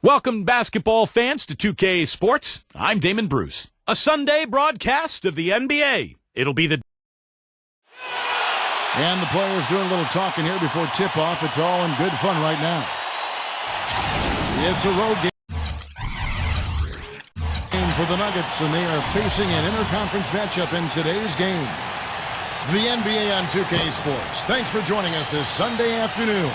Welcome, basketball fans, to 2K Sports. I'm Damon Bruce. A Sunday broadcast of the NBA. It'll be the... And the players doing a little talking here before tip-off. It's all in good fun right now. It's a road game for the Nuggets, and they are facing an interconference matchup in today's game. The NBA on 2K Sports. Thanks for joining us this Sunday afternoon.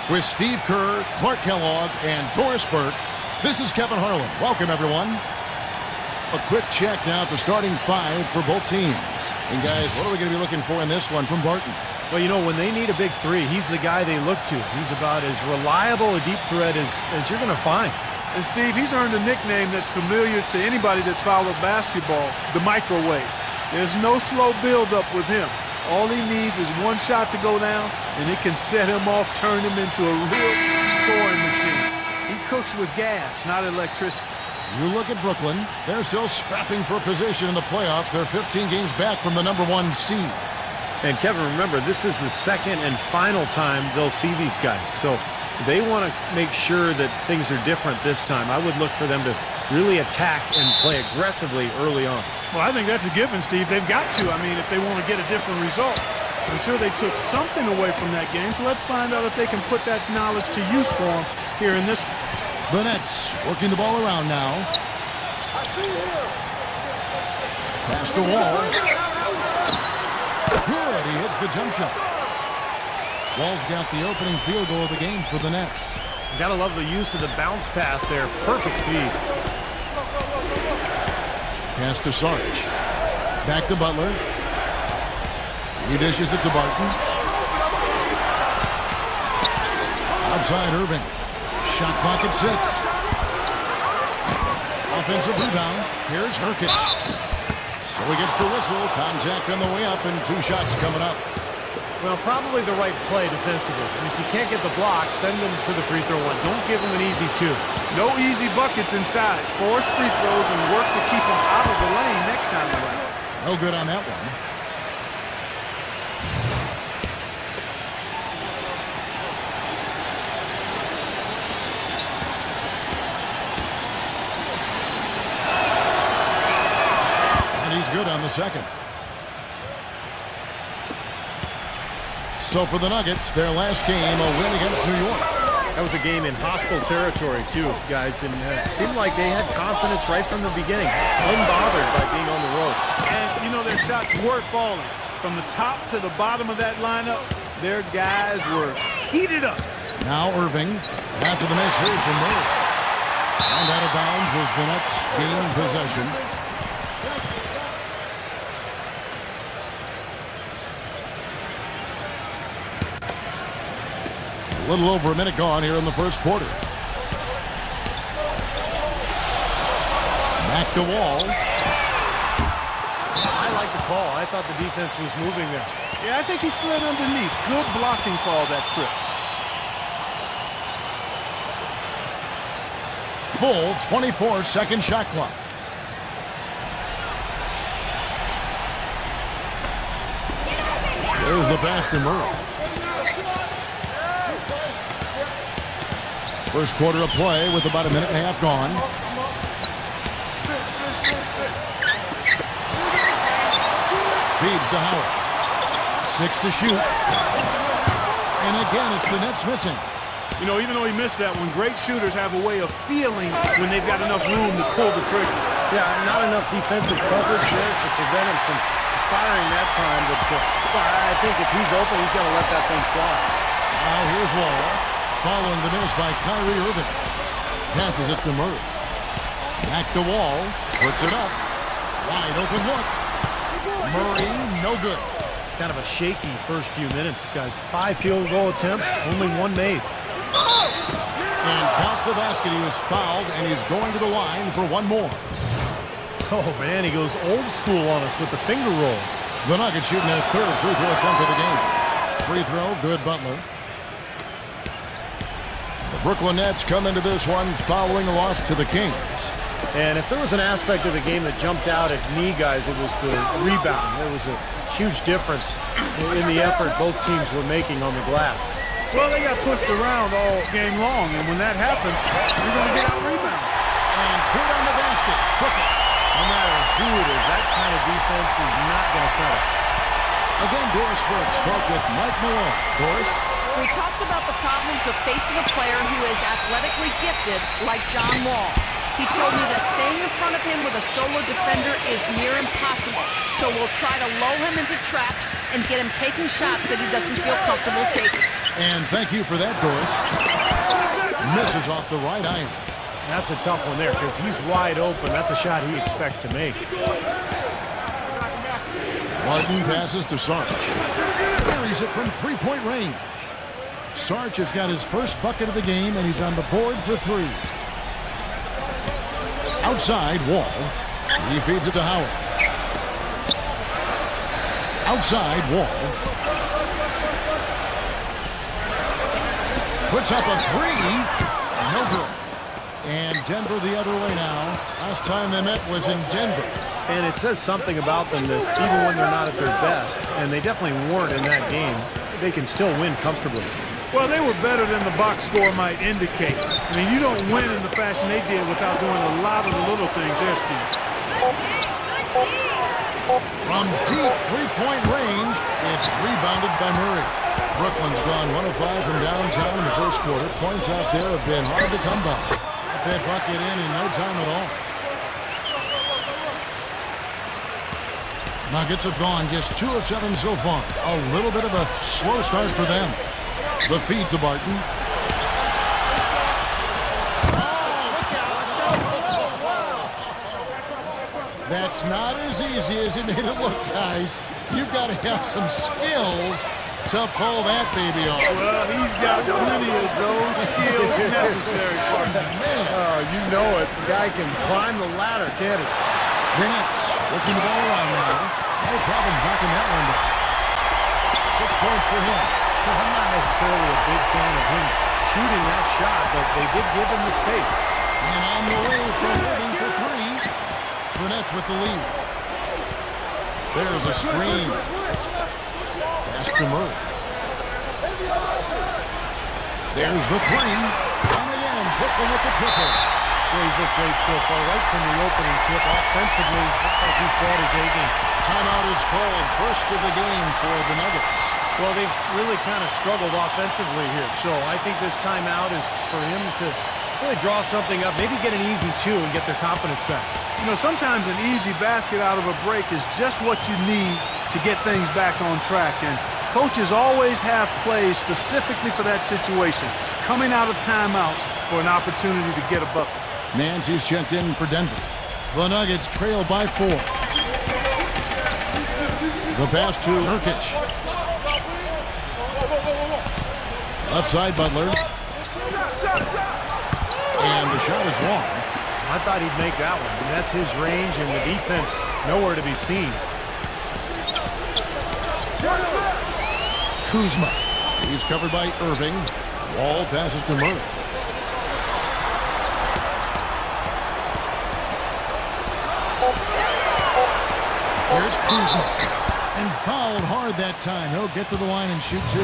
With Steve Kerr, Clark Kellogg, and Doris Burke, this is Kevin Harlan. Welcome, everyone. A quick check now at the starting five for both teams. And, guys, what are we going to be looking for in this one from Barton? Well, you know, when they need a big three, he's the guy they look to. He's about as reliable a deep threat as you're going to find. And, Steve, he's earned a nickname that's familiar to anybody that's followed basketball, the microwave. There's no slow build-up with him. All he needs is one shot to go down, and it can set him off, turn him into a real scoring machine. He cooks with gas, not electricity. You look at Brooklyn. They're still scrapping for position in the playoffs. They're 15 games back from the #1 seed. And, Kevin, remember, this is the second and final time they'll see these guys. So they want to make sure that things are different this time. I would look for them to really attack and play aggressively early on. Well, I think that's a given, Steve. They've got to. I mean, if they want to get a different result. I'm sure they took something away from that game, so let's find out if they can put that knowledge to use for them here in this. The Nets working the ball around now. I see him. Pass the wall. Good. He hits the jump shot. Wall's got the opening field goal of the game for the Nets. Gotta love the use of the bounce pass there. Perfect feed. Pass to Sarge. Back to Butler. He dishes it to Barton. Outside Irving. Shot clock at 6. Offensive rebound. Here's Nurkic. So he gets the whistle. Contact on the way up and 2 shots coming up. Well, probably the right play defensively. And if you can't get the block, send them to the free throw line. Don't give them an easy 2. No easy buckets inside. Force free throws and work to keep them out of the lane next time around. No good on that one. And he's good on the second. So for the Nuggets, their last game, a win against New York. That was a game in hostile territory, too, guys. And it seemed like they had confidence right from the beginning. Unbothered by being on the road. And, you know, their shots were falling. From the top to the bottom of that lineup, their guys were heated up. Now Irving, after the miss here from Murray. And out of bounds as the Nets gain possession. A little over a minute gone here in the first quarter. Back to Wall. I like the call. I thought the defense was moving there. Yeah, I think he slid underneath. Good blocking call that trip. Full 24-second shot clock. There's the pass to Murray. First quarter of play with about a minute and a half gone. Feeds to Howard. 6 to shoot. And again, it's the Nets missing. You know, even though he missed that one, great shooters have a way of feeling when they've got enough room to pull the trigger. Yeah, not enough defensive coverage there to prevent him from firing that time. But I think if he's open, he's going to let that thing fly. Now here's Wall. Following the miss by Kyrie Irving. Passes it to Murray. Back to Wall. Puts it up. Wide open look. Murray, no good. Kind of a shaky first few minutes, guys. 5 field goal attempts, only 1 made. And count the basket. He was fouled, and he's going to the line for 1 more. Oh, man, he goes old school on us with the finger roll. The Nuggets shooting their 3rd free throw attempt of the game. Free throw, good Butler. The Brooklyn Nets come into this one following a loss to the Kings. And if there was an aspect of the game that jumped out at me, guys, it was the rebound. There was a huge difference in the effort both teams were making on the glass. Well, they got pushed around all game long, and when that happens, you're going to get out rebound. And put on the basket. Hook it. No matter who it is, that kind of defense is not going to cut it. Again, Doris Burke spoke with Mike Malone. Doris? We talked about the problems of facing a player who is athletically gifted like John Wall. He told me that staying in front of him with a solo defender is near impossible. So we'll try to lull him into traps and get him taking shots that he doesn't feel comfortable taking. And thank you for that, Doris. Misses off the right iron. That's a tough one there because he's wide open. That's a shot he expects to make. Martin passes to Sarge. Carries it from three-point range. Sarge has got his first bucket of the game, and he's on the board for three. Outside, Wall. He feeds it to Howard. Outside, Wall. Puts up a three. No good. And Denver the other way now. Last time they met was in Denver. And it says something about them that even when they're not at their best, and they definitely weren't in that game, they can still win comfortably. Well, they were better than the box score might indicate. I mean, you don't win in the fashion they did without doing a lot of the little things there, Steve. From deep three-point range, it's rebounded by Murray. Brooklyn's gone 1 of 5 from downtown in the first quarter. Points out there have been hard to come by. Got that bucket in no time at all. Nuggets have gone just 2 of 7 so far. A little bit of a slow start for them. The feed to Barton. That's not as easy as it made it look, guys. You've got to have some skills to pull that baby off. Well, he's got plenty of those skills necessary for him. Man. Oh, you know it. The guy can climb the ladder, can't he? Minutes. Working the ball around now. No problem knocking that one down. 6 points for him. Well, I'm not necessarily a big fan of him shooting that shot, but they did give him the space. And on the way from Irving for 3. Burnett's with the lead. There's a screen. Pass to Murray. There's the 3. On the end, Brooklyn with the triple. Yeah, he's looked great so far, right from the opening tip. Offensively, looks like he's brought his A game. Timeout is called. First of the game for the Nuggets. Well, they've really kind of struggled offensively here, so I think this timeout is for him to really draw something up, maybe get an easy 2 and get their confidence back. You know, sometimes an easy basket out of a break is just what you need to get things back on track. And coaches always have plays specifically for that situation, coming out of timeouts for an opportunity to get a bucket. Nancy's checked in for Denver. The Nuggets trail by 4. The pass to Nurkic. Left side, Butler. And the shot is long. I thought he'd make that one. I mean, that's his range, and the defense nowhere to be seen. Kuzma. He's covered by Irving. Wall passes to Murray. Here's Kuzma. And fouled hard that time. He'll get to the line and shoot 2.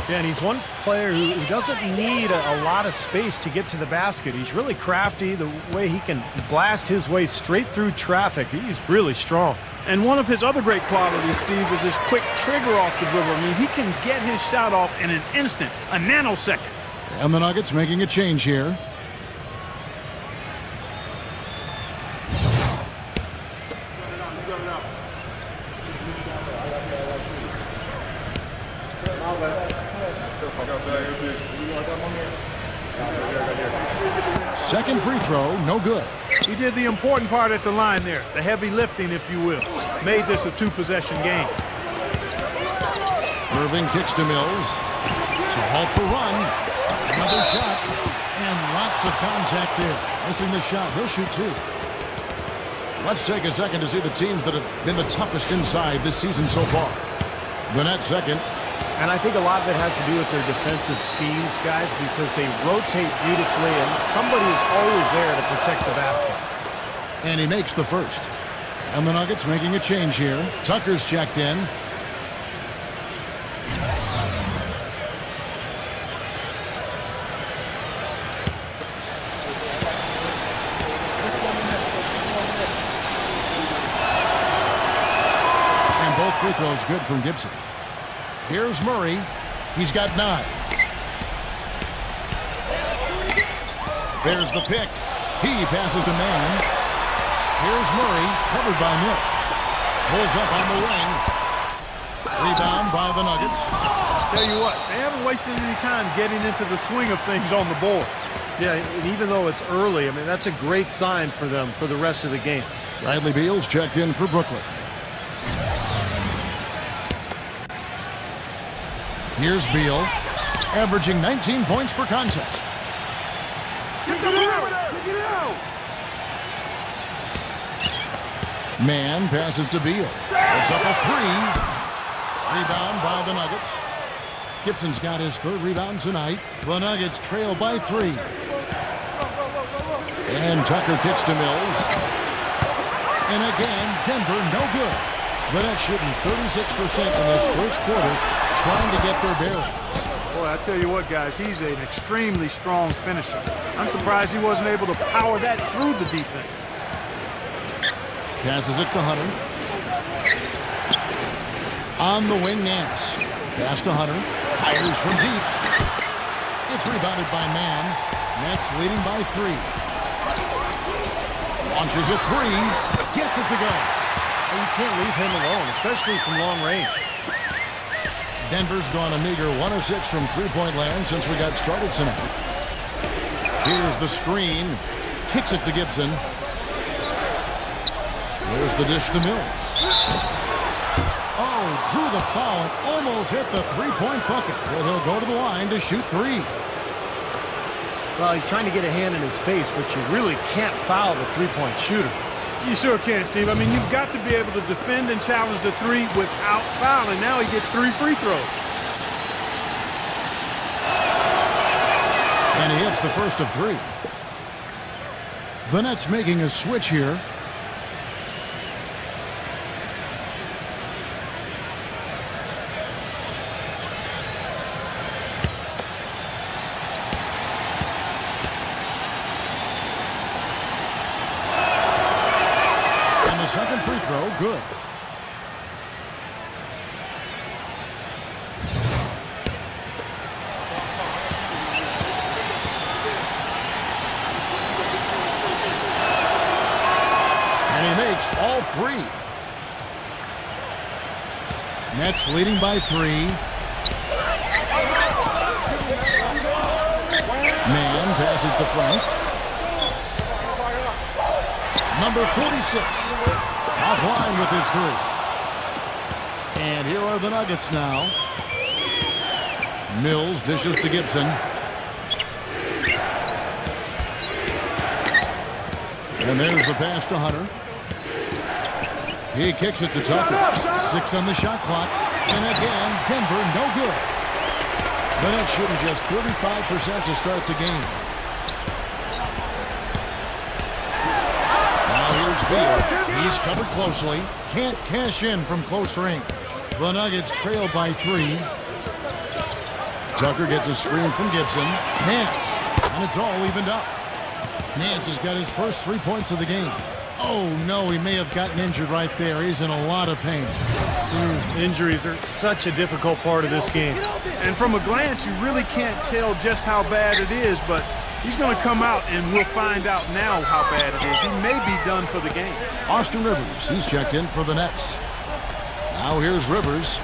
Yeah, and he's one player who doesn't need a lot of space to get to the basket. He's really crafty. The way he can blast his way straight through traffic, he's really strong. And one of his other great qualities, Steve, is his quick trigger off the dribble. I mean, he can get his shot off in an instant, a nanosecond. And the Nuggets making a change here. Second free throw, no good. He did the important part at the line there, the heavy lifting, if you will. Made this a 2-possession game. Irving kicks to Mills to halt the run. Another shot, and lots of contact there. Missing the shot, he'll shoot 2. Let's take a second to see the teams that have been the toughest inside this season so far. Burnett second. And I think a lot of it has to do with their defensive schemes, guys, because they rotate beautifully, and somebody is always there to protect the basket. And he makes the first. And the Nuggets making a change here. Tucker's checked in. Both free throws good from Gibson. Here's Murray. He's got 9. There's the pick. He passes to Mann. Here's Murray, covered by Mills. Pulls up on the wing. Rebound by the Nuggets. Tell you what, they haven't wasted any time getting into the swing of things on the boards. Yeah, and even though it's early, I mean, that's a great sign for them for the rest of the game. Bradley Beal's checked in for Brooklyn. Here's Beal, averaging 19 points per contest. Mann passes to Beal. It's up a 3. Rebound by the Nuggets. Gibson's got his 3rd rebound tonight. The Nuggets trail by 3. And Tucker kicks to Mills. And again, Denver no good. The Nets shooting 36% in this first quarter, trying to get their bearings. Boy, I tell you what, guys, he's an extremely strong finisher. I'm surprised he wasn't able to power that through the defense. Passes it to Hunter. On the wing, Nance. Pass to Hunter. Fires from deep. It's rebounded by Mann. Nets leading by 3. Launches a 3. Gets it to go. And you can't leave him alone, especially from long range. Denver's gone a meager 1 of 6 from three-point land since we got started tonight. Here's the screen. Kicks it to Gibson. There's the dish to Mills. Oh, drew the foul and almost hit the three-point bucket. But he'll go to the line to shoot 3. Well, he's trying to get a hand in his face, but you really can't foul the three-point shooter. You sure can, Steve. I mean, you've got to be able to defend and challenge the 3 without fouling. Now he gets 3 free throws. And he hits the first of 3. The Nets making a switch here. Second free throw, good. And he makes all 3. Nets leading by 3. Mann passes to Frank. Number 46. Offline with his 3. And here are the Nuggets now. Mills dishes to Gibson. And there's the pass to Hunter. He kicks it to Tucker. 6 on the shot clock. And again, Denver no good. The Nets shooting just 35% to start the game. Beal. He's covered closely. Can't cash in from close range. The Nuggets trail by 3. Tucker gets a screen from Gibson. Nance. And it's all evened up. Nance has got his first 3 points of the game. Oh, no, he may have gotten injured right there. He's in a lot of pain. Injuries are such a difficult part of this game. And from a glance, you really can't tell just how bad it is, but he's going to come out, and we'll find out now how bad it is. He may be done for the game. Austin Rivers, he's checked in for the Nets. Now here's Rivers,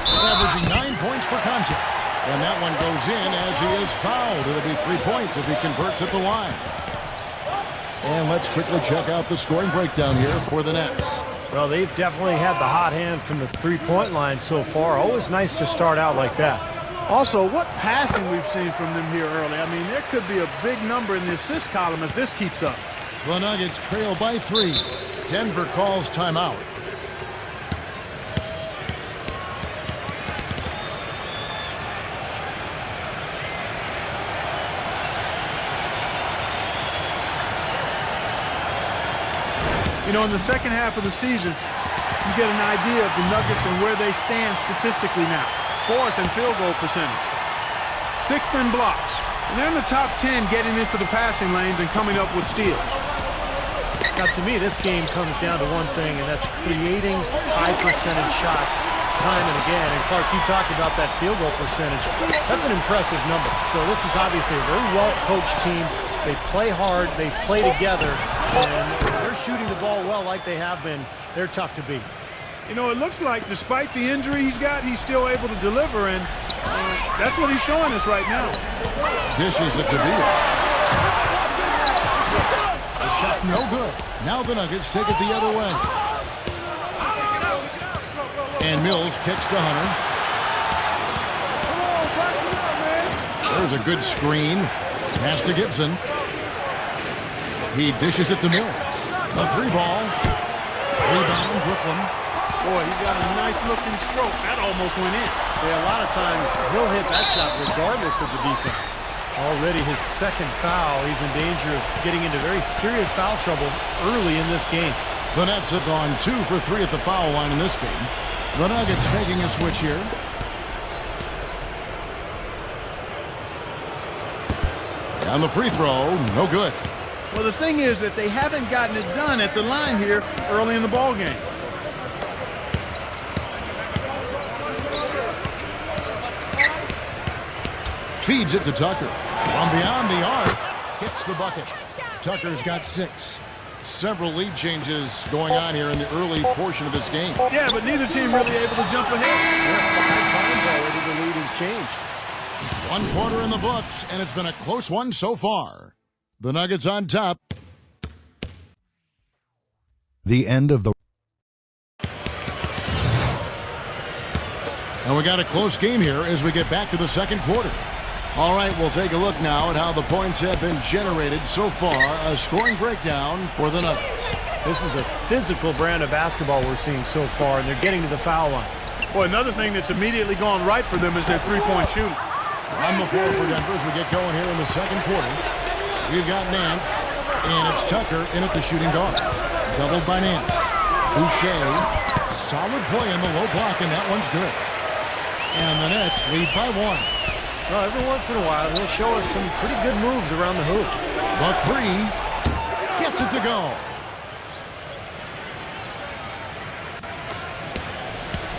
averaging 9 points per contest. And that one goes in as he is fouled. It'll be 3 points if he converts at the line. And let's quickly check out the scoring breakdown here for the Nets. Well, they've definitely had the hot hand from the three-point line so far. Always nice to start out like that. Also, what passing we've seen from them here early. I mean, there could be a big number in the assist column if this keeps up. The Nuggets trail by 3. Denver calls timeout. You know, in the second half of the season, you get an idea of the Nuggets and where they stand statistically now. 4th in field goal percentage. 6th in blocks. And they're in the top 10 getting into the passing lanes and coming up with steals. Now, to me, this game comes down to one thing, and that's creating high percentage shots time and again. And Clark, you talked about that field goal percentage. That's an impressive number. So this is obviously a very well-coached team. They play hard, they play together, and they're shooting the ball well like they have been. They're tough to beat. You know, it looks like despite the injury he's got, he's still able to deliver, and that's what he's showing us right now. Dishes it to Beal. The shot no good. Now the Nuggets take it the other way. And Mills kicks to Hunter. There's a good screen. Pass to Gibson. He dishes it to Mills. The three ball. Rebound Brooklyn. Boy, he got a nice looking stroke. That almost went in. Yeah, a lot of times he'll hit that shot regardless of the defense. Already his second foul. He's in danger of getting into very serious foul trouble early in this game. The Nets have gone 2 for 3 at the foul line in this game. The Nuggets making a switch here. And the free throw, no good. Well, the thing is that they haven't gotten it done at the line here early in the ball game. Feeds it to Tucker. From beyond the arc, hits the bucket. Tucker's got 6. Several lead changes going on here in the early portion of this game. Yeah, but neither team really able to jump ahead. 5 times already the lead has changed. 1 quarter in the books, and it's been a close one so far. The Nuggets on top. The end of the... And we got a close game here as we get back to the second quarter. All right, we'll take a look now at how the points have been generated so far. A scoring breakdown for the Nuggets. This is a physical brand of basketball we're seeing so far, and they're getting to the foul line. Well, another thing that's immediately gone right for them is their three-point shooting. On the floor for Denver as we get going here in the second quarter. We've got Nance, and it's Tucker in at the shooting guard. Doubled by Nance. Boucher, solid play in the low block, and that one's good. And the Nets lead by 1. Well, every once in a while, he'll show us some pretty good moves around the hoop. The 3 gets it to go.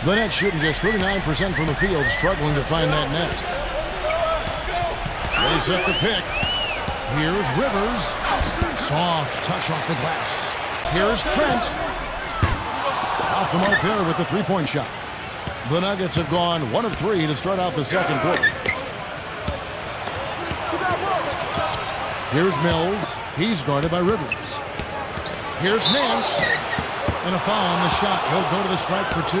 The Nets shooting just 39% from the field, struggling to find that net. They set the pick. Here's Rivers. Soft touch off the glass. Here's Trent. Off the mark there with the three-point shot. The Nuggets have gone 1 of 3 to start out the second quarter. Here's Mills. He's guarded by Rivers. Here's Nance. And a foul on the shot. He'll go to the stripe for 2.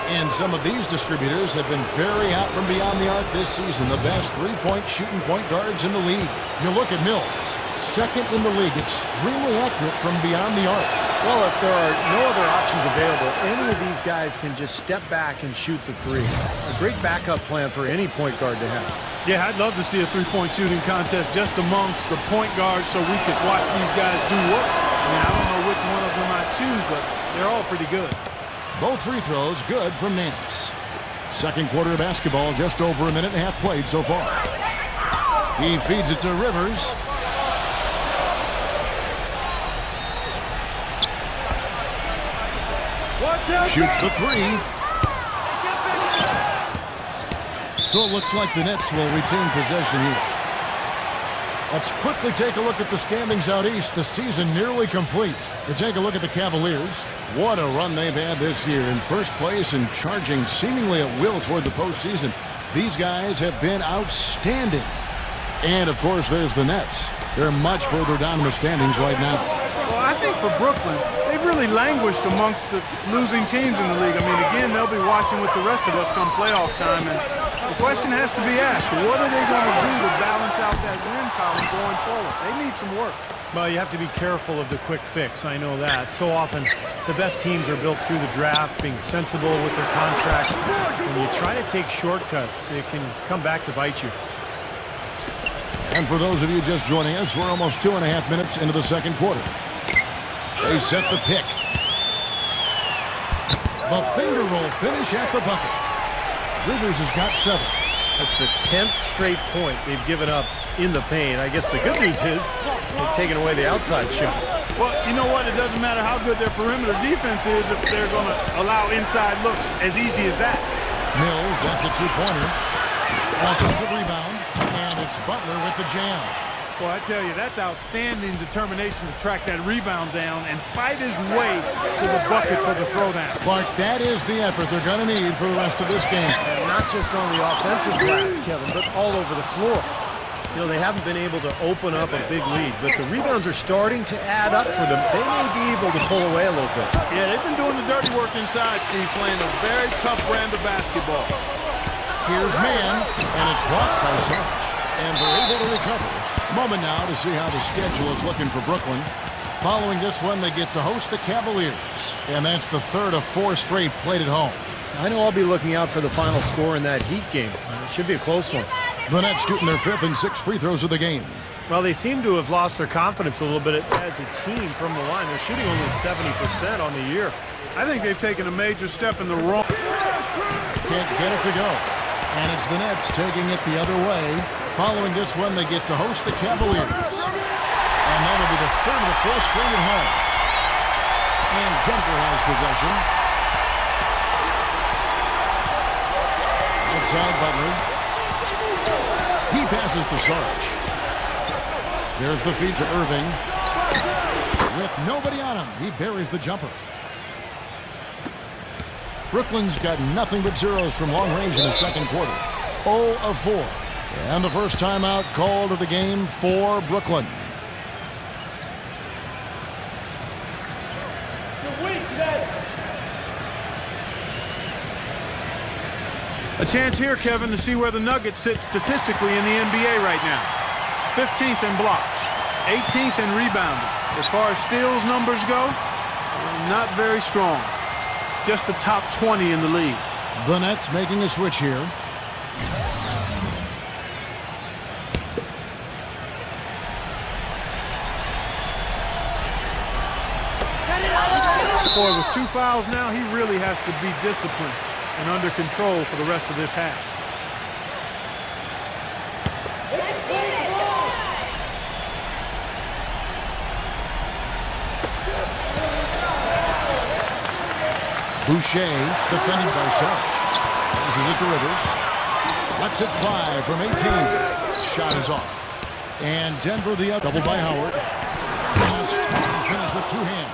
And some of these distributors have been very out from beyond the arc this season. The best three-point shooting point guards in the league. You look at Mills, second in the league, extremely accurate from beyond the arc. Well, if there are no other options available, any of these guys can just step back and shoot the 3. A great backup plan for any point guard to have. Yeah, I'd love to see a three-point shooting contest just amongst the point guards so we could watch these guys do work. I mean, I don't know which one of them I choose, but they're all pretty good. Both free throws good from Nance. Second quarter of basketball, just over a minute and a half played so far. He feeds it to Rivers. Shoots the 3. So it looks like the Nets will retain possession here. Let's quickly take a look at the standings out east. The season nearly complete. To take a look at the Cavaliers. What a run they've had this year. In first place and charging seemingly at will toward the postseason. These guys have been outstanding. And, of course, there's the Nets. They're much further down in the standings right now. Well, I think for Brooklyn, they've really languished amongst the losing teams in the league. I mean, again, they'll be watching with the rest of us come playoff time. And the question has to be asked, what are they going to do to balance out that win column going forward? They need some work. Well, you have to be careful of the quick fix. I know that. So often, the best teams are built through the draft, being sensible with their contracts. When you try to take shortcuts, it can come back to bite you. And for those of you just joining us, we're almost 2.5 minutes into the second quarter. They set the pick. The finger roll finish at the bucket. Rivers has got 7. That's the 10th straight point they've given up in the paint. I guess the good news is they've taken away the outside shot. Well, you know what? It doesn't matter how good their perimeter defense is if they're going to allow inside looks as easy as that. Mills, that's a two-pointer. Offensive rebound, and it's Butler with the jam. Well, I tell you, that's outstanding determination to track that rebound down and fight his way to the bucket for the throwdown. Clark, that is the effort they're going to need for the rest of this game. And not just on the offensive glass, Kevin, but all over the floor. You know, they haven't been able to open up a big lead, but the rebounds are starting to add up for them. They may be able to pull away a little bit. Yeah, they've been doing the dirty work inside, Steve, playing a very tough brand of basketball. Here's man, and it's blocked by Sarge. And they're able to recover. Moment now to see how the schedule is looking for Brooklyn. Following this one, they get to host the Cavaliers. And that's the third of 4 straight played at home. I know I'll be looking out for the final score in that Heat game. It should be a close one. The Nets shooting their 5th and 6th free throws of the game. Well, they seem to have lost their confidence a little bit as a team from the line. They're shooting only 70% on the year. I think they've taken a major step in the wrong. Can't get it to go. And it's the Nets taking it the other way. Following this one, they get to host the Cavaliers. And that'll be the third of the 4th string at home. And Denver has possession. Outside Butler. He passes to Sarge. There's the feed to Irving. With nobody on him, he buries the jumper. Brooklyn's got nothing but zeros from long range in the second quarter. 0 of 4. And the first timeout called of the game for Brooklyn. A chance here, Kevin, to see where the Nuggets sit statistically in the NBA right now. 15th in blocks, 18th in rebounding. As far as steals numbers go, not very strong. Just the top 20 in the league. The Nets making a switch here. Boy, with 2 fouls now, he really has to be disciplined and under control for the rest of this half. Boucher defended by Sarge. Passes it to Rivers. Lets it fly from 18. Shot is off. And Denver the other. Doubled by Howard. And a strong finish with 2 hands.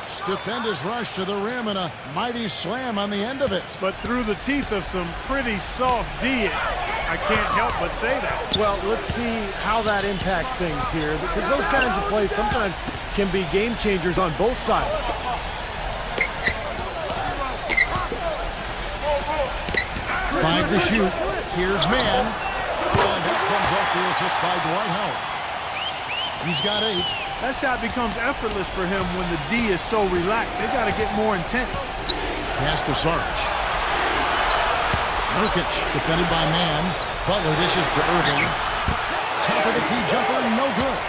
Stupendous rush to the rim and a mighty slam on the end of it. But through the teeth of some pretty soft D, I can't help but say that. Well, let's see how that impacts things here, because those kinds of plays sometimes can be game changers on both sides. 5 to shoot. Here's man. And that comes off the assist by Dwight Howard. He's got 8. That shot becomes effortless for him when the D is so relaxed. They got to get more intense. Pass to Sarge. Nurkic defended by man. Butler dishes to Irving. Top of the key jumper, no good.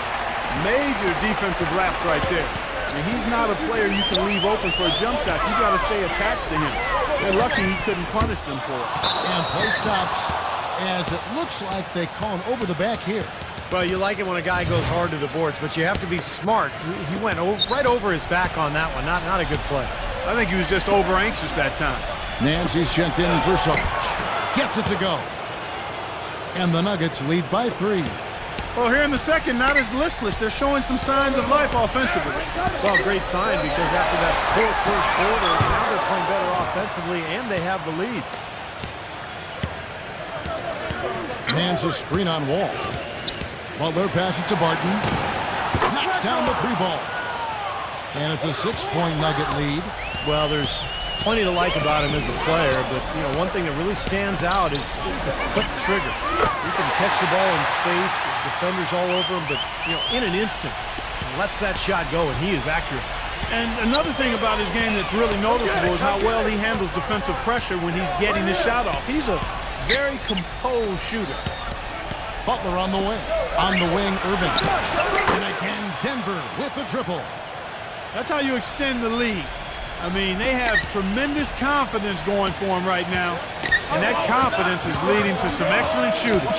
Major defensive lapse right there. And he's not a player you can leave open for a jump shot. You got to stay attached to him. They're lucky he couldn't punish them for it. And play stops as it looks like they call him over the back here. Well, you like it when a guy goes hard to the boards, but you have to be smart. He went right over his back on that one. Not a good play. I think he was just over anxious that time. Nancy's checked in for Sarge. Gets it to go. And the Nuggets lead by 3. Well, here in the second, not as listless. They're showing some signs of life offensively. Well, great sign, because after that poor first quarter, now they're playing better offensively, and they have the lead. Man's a screen on Wall. Butler passes to Barton. Knocks down the 3 ball. And it's a 6-point Nugget lead. Well, there's plenty to like about him as a player, but one thing that really stands out is the quick trigger. He can catch the ball in space, defenders all over him, but in an instant, lets that shot go, and he is accurate. And another thing about his game that's really noticeable is how well he handles defensive pressure when he's getting his shot off. He's a very composed shooter. Butler on the wing. On the wing, Irving. And again, Denver with the triple. That's how you extend the lead. I mean, they have tremendous confidence going for them right now. And that confidence is leading to some excellent shooting.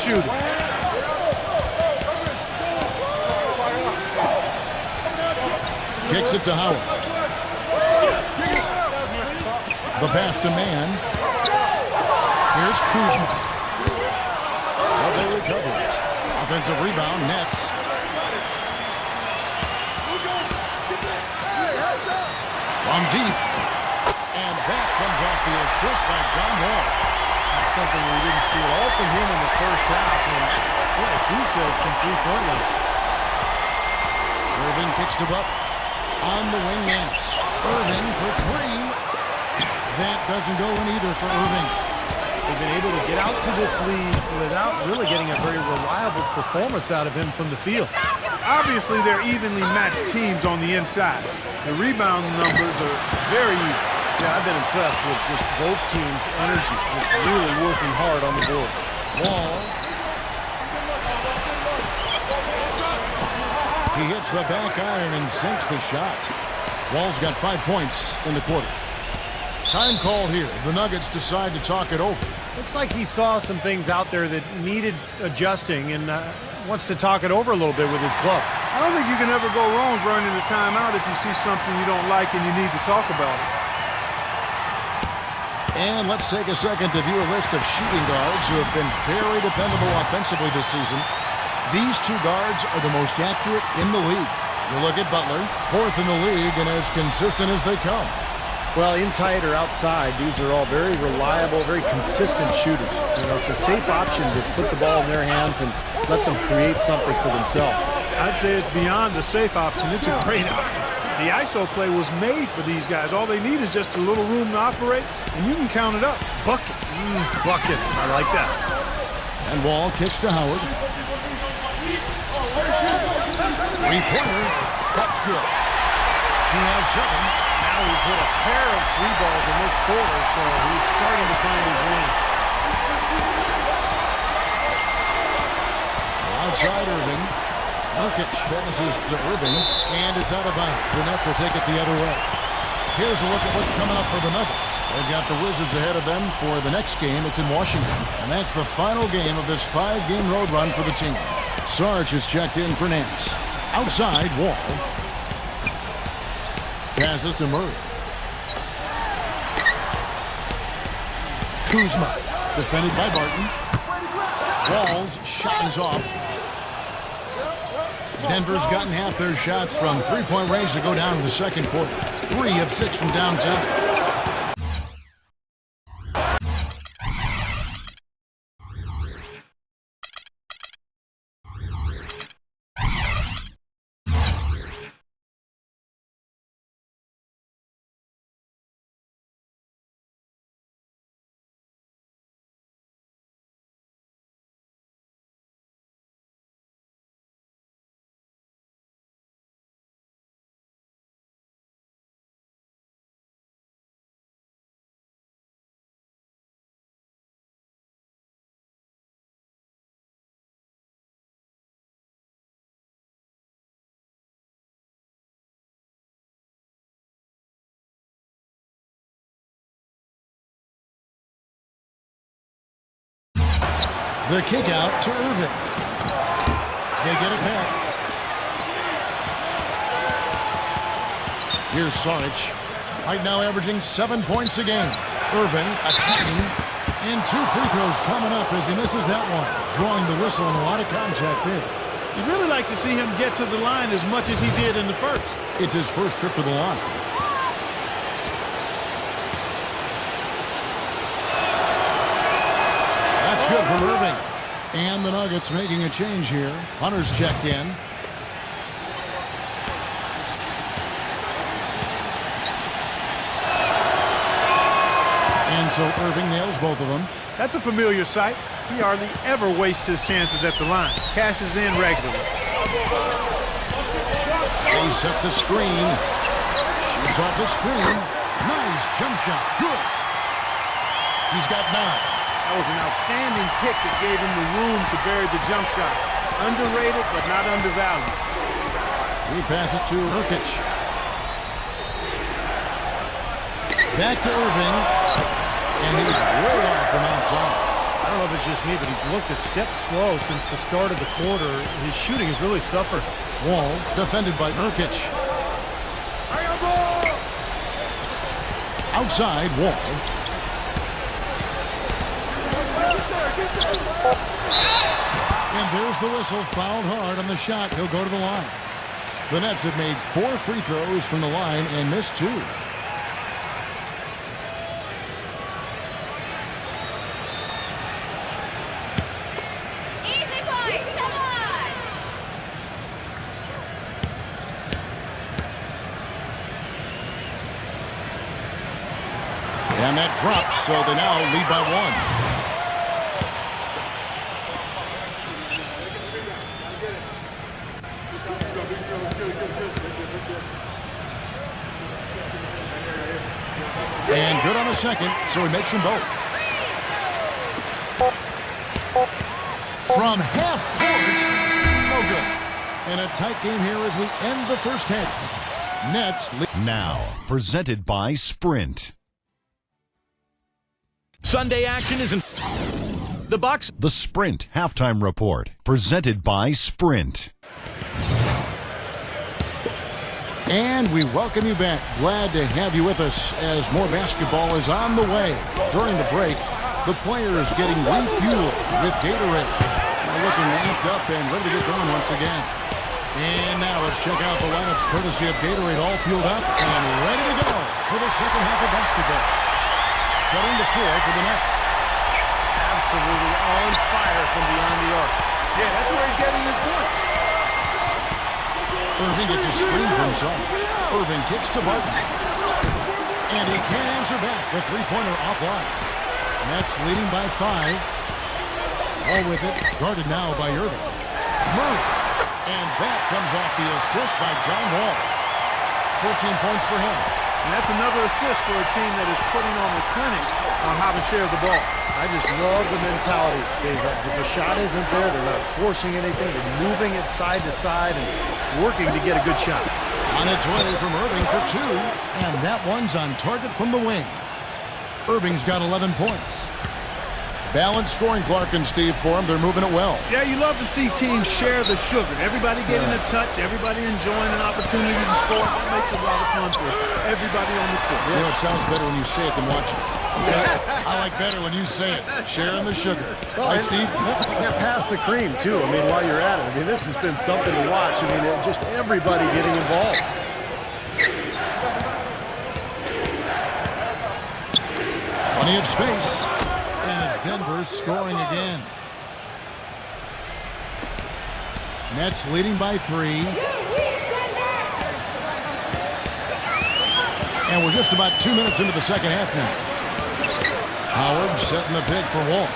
Kicks it to Howard. The pass to Mann. Here's Kuzma. Well, they recover it. Offensive rebound, Nets. From deep. And that comes off the assist by John Wall. That's something we didn't see at all from him in the first half. And boy, he said some three-point line. Irving picks it up on the wing, Nets. Irving for three. That doesn't go in either for Irving. They've been able to get out to this lead without really getting a very reliable performance out of him from the field. Obviously, they're evenly matched teams on the inside. The rebound numbers are very even. Yeah, I've been impressed with just both teams' energy, with really working hard on the board. Wall. He hits the back iron and sinks the shot. Wall's got 5 points in the quarter. Time call here. The Nuggets decide to talk it over. Looks like he saw some things out there that needed adjusting and wants to talk it over a little bit with his club. I don't think you can ever go wrong burning a timeout if you see something you don't like and you need to talk about it. And let's take a second to view a list of shooting guards who have been very dependable offensively this season. These two guards are the most accurate in the league. You look at Butler, 4th in the league and as consistent as they come. Well, in tight or outside, these are all very reliable, very consistent shooters. You know, it's a safe option to put the ball in their hands and let them create something for themselves. I'd say it's beyond a safe option. It's a great option. The ISO play was made for these guys. All they need is just a little room to operate, and you can count it up. Buckets. Buckets. I like that. And Wall kicks to Howard. Three-pointer. That's good. He has 7. Now he's hit a pair of 3 balls in this quarter, so he's starting to find his range. Outside Irving. Nurkic passes to Irving, and it's out of bounds. The Nets will take it the other way. Here's a look at what's coming up for the Nuggets. They've got the Wizards ahead of them for the next game. It's in Washington, and that's the final game of this 5-game road run for the team. Sarge is checked in for Nance. Outside, Wall. Passes to Murray. Kuzma, defended by Barton. Wall's shot is off. Denver's gotten half their shots from three-point range to go down in the second quarter. 3 of 6 from downtown. The kick out to Irving. They get it back. Here's Saric. Right now averaging 7 points a game. Irving attacking. And 2 free throws coming up as he misses that one. Drawing the whistle and a lot of contact there. You'd really like to see him get to the line as much as he did in the first. It's his first trip to the line. That's good from Irving. And the Nuggets making a change here. Hunter's checked in. And so Irving nails both of them. That's a familiar sight. He hardly ever wastes his chances at the line. Cashes in regularly. They set the screen. Shoots off the screen. Nice jump shot. Good. He's got 9. That was an outstanding pick that gave him the room to bury the jump shot. Underrated, but not undervalued. He passes to Nurkic. Back to Irving. And he's way off from outside. it's just me, but he's looked a step slow since the start of the quarter. His shooting has really suffered. Wall defended by Nurkic. Outside, Wall. And there's the whistle, fouled hard on the shot. He'll go to the line. The Nets have made 4 free throws from the line and missed 2. Easy boys, come on! And that drops, so they now lead by 1. And good on the second, so he makes them both. From half court, no good. And a tight game here as we end the first half. Nets lead. Now, presented by Sprint. Sunday action is in the Bucks. The Sprint Halftime Report, presented by Sprint. And we welcome you back. Glad to have you with us as more basketball is on the way. During the break, the players getting refueled with Gatorade. Now looking amped up and ready to get going once again. And now let's check out the lineups courtesy of Gatorade, all fueled up and ready to go for the second half of basketball. Setting the floor for the Nets. Absolutely on fire from beyond the arc. Yeah, that's where he's getting his points. Irving gets a screen from Sarge. Irving kicks to Barton. And he can't answer back. The three-pointer offline. Nets leading by 5. All with it. Guarded now by Irving. Murray. And that comes off the assist by John Wall. 14 points for him. And that's another assist for a team that is putting on the clinic on how to share the ball. I just love the mentality they've had. If the shot isn't there, they're not forcing anything. They're moving it side to side and working to get a good shot. On its way from Irving for 2. And that one's on target from the wing. Irving's got 11 points. Balanced scoring, Clark and Steve, for him. They're moving it well. Yeah, you love to see teams share the sugar. Everybody getting a touch, everybody enjoying an opportunity to score. That makes it a lot of fun for everybody on the court. You know, it sounds better when you say it than watch it. I like better when you say it. Sharing the sugar. Right, Steve? Yeah, pass the cream, too. I mean, while you're at it. I mean, this has been something to watch. I mean, just everybody getting involved. Plenty of space. And it's Denver scoring again. Nets leading by 3. And we're just about 2 minutes into the second half now. Howard setting the pick for Wall.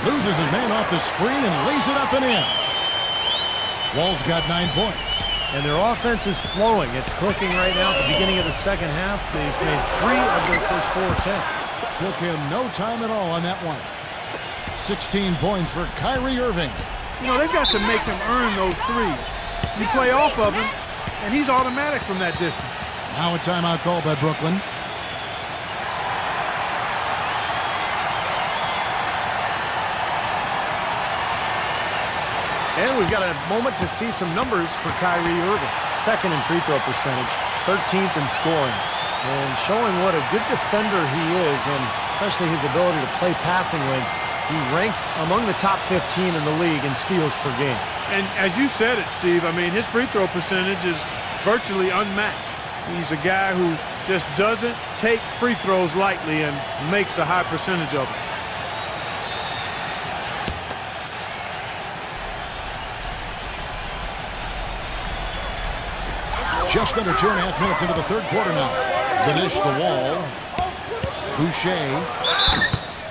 Loses his man off the screen and lays it up and in. Wall's got 9 points. And their offense is flowing. It's clicking right now at the beginning of the second half. They've made 3 of their first 4 attempts. Took him no time at all on that one. 16 points for Kyrie Irving. You know, they've got to make him earn those 3s. You play off of him, and he's automatic from that distance. Now a timeout called by Brooklyn. And we've got a moment to see some numbers for Kyrie Irving. Second in free throw percentage, 13th in scoring. And showing what a good defender he is, and especially his ability to play passing lanes. He ranks among the top 15 in the league in steals per game. And as you said it, Steve, I mean, his free throw percentage is virtually unmatched. He's a guy who just doesn't take free throws lightly and makes a high percentage of them. Just under 2.5 minutes into the third quarter now. The dish to Wall. Boucher.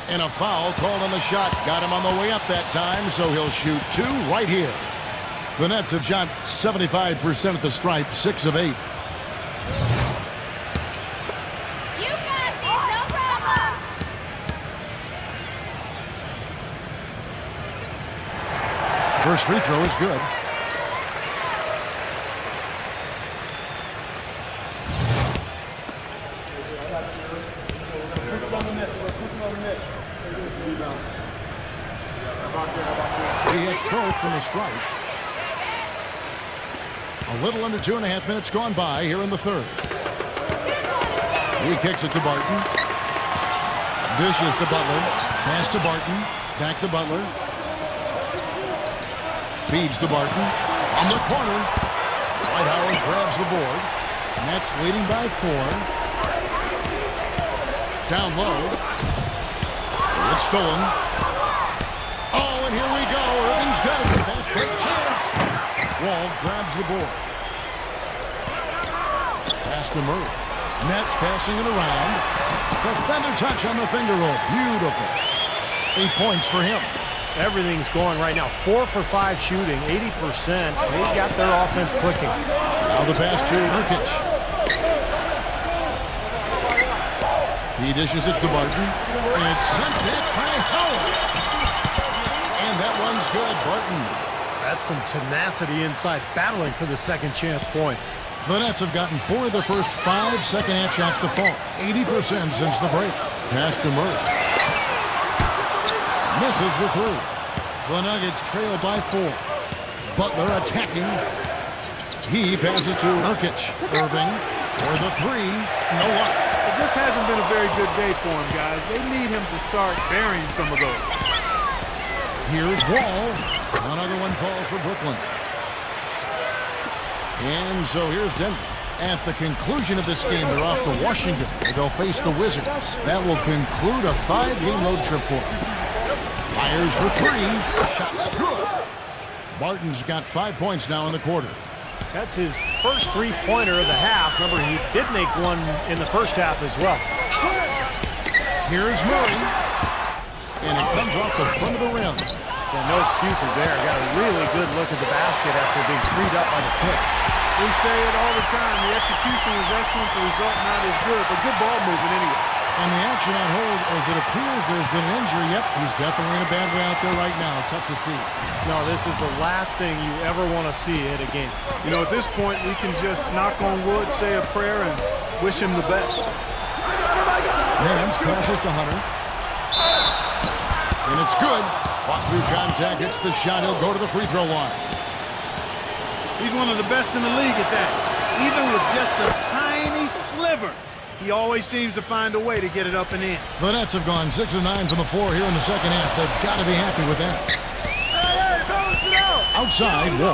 And a foul called on the shot. Got him on the way up that time, so he'll shoot 2 right here. The Nets have shot 75% at the stripe, 6 of 8. You got this, no problem. First free throw is good. He hits both from the strike. A little under 2.5 minutes gone by here in the third. He kicks it to Barton. Dishes to Butler. Pass to Barton. Back to Butler. Feeds to Barton. From the corner. Dwight Howard grabs the board. Nets leading by 4. Down low. It's stolen. Oh, and here we go. Irving's got it. Fast break chance. Wall grabs the board. Pass to Murray. Nets passing it around. The feather touch on the finger roll. Beautiful. 8 points for him. Everything's going right now. 4 for 5 shooting, 80%. They got their offense clicking. Now the pass to Nurkic. He dishes it to Barton. And it's sent back by Howard. And that one's good. Barton. That's some tenacity inside, battling for the second chance points. The Nets have gotten 4 of their first 5 second-half shots to fall. 80% since the break. Pass to Murray. Misses the 3. The Nuggets trail by 4. Butler attacking. He passes to Nurkic. Irving for the 3. No luck. It just hasn't been a very good day for him, guys. They need him to start burying some of those. Here's Wall. Another one falls for Brooklyn. And so here's Denver. At the conclusion of this game, they're off to Washington, where they'll face the Wizards. That will conclude a 5-game road trip for them. Fires for 3. Shots good. Barton's got 5 points now in the quarter. That's his first three-pointer of the half. Remember, he did make one in the first half as well. Here's Murray. And it comes off the front of the rim. Yeah, no excuses there. Got a really good look at the basket after being freed up by the pick. We say it all the time. The execution was excellent. The result not as good, but good ball movement anyway. And the action on hold, as it appears there's been an injury. Yep, he's definitely in a bad way out there right now. Tough to see. No, this is the last thing you ever want to see at a game. You know, at this point, we can just knock on wood, say a prayer, and wish him the best. Nance passes to Hunter. And it's good. Fought through contact, hits the shot. He'll go to the free throw line. He's one of the best in the league at that. Even with just a tiny sliver, he always seems to find a way to get it up and in. The Nets have gone 6 of 9 from the floor here in the second half. They've got to be happy with that. Outside, Wall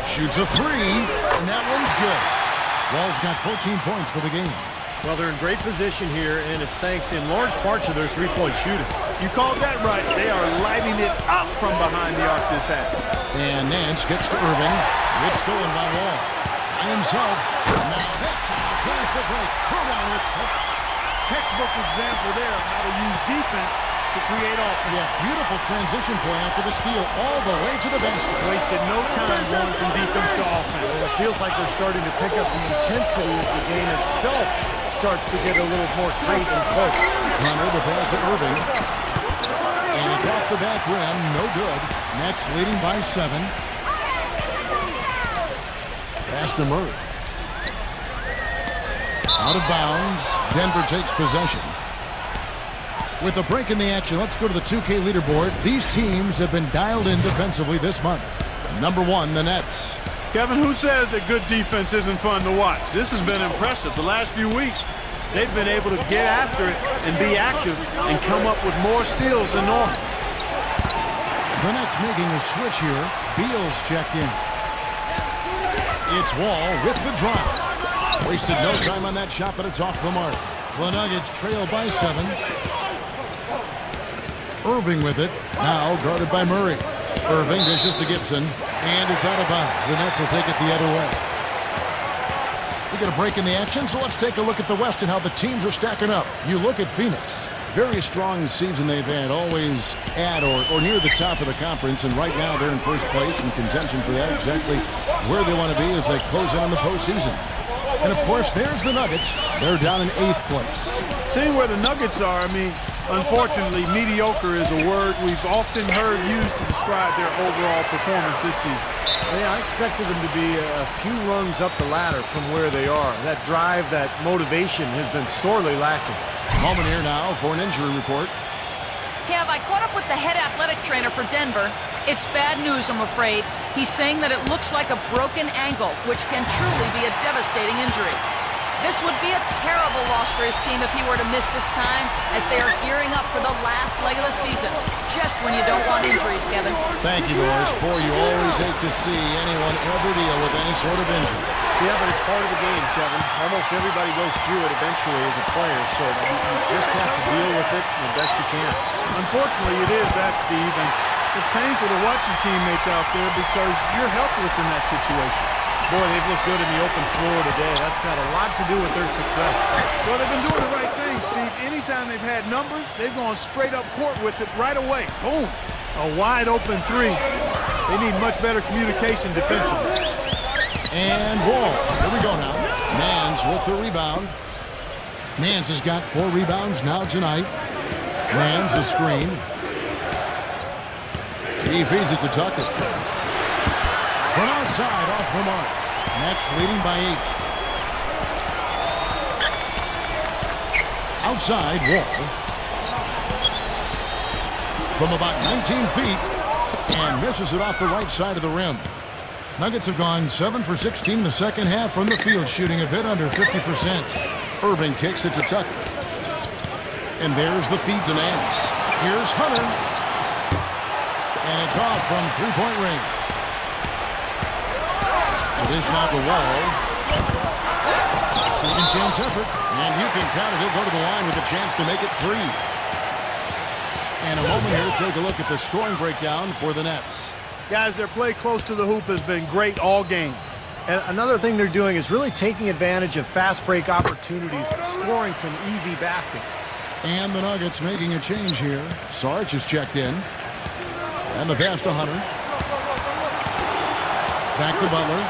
shoots a 3, and that one's good. Wall's got 14 points for the game. Well, they're in great position here, and it's thanks in large part to their three-point shooting. You called that right. They are lighting it up from behind the arc this half. And Nance gets to Irving. It's stolen by Wall. By himself. Now that's how to finish the break. Throw down with touch. Textbook example there of how to use defense to create offense. Yes, beautiful transition play after the steal all the way to the basket. Wasted no time going from defense to offense. Well, it feels like they're starting to pick up the intensity as the game itself starts to get a little more tight and close. Hunter, the pass to Irving. And it's off the back rim. No good. Nets leading by 7. Pass to Murray. Out of bounds. Denver takes possession. With a break in the action, let's go to the 2K leaderboard. These teams have been dialed in defensively this month. Number 1, the Nets. Kevin, who says that good defense isn't fun to watch? This has been impressive. The last few weeks, they've been able to get after it and be active and come up with more steals than normal. The Nets making a switch here. Beal's checked in. It's Wall with the drop. Wasted no time on that shot, but it's off the mark. The Nuggets trail by 7. Irving with it. Now guarded by Murray. Irving dishes to Gibson. And it's out of bounds. The Nets will take it the other way. We get a break in the action, so let's take a look at the West and how the teams are stacking up. You look at Phoenix. Very strong season they've had, always at or near the top of the conference, and right now they're in first place in contention for that, exactly where they want to be as they close in on the postseason. And of course, there's the Nuggets. They're down in 8th place. Seeing where the Nuggets are, I mean, unfortunately, mediocre is a word we've often heard used to describe their overall performance this season. Yeah, I expected them to be a few rungs up the ladder from where they are. That drive, that motivation has been sorely lacking. Moment here now for an injury report. Kev, I caught up with the head athletic trainer for Denver. It's bad news, I'm afraid. He's saying that it looks like a broken ankle, which can truly be a devastating injury. This would be a terrible loss for his team if he were to miss this time, as they are gearing up for the last leg of the season. Just when you don't want injuries, Kevin. Thank you, Doris. Boy, you always hate to see anyone ever deal with any sort of injury. Yeah, but it's part of the game, Kevin. Almost everybody goes through it eventually as a player, so you just have to deal with it the best you can. Unfortunately, it is that, Steve, and it's painful to watch your teammates out there because you're helpless in that situation. Boy, they've looked good in the open floor today. That's had a lot to do with their success. Well, they've been doing the right thing, Steve. Anytime they've had numbers, they've gone straight up court with it right away. Boom. A wide open three. They need much better communication defensively. And ball. Here we go now. Mans with the rebound. Mans has got 4 rebounds now tonight. Mans a screen. He feeds it to Tucker. From outside, off the mark. Nets leading by 8. Outside, Wall. From about 19 feet. And misses it off the right side of the rim. Nuggets have gone 7 for 16 in the second half from the field, shooting a bit under 50%. Irving kicks it to Tucker. And there's the feed to Nance. Here's Hunter. And it's off from three-point range. It is now the Wall. Second chance effort. And you can count it. He'll go to the line with a chance to make it 3. And a moment here to take a look at the scoring breakdown for the Nets. Guys, their play close to the hoop has been great all game. And another thing they're doing is really taking advantage of fast break opportunities, scoring some easy baskets. And the Nuggets making a change here. Sarge is checked in. And the pass to Hunter. Back to Butler.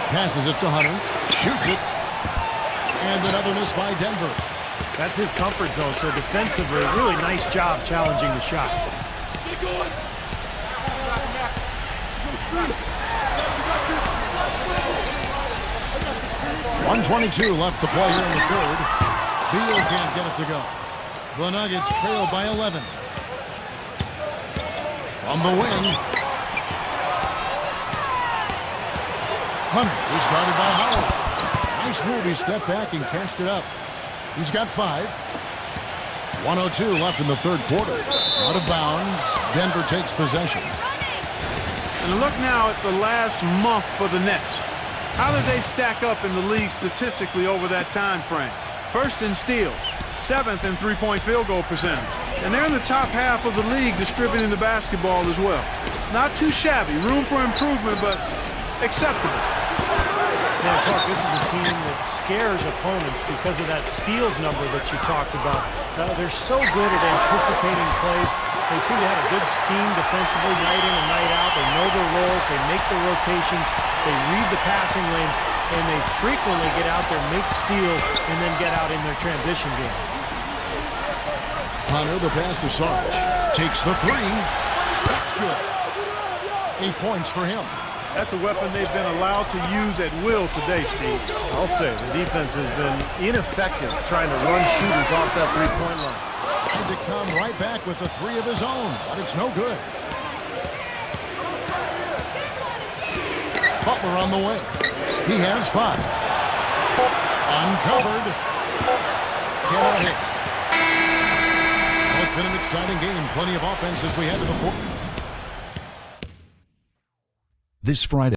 Passes it to Hunter. Shoots it. And another miss by Denver. That's his comfort zone, so defensively, really nice job challenging the shot. 1:22 left to play here in the third. Beal can't get it to go. The Nuggets trail by 11. From the wing. Hunter is guarded by Howard. Nice move. He stepped back and cast it up. He's got 5. 1:02 left in the third quarter. Out of bounds. Denver takes possession. And look now at the last month for the Nets. How did they stack up in the league statistically over that time frame? First in steals, 7th in three-point field goal percentage. And they're in the top half of the league distributing the basketball as well. Not too shabby, room for improvement, but acceptable. Now, Clark, this is a team that scares opponents because of that steals number that you talked about. They're so good at anticipating plays. They seem to have a good scheme defensively night in and night out. They know their roles. They make the rotations. They read the passing lanes. And they frequently get out there, make steals, and then get out in their transition game. Hunter, the pass to Sarge. Takes the 3. That's good. 8 points for him. That's a weapon they've been allowed to use at will today, Steve. I'll say the defense has been ineffective trying to run shooters off that three-point line. Tried to come right back with the 3 of his own, but it's no good. Butler on the way. He has 5. Uncovered. Cannot hit. Well, it's been an exciting game. Plenty of offense as we head to the fourth. This Friday.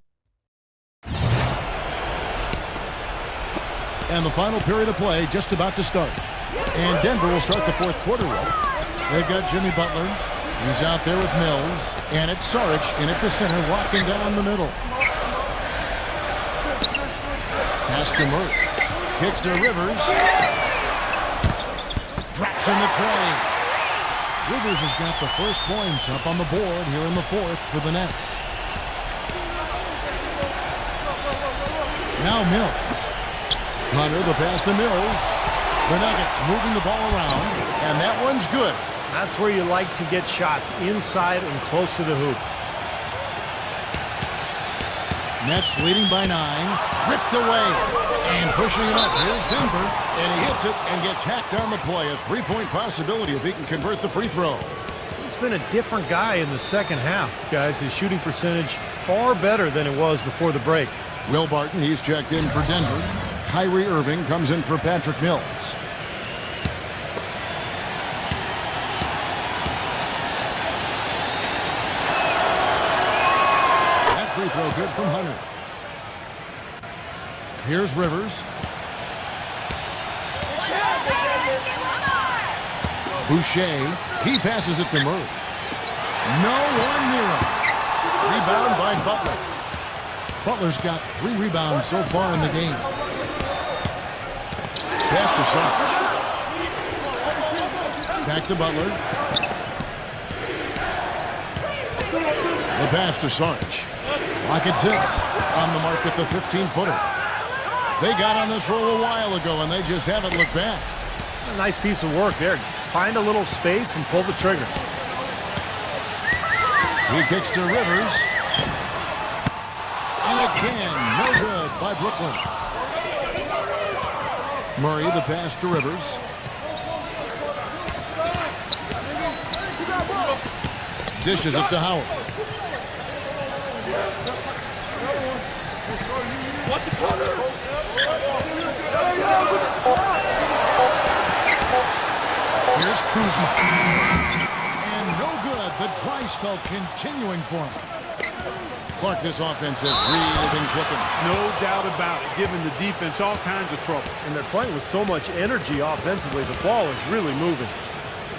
And the final period of play just about to start. And Denver will start the fourth quarter with. They've got Jimmy Butler. He's out there with Mills. And it's Sarge in at the center, walking down the middle. Pass to Murray. Kicks to Rivers. Drops in the tray. Rivers has got the first points up on the board here in the fourth for the Nets. Now Mills. Hunter, the pass to Mills. The Nuggets moving the ball around, and that one's good. That's where you like to get shots, inside and close to the hoop. Nets leading by 9. Ripped away. And pushing it up, here's Denver, and he hits it and gets hacked on the play. A three-point possibility if he can convert the free throw. He's been a different guy in the second half, guys. His shooting percentage far better than it was before the break. Will Barton, he's checked in for Denver. Kyrie Irving comes in for Patrick Mills. That free throw good from Hunter. Here's Rivers. Boucher, he passes it to Murray. No one near him. Rebound by Butler. Butler's got 3 rebounds so far in the game. Pass to Sarge. Back to Butler. The pass to Sarge. Rockets 6 on the mark with the 15-footer. They got on this roll a while ago, and they just haven't looked back. A nice piece of work there. Find a little space and pull the trigger. He kicks to Rivers. And again, no good by Brooklyn. Murray, the pass to Rivers. Dishes it to Howard. Here's Kuzma. And no good. The dry spell continuing for him. Clark, this offense has really been clicking. No doubt about it, giving the defense all kinds of trouble. And they're playing with so much energy offensively. The ball is really moving.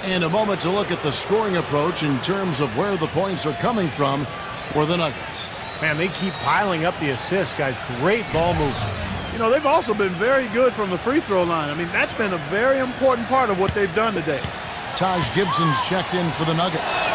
And a moment to look at the scoring approach in terms of where the points are coming from for the Nuggets. Man, they keep piling up the assists, guys. Great ball movement. You know, they've also been very good from the free throw line. I mean, that's been a very important part of what they've done today. Taj Gibson's checked in for the Nuggets.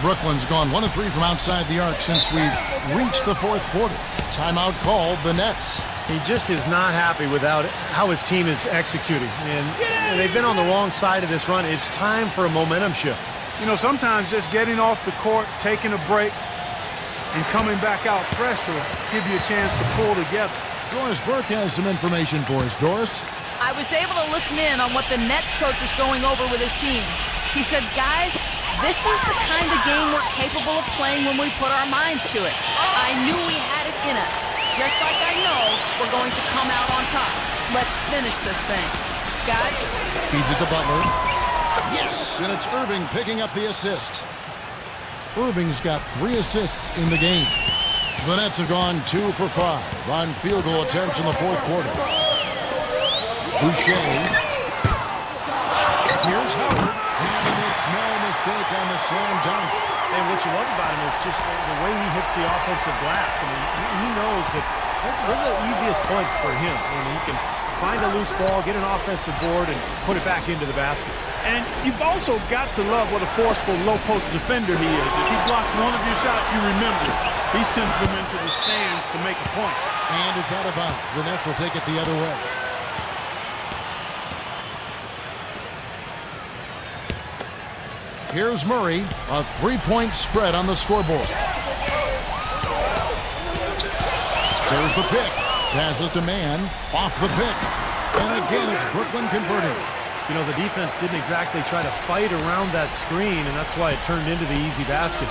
Brooklyn's gone 1 of 3 from outside the arc since we've reached the fourth quarter. Timeout called the Nets. He just is not happy with how his team is executing. And they've been on the wrong side of this run. It's time for a momentum shift. You know, sometimes just getting off the court, taking a break, and coming back out fresh will give you a chance to pull together. Doris Burke has some information for us. Doris? I was able to listen in on what the Nets coach was going over with his team. He said, guys, this is the kind of game we're capable of playing when we put our minds to it. I knew we had it in us. Just like I know we're going to come out on top. Let's finish this thing. Guys? Feeds it to Butler. Yes, and it's Irving picking up the assist. Irving's got 3 assists in the game. The Nets have gone 2 for 5 on field goal attempts in the fourth quarter. Boucher. Here's Howard. And he makes no mistake on the slam dunk. And what you love about him is just the way he hits the offensive glass. I mean, he knows that those are the easiest points for him. I mean, he can find a loose ball, get an offensive board, and put it back into the basket. And you've also got to love what a forceful low-post defender he is. If he blocks one of your shots, you remember it. He sends them into the stands to make a point. And it's out of bounds. The Nets will take it the other way. Here's Murray, a 3-point spread on the scoreboard. There's the pick. Passes to Man. Off the pick. And again, it's Brooklyn converting. You know, the defense didn't exactly try to fight around that screen, and that's why it turned into the easy basket.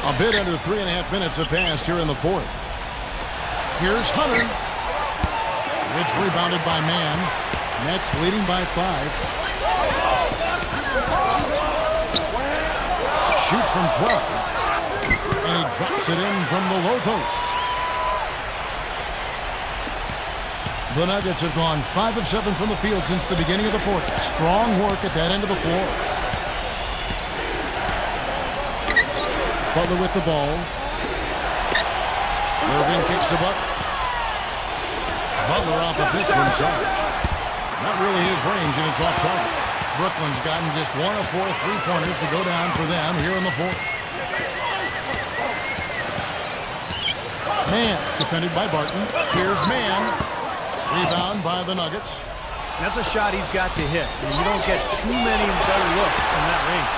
A bit under 3.5 minutes have passed here in the fourth. Here's Hunter. It's rebounded by Man. Nets leading by 5. Shoots from 12. And he drops it in from the low post. The Nuggets have gone 5 of 7 from the field since the beginning of the fourth. Strong work at that end of the floor. Butler with the ball. Irving kicks to Butler. Butler off a pitch from Sarge. Not really his range, and it's off target. Brooklyn's gotten just 1 of 4 3-pointers to go down for them here in the fourth. Man, defended by Barton. Here's Man. Rebound by the Nuggets. That's a shot he's got to hit. I mean, you don't get too many better looks from that range.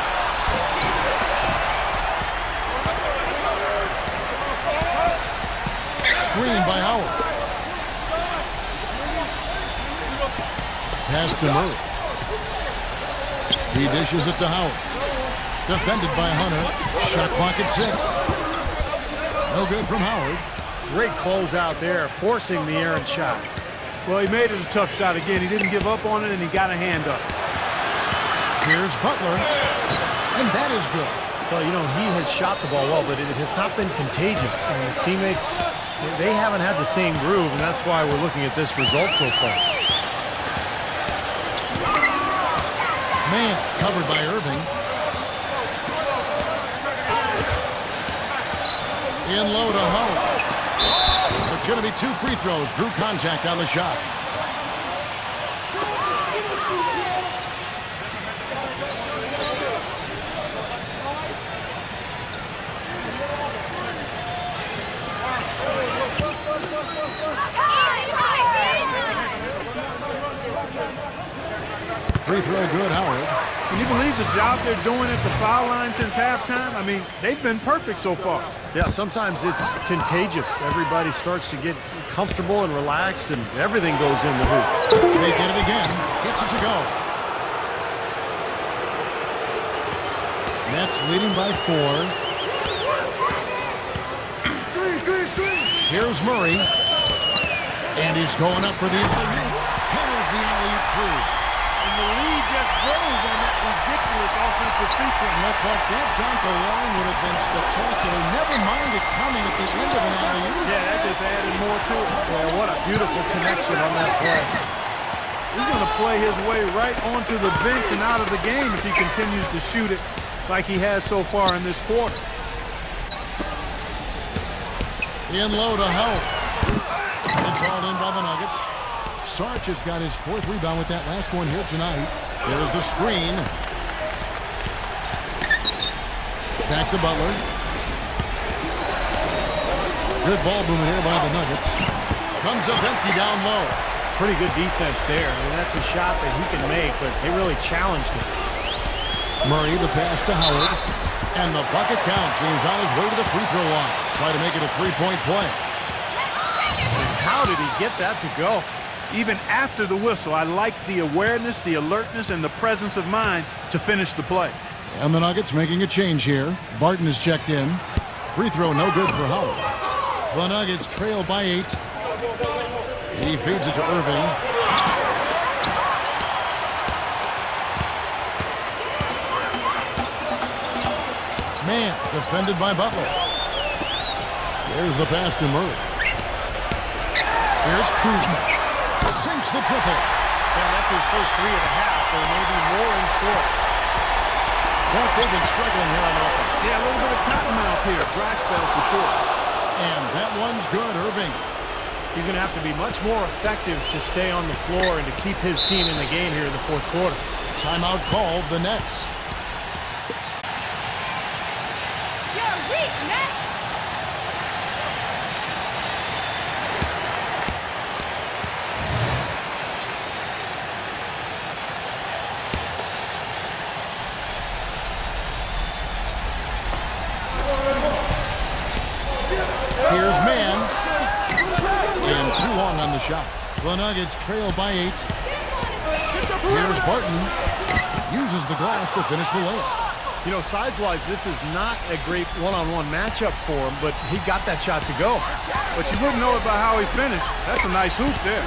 Screen by Howard. Pass to Murray. He dishes it to Howard. Defended by Hunter. Shot clock at 6. No good from Howard. Great closeout there, forcing the errant shot. Well, he made it a tough shot again. He didn't give up on it, and he got a hand up. Here's Butler. And that is good. Well, you know, he has shot the ball well, but it has not been contagious. And his teammates, they haven't had the same groove, and that's why we're looking at this result so far. Man covered by Irving. In low to Howard. It's going to be 2 free throws. Drew contact on the shot. Free throw good, Howard. Can you believe the job they're doing at the foul line since halftime? I mean, they've been perfect so far. Yeah, sometimes it's contagious. Everybody starts to get comfortable and relaxed, and everything goes in the hoop. They get it again. Gets it to go. Nets leading by 4. Here's Murray. And he's going up for the alley-oop. Hammers the alley-oop through. And the lead just grows on that ridiculous offensive sequence. Look like that dunk alone would have been spectacular. Never mind it coming at the end of an alley-oop. Yeah, that just added more to it. Well, what a beautiful connection on that play. He's going to play his way right onto the bench and out of the game if he continues to shoot it like he has so far in this quarter. In low to Howard. It's hauled in by the Nuggets. Sarge has got his 4th rebound with that last one here tonight. There's the screen. Back to Butler. Good ball movement here by the Nuggets. Comes up empty down low. Pretty good defense there. I mean, that's a shot that he can make, but they really challenged him. Murray, the pass to Howard. And the bucket counts, and he's on his way to the free throw line. Try to make it a 3-point play. How did he get that to go? Even after the whistle, I like the awareness, the alertness, and the presence of mind to finish the play. And the Nuggets making a change here. Barton is checked in. Free throw no good for Howard. The Nuggets trail by 8. He feeds it to Irving. Man, defended by Butler. There's the pass to Murray. Here's Kuzma. Sinks the triple. Yeah, that's his first 3 of the half. There may be more in store. Clark, they've been struggling here on offense. Yeah, a little bit of cottonmouth here. Dry spell for sure. And that one's good, Irving. He's going to have to be much more effective to stay on the floor and to keep his team in the game here in the 4th quarter. Timeout called, the Nets. You're weak, Nets. Here's Man. And 2 long on the shot. The Nuggets trail by 8. Here's Barton. Uses the glass to finish the layup. You know, size-wise, this is not a great one-on-one matchup for him, but he got that shot to go. But you wouldn't know it by how he finished. That's a nice hoop there.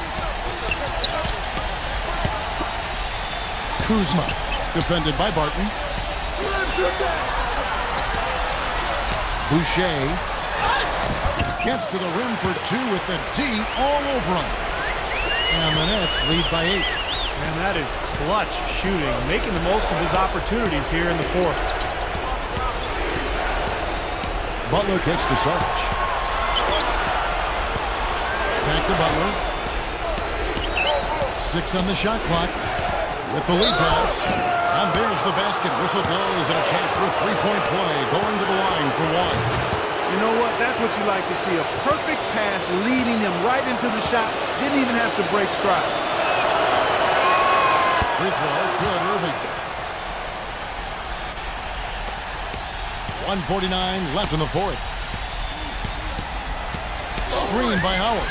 Kuzma. Defended by Barton. Boucher. Gets to the rim for 2 with the D all over him. And the Nets lead by 8. And that is clutch shooting, making the most of his opportunities here in the 4th. Butler kicks to Sarge. Back to Butler. 6 on the shot clock. With the lead pass. And there's the basket. Whistle blows and a chance for a 3-point play. Going to the line for 1. You know what? That's what you like to see. A perfect pass leading him right into the shot. Didn't even have to break stride. Free throw, good, Irving. 1:49 left in the fourth. Screen by Howard.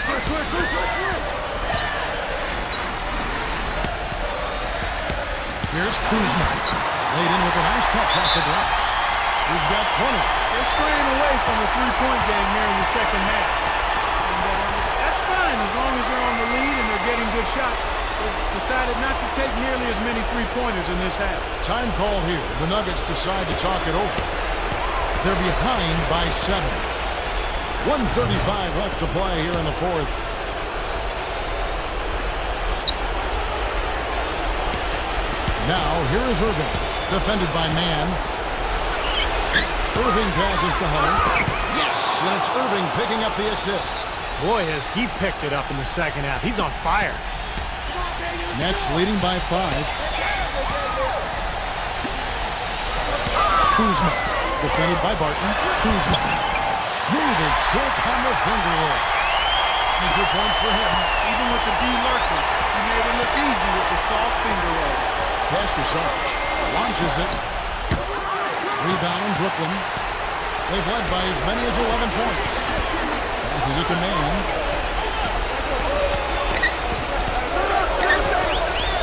Here's Kuzma. Laid in with a nice touch off the glass. He's got 20. They're straying away from the three-point game here in the second half. And that's fine as long as they're on the lead and they're getting good shots. They've decided not to take nearly as many three-pointers in this half. Time call here. The Nuggets decide to talk it over. They're behind by 7. 1:35 left to play here in the fourth. Now, here is Irving. Defended by Mann. Irving passes to Hunter. Yes, and it's Irving picking up the assist. Boy, has he picked it up in the second half. He's on fire. Nets leading by 5. Kuzma. Defended by Barton. Kuzma. Smooth as silk on the finger roll. And 2 points for him. Even with the D lurking, he made it look easy with the soft finger roll. Pass to Sarge. Launches it. Rebound, Brooklyn. They've led by as many as 11 points. Passes it to Mann.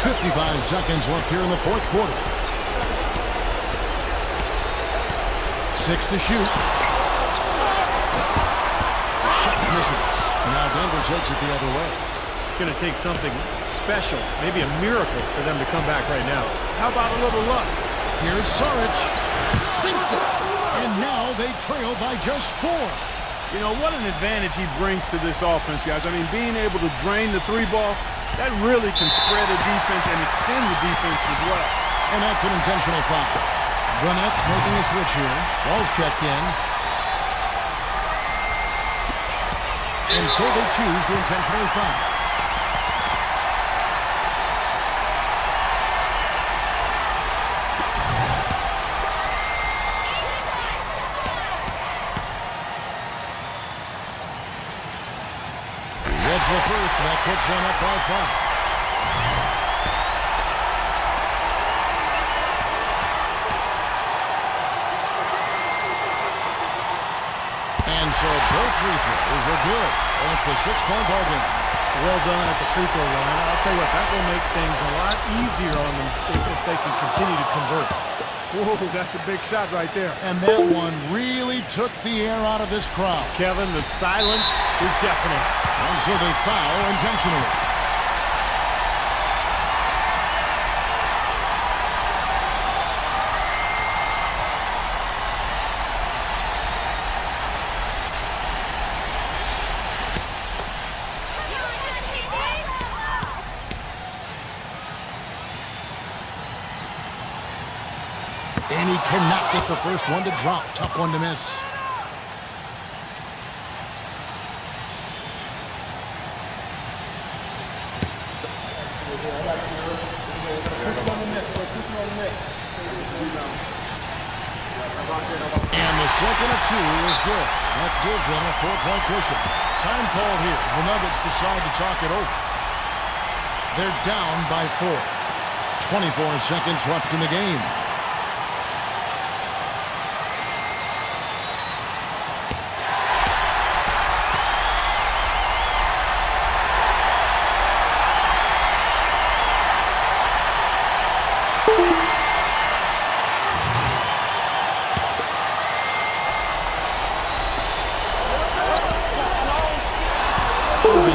55 seconds left here in the fourth quarter. 6 to shoot. The shot misses. Now Denver takes it the other way. It's going to take something special, maybe a miracle for them to come back right now. How about a little luck? Here's Saric. Sinks it. And now they trail by just 4. You know, what an advantage he brings to this offense, guys. I mean, being able to drain the three ball, that really can spread a defense and extend the defense as well. And that's an intentional foul. The Nets making a switch here. Ball's checked in. And so they choose to intentionally foul. That's the first, and that puts them up by 5. And so both free throws are good. And it's a 6-point ball game. Well done at the free throw line. I'll tell you what, that will make things a lot easier on them if they can continue to convert. Whoa, that's a big shot right there. And that one really took the air out of this crowd. Kevin, the silence is deafening. And so they foul intentionally. And he cannot get the first one to drop. Tough one to miss. And the second of 2 is good. That gives them a 4-point cushion. Time called here. The Nuggets decide to talk it over. They're down by 4. 24 seconds left in the game.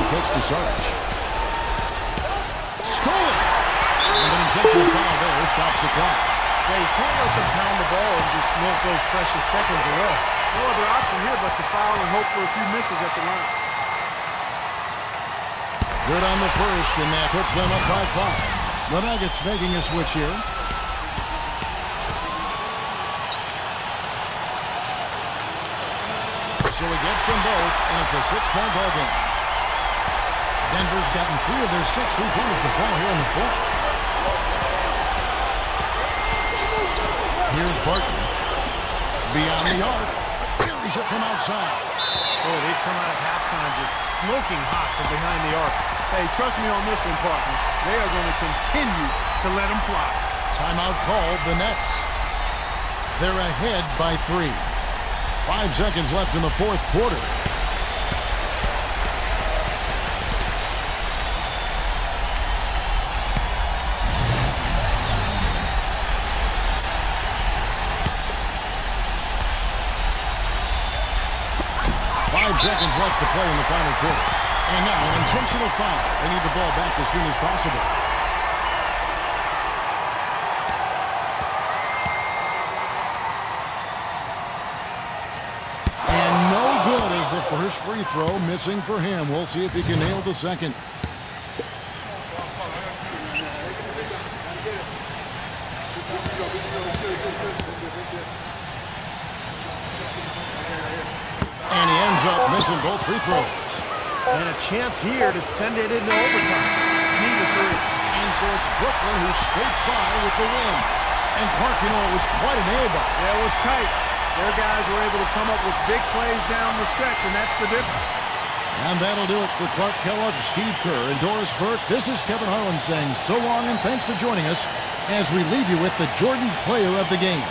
Picks to Sarge. Stolen! And an intentional foul there stops the clock. Yeah, you can't let them pound the ball and just milk those precious seconds away. No other option here but to foul and hope for a few misses at the line. Good on the first, and that puts them up by 5. The Nuggets making a switch here. So he gets them both, and it's a 6-point ball game. Denver's gotten 3 of their 6 3-pointers to fall here in the fourth. Here's Barton. Beyond the arc. Buries it from outside. Boy, they've come out of halftime just smoking hot from behind the arc. Hey, trust me on this one, partner. They are going to continue to let them fly. Timeout called. The Nets. They're ahead by 3. 5 seconds left in the fourth quarter. Seconds left to play in the final quarter. And now an intentional foul. They need the ball back as soon as possible. And no good as the first free throw missing for him. We'll see if he can nail the second. And he ends up missing both free throws. And a chance here to send it into overtime. Need a three. And so it's Brooklyn who scrapes by with the win. And Clark, you know, it was quite a nail-biter. Yeah, it was tight. Their guys were able to come up with big plays down the stretch, and that's the difference. And that'll do it for Clark Kellogg, Steve Kerr, and Doris Burke. This is Kevin Harlan saying so long and thanks for joining us as we leave you with the Jordan player of the game.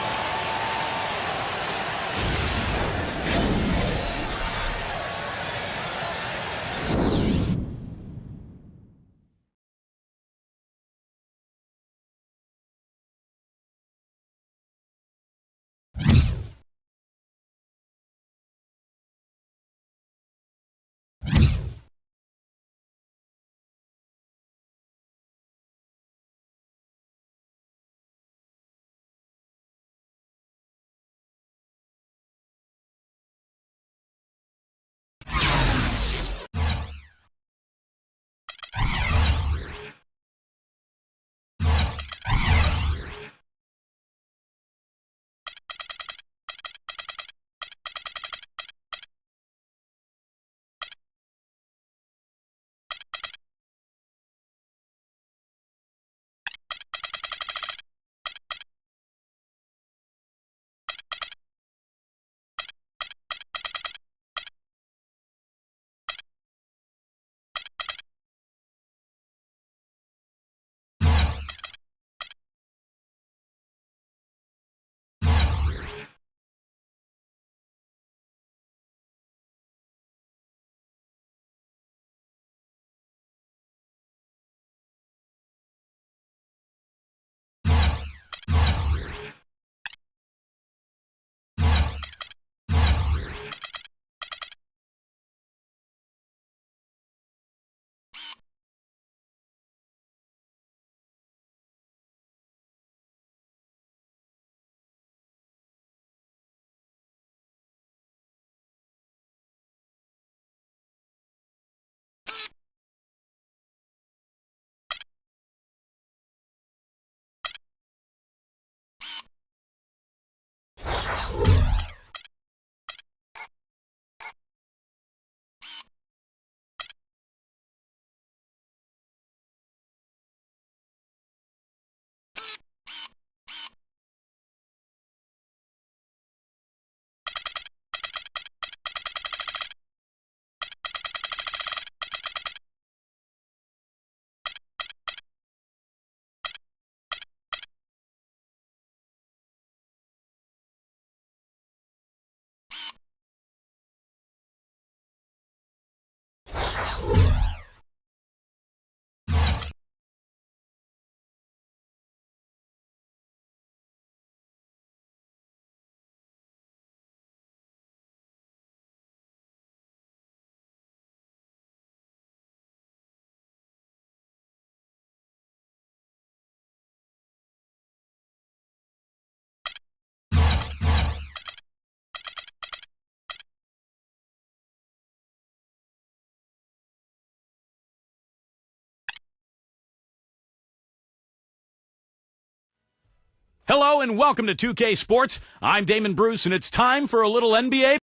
Hello and welcome to 2K Sports. I'm Damon Bruce and it's time for a little NBA.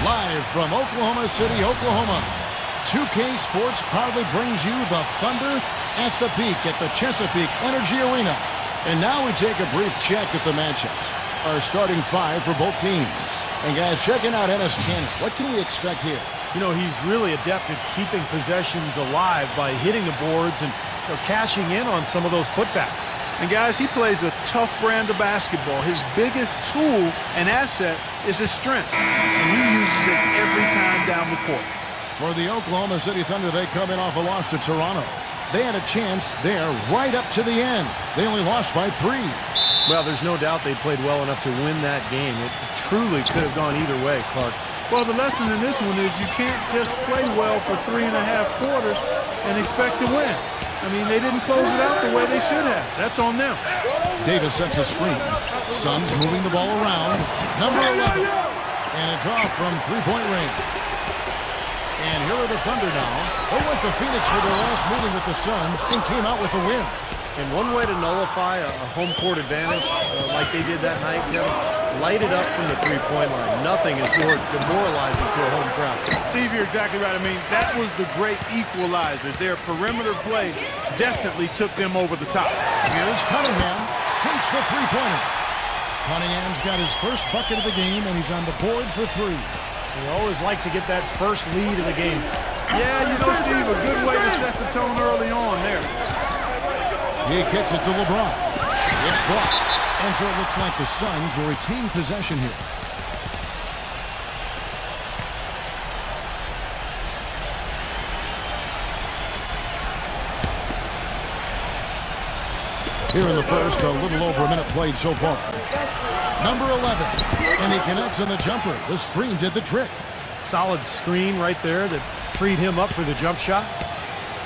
Live from Oklahoma City, Oklahoma, 2K Sports proudly brings you the Thunder at the peak at the Chesapeake Energy Arena. And now we take a brief check at the matchups. Our starting five for both teams. And guys, checking out Ennis Cannon. What can we expect here? You know, he's really adept at keeping possessions alive by hitting the boards and cashing in on some of those putbacks. And guys, he plays a tough brand of basketball. His biggest tool and asset is his strength, and he uses it every time down the court. For the Oklahoma City Thunder, they come in off a loss to Toronto. They had a chance there right up to the end. They only lost by 3. Well, there's no doubt they played well enough to win that game. It truly could have gone either way, Clark. Well, the lesson in this one is you can't just play well for 3.5 quarters and expect to win. I mean, they didn't close it out the way they should have. That's on them. Davis sets a screen. Suns moving the ball around. Number 11. And it's off from three-point range. And here are the Thunder now. They went to Phoenix for their last meeting with the Suns and came out with a win. And one way to nullify a home court advantage like they did that night, Kevin, light it up from the three-point line. Nothing is more demoralizing to a home crowd. Steve, you're exactly right. I mean, that was the great equalizer. Their perimeter play definitely took them over the top. Here's Cunningham, sinks the three-pointer. Cunningham's got his first bucket of the game, and he's on the board for 3. You always like to get that first lead of the game. Yeah, you know, Steve, a good way to set the tone early on there. He kicks it to LeBron. It's blocked. And so it looks like the Suns will retain possession here. Here in the first, a little over a minute played so far. Number 11. And he connects on the jumper. The screen did the trick. Solid screen right there that freed him up for the jump shot.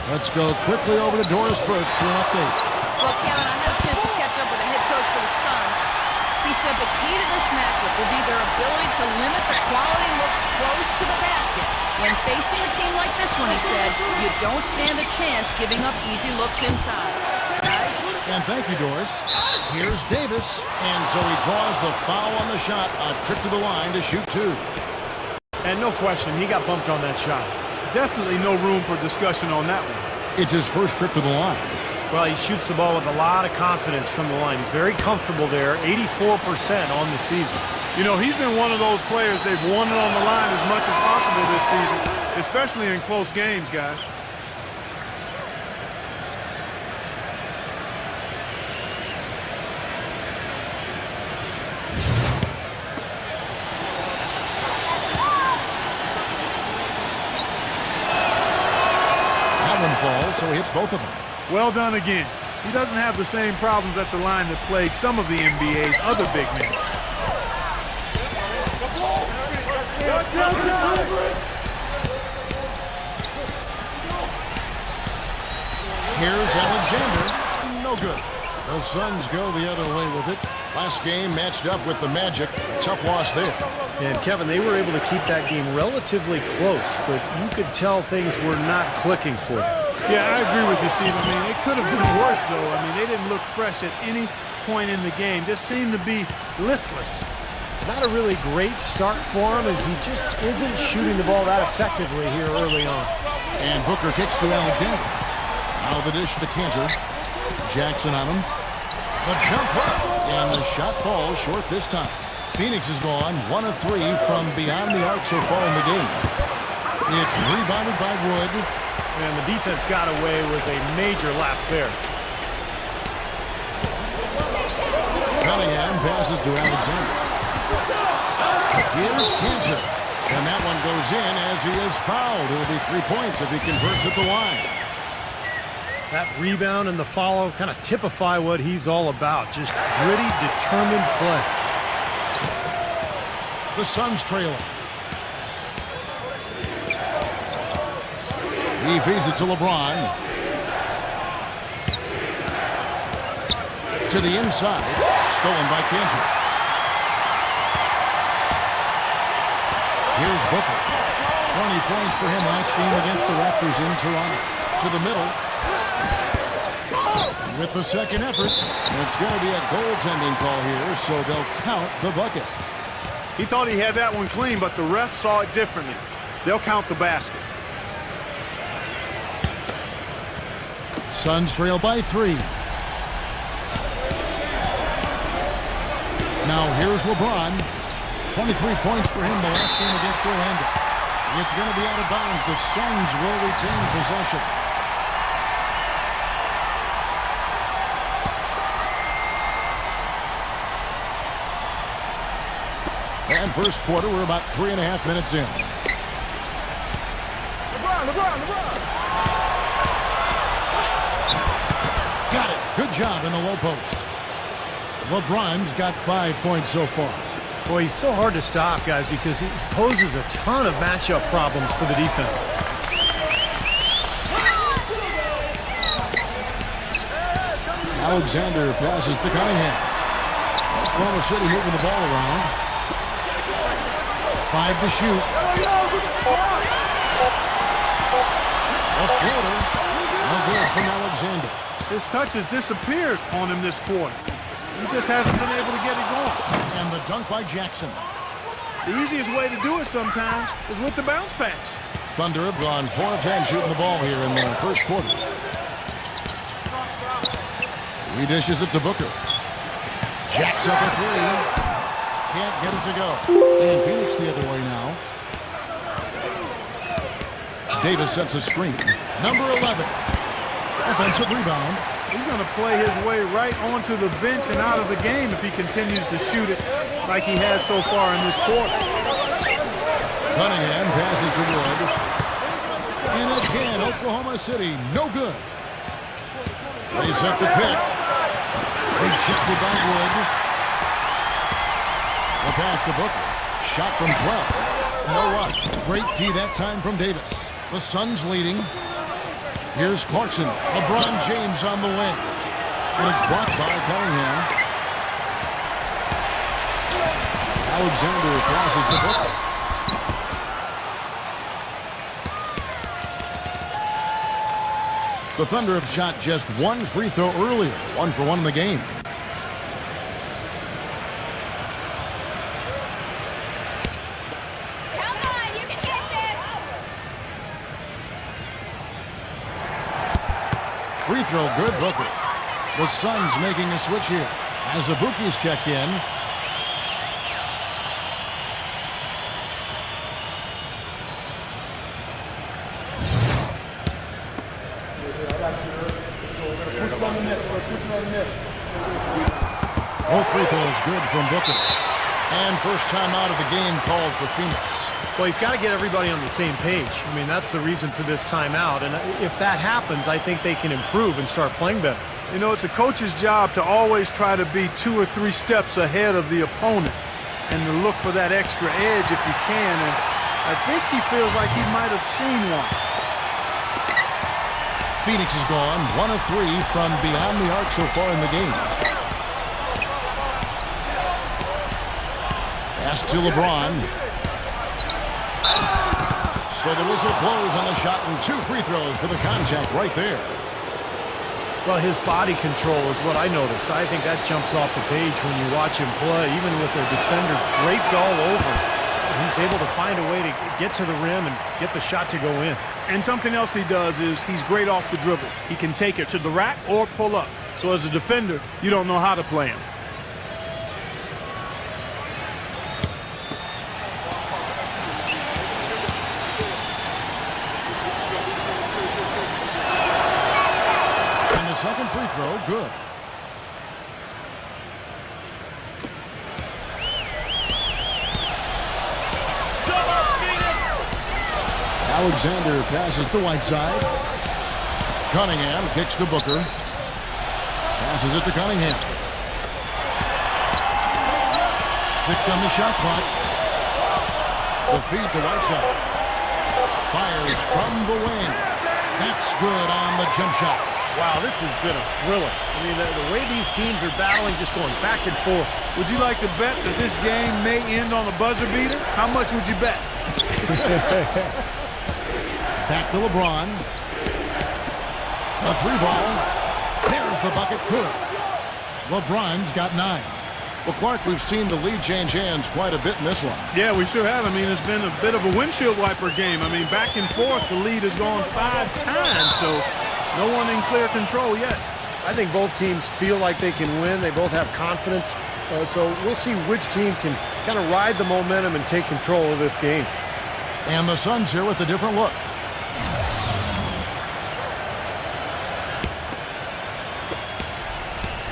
Let's go quickly over to Doris Burke for an update. Well, Kevin, I had a chance to catch up with the head coach for the Suns. He said the key to this matchup will be their ability to limit the quality looks close to the basket. When facing a team like this one, he said, you don't stand a chance giving up easy looks inside. Guys? And thank you, Doris. Here's Davis. And so he draws the foul on the shot. A trip to the line to shoot 2. And no question, he got bumped on that shot. Definitely no room for discussion on that one. It's his first trip to the line. Well, he shoots the ball with a lot of confidence from the line. He's very comfortable there, 84% on the season. You know, he's been one of those players they've wanted on the line as much as possible this season, especially in close games, guys. Falls, so he hits both of them. Well done again. He doesn't have the same problems at the line that plague some of the NBA's other big men. Here's Alexander. No good. The Suns go the other way with it. Last game matched up with the Magic. A tough loss there. And Kevin, they were able to keep that game relatively close, but you could tell things were not clicking for them. Yeah, I agree with you, Steve. I mean, it could have been worse, though. I mean, they didn't look fresh at any point in the game. Just seemed to be listless. Not a really great start for him as he just isn't shooting the ball that effectively here early on. And Booker kicks to Alexander. Now the dish to Cantor. Jackson on him. The jumper. And the shot falls short this time. Phoenix has gone 1 of 3 from beyond the arc so far in the game. It's rebounded by Wood. And the defense got away with a major lapse there. Cunningham passes to Alexander. Here's Cantor. And that one goes in as he is fouled. It'll be 3 points if he converts at the line. That rebound and the follow kind of typify what he's all about. Just gritty, determined play. The Suns trailing. He feeds it to LeBron. To the inside. Stolen by Cantor. Here's Booker. 20 points for him last game against the Raptors in Toronto. To the middle. With the second effort. It's going to be a goaltending call here, so they'll count the bucket. He thought he had that one clean, but the ref saw it differently. They'll count the basket. Suns trail by 3. Now here's LeBron. 23 points for him the last game against Orlando. It's going to be out of bounds. The Suns will retain possession. And first quarter, we're about 3.5 minutes in. LeBron. Got it. Good job in the low post. LeBron's got 5 points so far. Boy, he's so hard to stop, guys, because he poses a ton of matchup problems for the defense. Alexander passes to Cunningham. Oklahoma City moving the ball around. 5 to shoot. A floater. No good from Alexander. His touch has disappeared on him this quarter. He just hasn't been able to get it going. And the dunk by Jackson. The easiest way to do it sometimes is with the bounce pass. Thunder have gone 4 of 10 shooting the ball here in the first quarter. He dishes it to Booker. Jacks up a 3. Can't get it to go. And Phoenix the other way now. Davis sets a screen. Number 11. Offensive rebound. He's going to play his way right onto the bench and out of the game if he continues to shoot it like he has so far in this quarter. Cunningham passes to Wood. And again, Oklahoma City, no good. They set the pick. Rejected by Wood. The pass to Booker. Shot from 12. No up. Great D that time from Davis. The Suns leading. Here's Clarkson. LeBron James on the wing. And it's blocked by Cunningham. Alexander passes to Booker. The Thunder have shot just 1 free throw earlier. 1 for 1 in the game. Come on, you can get this. Free throw good, Booker. The Suns making a switch here. As Azubuike's checked in. Both free throws good from Booker. And first time out of the game called for Phoenix. Well, he's got to get everybody on the same page. I mean, that's the reason for this timeout. And if that happens, I think they can improve and start playing better. You know, it's a coach's job to always try to be 2 or 3 steps ahead of the opponent and to look for that extra edge if you can. And I think he feels like he might have seen one. Phoenix is gone 1 of 3 from beyond the arc so far in the game. Pass to LeBron. So the whistle blows on the shot and 2 free throws for the contact right there. Well, his body control is what I notice. I think that jumps off the page when you watch him play, even with their defender draped all over. He's able to find a way to get to the rim and get the shot to go in. And something else he does is he's great off the dribble. He can take it to the rack or pull up. So as a defender, you don't know how to play him. And the second free throw, good. Alexander passes to Whiteside. Cunningham kicks to Booker. Passes it to Cunningham. 6 on the shot clock. The feed to Whiteside. Fires from the wing. That's good on the jump shot. Wow, this has been a thriller. I mean, the way these teams are battling, just going back and forth. Would you like to bet that this game may end on a buzzer beater? How much would you bet? Back to LeBron. A 3-ball. There's the bucket. Good. LeBron's got 9. Well, Clark, we've seen the lead change hands quite a bit in this one. Yeah, we sure have. I mean, it's been a bit of a windshield wiper game. I mean, back and forth, the lead has gone 5 times, so no one in clear control yet. I think both teams feel like they can win. They both have confidence. So we'll see which team can kind of ride the momentum and take control of this game. And the Suns here with a different look.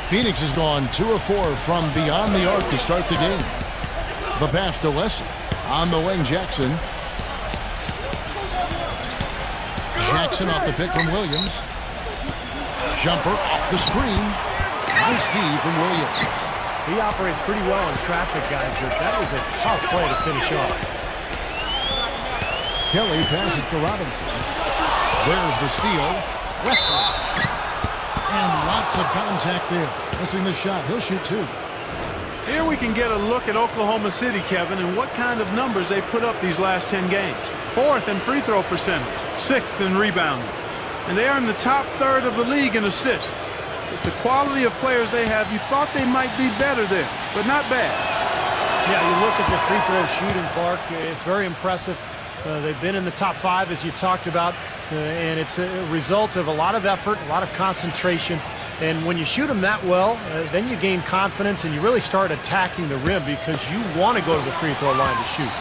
Phoenix has gone 2 of 4 from beyond the arc to start the game. The pass to Wesley. On the wing, Jackson. Jackson off the pick from Williams. Jumper off the screen. Nice D from Williams. He operates pretty well in traffic, guys, but that was a tough play to finish off. Kelly passes to Robinson. There's the steal. Wesley. And lots of contact there. Missing the shot. He'll shoot two. Here we can get a look at Oklahoma City, Kevin, and what kind of numbers they put up these last 10 games. 4th in free throw percentage, 6th in rebounding. And they are in the top third of the league in assists. With the quality of players they have, you thought they might be better there, but not bad. Yeah, you look at the free throw shooting, Clark. It's very impressive. They've been in the top 5, as you talked about, and it's a result of a lot of effort, a lot of concentration. And when you shoot them that well, then you gain confidence and you really start attacking the rim because you want to go to the free throw line to shoot.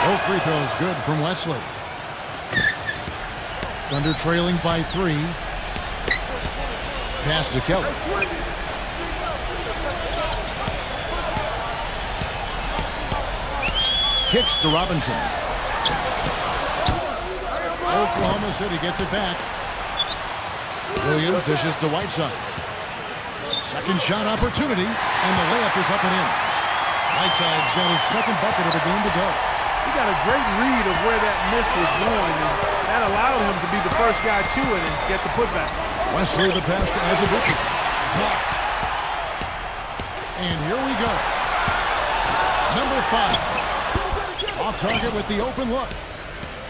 Both free throws good from Wesley. Thunder trailing by 3. Pass to Kelly. Kicks to Robinson. Oklahoma City gets it back. Williams dishes to Whiteside. Second shot opportunity, and the layup is up and in. Whiteside's got his second bucket of the game to go. He got a great read of where that miss was going, and that allowed him to be the first guy to it and get the putback. Wesley the pass to Azubuike. Blocked. And here we go. Number 5. Off target with the open look.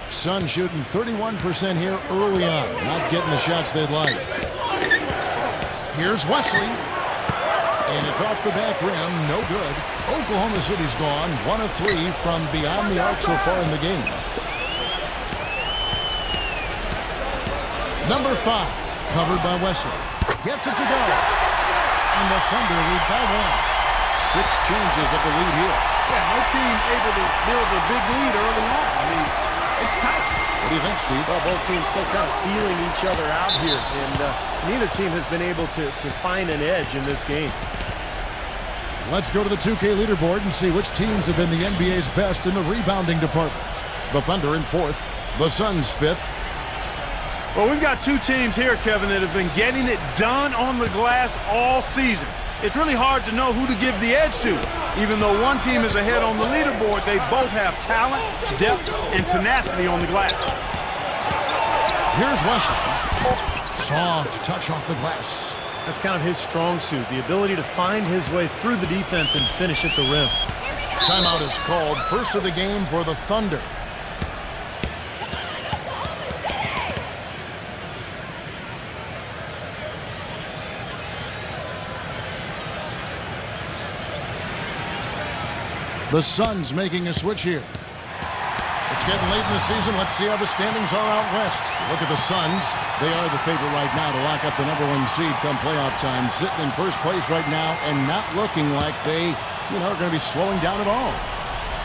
Suns shooting 31% here early on. Not getting the shots they'd like. Here's Wesley. And it's off the back rim. No good. Oklahoma City's gone 1 of 3 from beyond the arc so far in the game. Number 5. Covered by Wesley. Gets it to go. And the Thunder lead by 1. 6 changes of the lead here. Yeah, no team able to build a big lead early on. I mean, it's tight. What do you think, Steve? Well, both teams still kind of feeling each other out here, and neither team has been able to find an edge in this game. Let's go to the 2K leaderboard and see which teams have been the NBA's best in the rebounding department. The Thunder in 4th, the Suns 5th. Well, we've got 2 teams here, Kevin, that have been getting it done on the glass all season. It's really hard to know who to give the edge to. Even though one team is ahead on the leaderboard, they both have talent, depth, and tenacity on the glass. Here's Wesley. Soft touch off the glass. That's kind of his strong suit, the ability to find his way through the defense and finish at the rim. Timeout is called. First of the game for the Thunder. The Suns making a switch here. It's getting late in the season. Let's see how the standings are out west. Look at the Suns. They are the favorite right now to lock up the number 1 seed come playoff time. Sitting in first place right now and not looking like they, are going to be slowing down at all.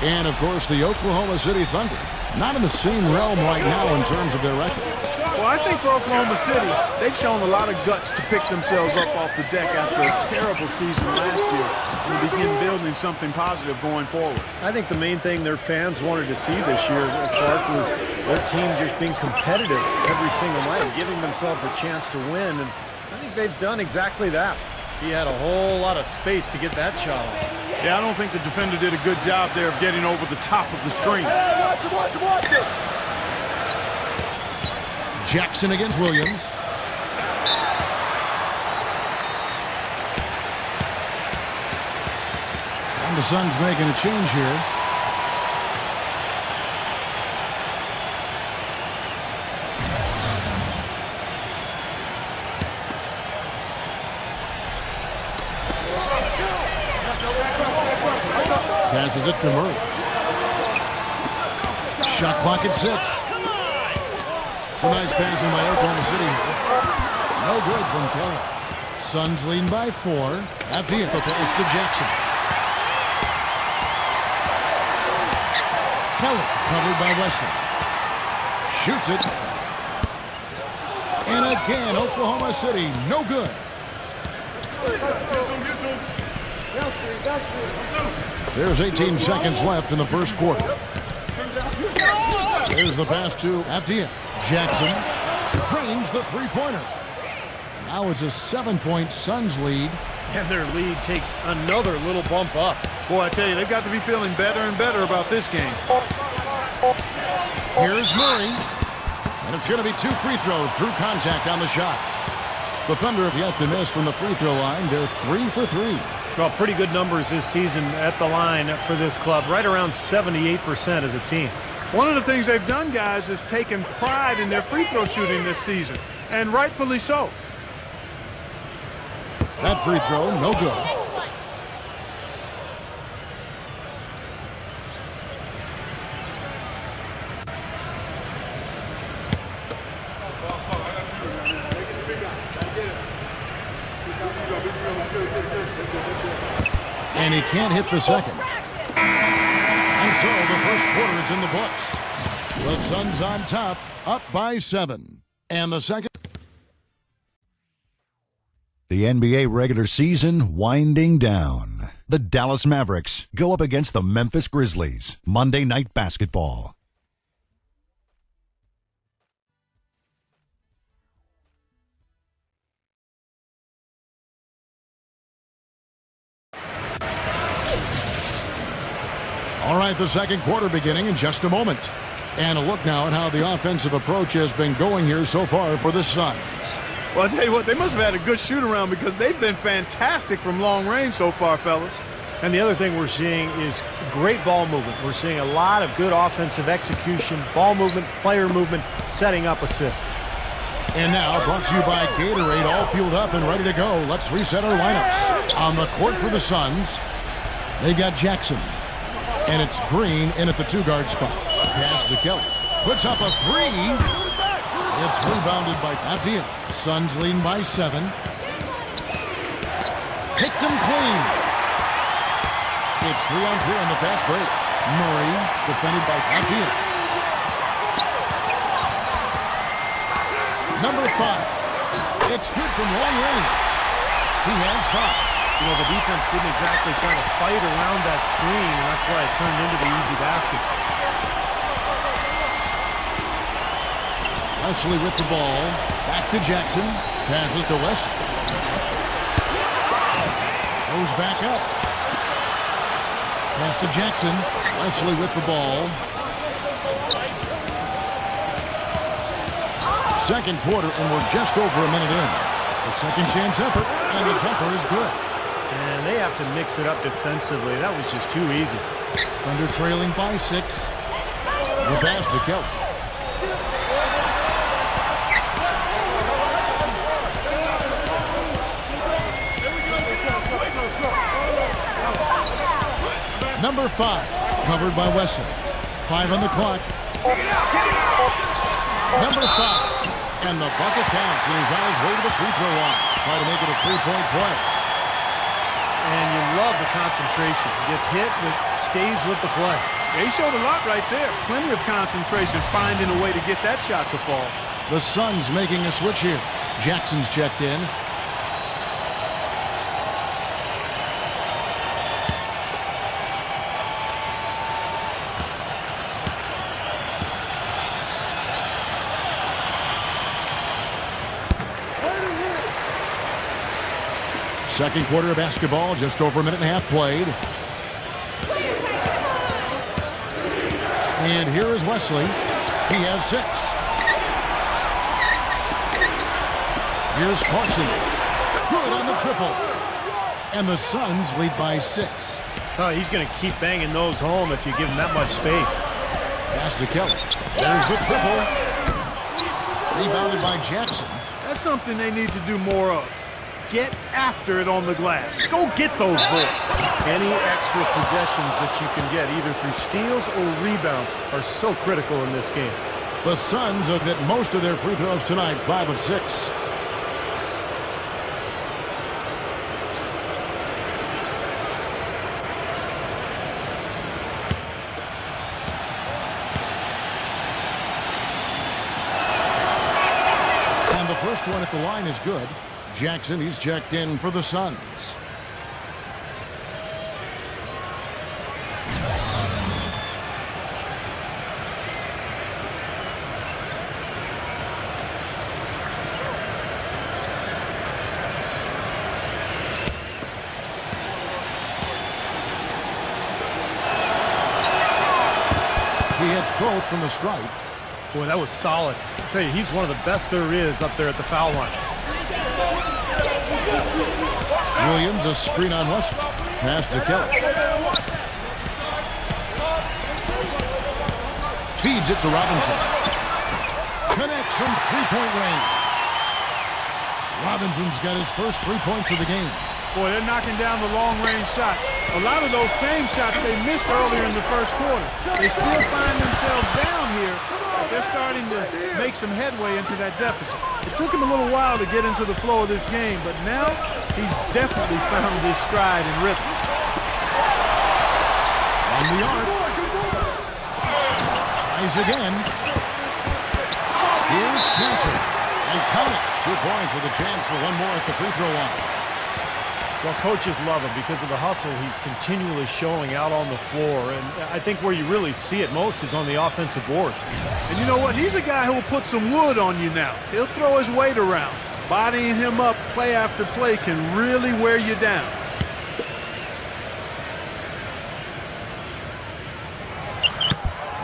And, of course, the Oklahoma City Thunder. Not in the same realm right now in terms of their record. Well, I think for Oklahoma City, they've shown a lot of guts to pick themselves up off the deck after a terrible season last year and begin building something positive going forward. I think the main thing their fans wanted to see this year, Clark, was their team just being competitive every single night and giving themselves a chance to win. And I think they've done exactly that. He had a whole lot of space to get that shot on. Yeah, I don't think the defender did a good job there of getting over the top of the screen. Watch him. Jackson against Williams. And the Suns making a change here. Passes it to Murray. Shot clock at 6. Some nice passing by Oklahoma City here. No good from Kelly. Suns leading by 4. After the pass to Jackson. Kelly covered by Wesley. Shoots it. And again, Oklahoma City, no good. There's 18 seconds left in the first quarter. There's the pass to Abdia. Jackson drains the three-pointer. Now it's a 7-point Suns lead. And their lead takes another little bump up. Boy, I tell you, they've got to be feeling better and better about this game. Here's Murray. And it's going to be 2 free throws. Drew contact on the shot. The Thunder have yet to miss from the free throw line. They're 3 for 3. Well, pretty good numbers this season at the line for this club. Right around 78% as a team. One of the things they've done, guys, is taken pride in their free throw shooting this season. And rightfully so. That free throw, no good. And he can't hit the second. And so the first quarter is in the books. The Suns on top, up by 7. And the second. The NBA regular season winding down. The Dallas Mavericks go up against the Memphis Grizzlies. Monday Night Basketball. All right, the second quarter beginning in just a moment. And a look now at how the offensive approach has been going here so far for the Suns. Well, I tell you what, they must have had a good shoot-around because they've been fantastic from long range so far, fellas. And the other thing we're seeing is great ball movement. We're seeing a lot of good offensive execution, ball movement, player movement, setting up assists. And now, brought to you by Gatorade, all fueled up and ready to go. Let's reset our lineups. On the court for the Suns, they've got Jackson. And it's Green in at the 2-guard spot. Pass to Kelly. Puts up a 3. It's rebounded by Abdia. Suns leading by 7. Picked him clean. It's 3-on-3 on the fast break. Murray defended by Abdia. Number 5. It's good from long range. He has 5. You know, the defense didn't exactly try to fight around that screen, and that's why it turned into the easy basket. Wesley with the ball. Back to Jackson. Passes to Wesley. Goes back up. Pass to Jackson. Wesley with the ball. Second quarter, and we're just over a minute in. The second chance effort, and the jumper is good. And they have to mix it up defensively. That was just too easy. Thunder trailing by 6. The pass to Kelly. Number 5, covered by Wesley. 5 on the clock. Number 5, and the bucket counts, and he's on his way to the free throw line. Try to make it a 3-point play. And you love the concentration. Gets hit, but stays with the play. Yeah, he showed a lot right there. Plenty of concentration, finding a way to get that shot to fall. The Suns making a switch here. Jackson's checked in. Second quarter of basketball, just over a minute and a half played. And here is Wesley. He has 6. Here's Clarkson. Good on the triple. And the Suns lead by 6. Oh, he's going to keep banging those home if you give him that much space. Pass to Kelly. There's the triple. Rebounded by Jackson. That's something they need to do more of. Get after it on the glass. Go get those boards. Any extra possessions that you can get, either through steals or rebounds, are so critical in this game. The Suns have hit most of their free throws tonight, 5 of 6. And the first one at the line is good. Jackson, he's checked in for the Suns. He hits both from the stripe. Boy, that was solid. I tell you, he's one of the best there is up there at the foul line. Williams, a screen on West. Pass to Kelly. Feeds it to Robinson. Connects from three-point range. Robinson's got his first 3 points of the game. Boy, they're knocking down the long-range shots. A lot of those same shots they missed earlier in the first quarter. They still find themselves down here. They're starting to make some headway into that deficit. It took him a little while to get into the flow of this game, but now he's definitely found his stride and rhythm. From the arc. Tries again. Here's Cantor. And count it. 2 points with a chance for one more at the free throw line. Well, coaches love him because of the hustle he's continually showing out on the floor. And I think where you really see it most is on the offensive boards. And you know what? He's a guy who will put some wood on you now. He'll throw his weight around. Bodying him up play after play can really wear you down.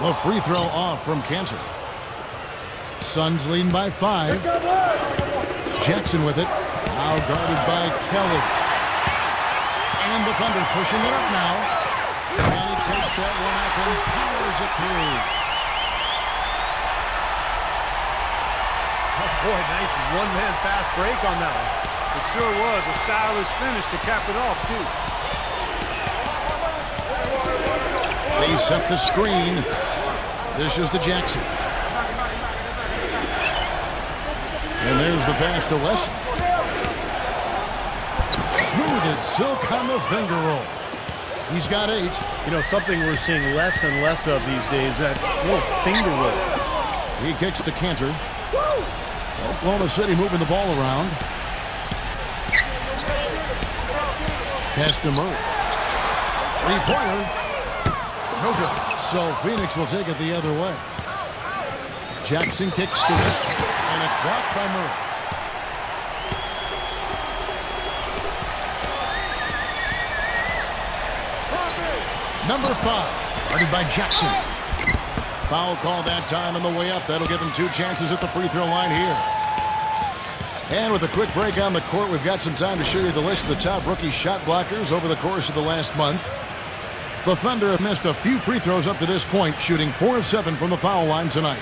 The free throw off from Cantor. Suns leading by 5. Jackson with it. Now guarded by Kelly. And the Thunder pushing it up now. And he takes that one up and powers it through. Oh, boy, nice one-man fast break on that one. It sure was a stylish finish to cap it off, too. They set the screen. This is to Jackson. And there's the pass to West. Smooth as silk on the finger roll. He's got 8. You know, something we're seeing less and less of these days, that little finger roll. He kicks to Cantor. Oklahoma City moving the ball around. Pass to Murray. Three-pointer. No good. So Phoenix will take it the other way. Jackson kicks to this, and it's blocked by Murray. Number 5, guarded by Jackson. Foul call that time on the way up. That'll give him 2 chances at the free throw line here. And with a quick break on the court, we've got some time to show you the list of the top rookie shot blockers over the course of the last month. The Thunder have missed a few free throws up to this point, shooting 4 of 7 from the foul line tonight.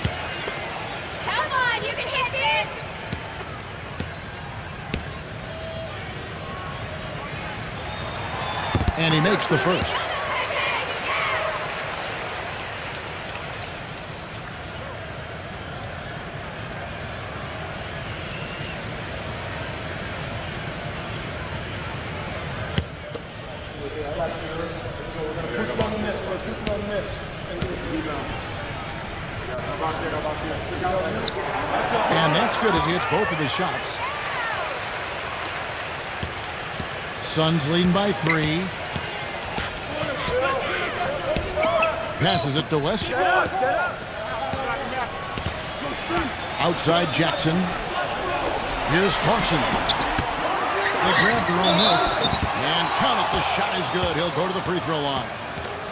Come on, you can hit this. And he makes the first. And that's good as he hits both of his shots. Suns leading by 3. Passes it to West. Outside Jackson. Here's Clarkson. They grab their own miss. And count it. The shot is good. He'll go to the free throw line.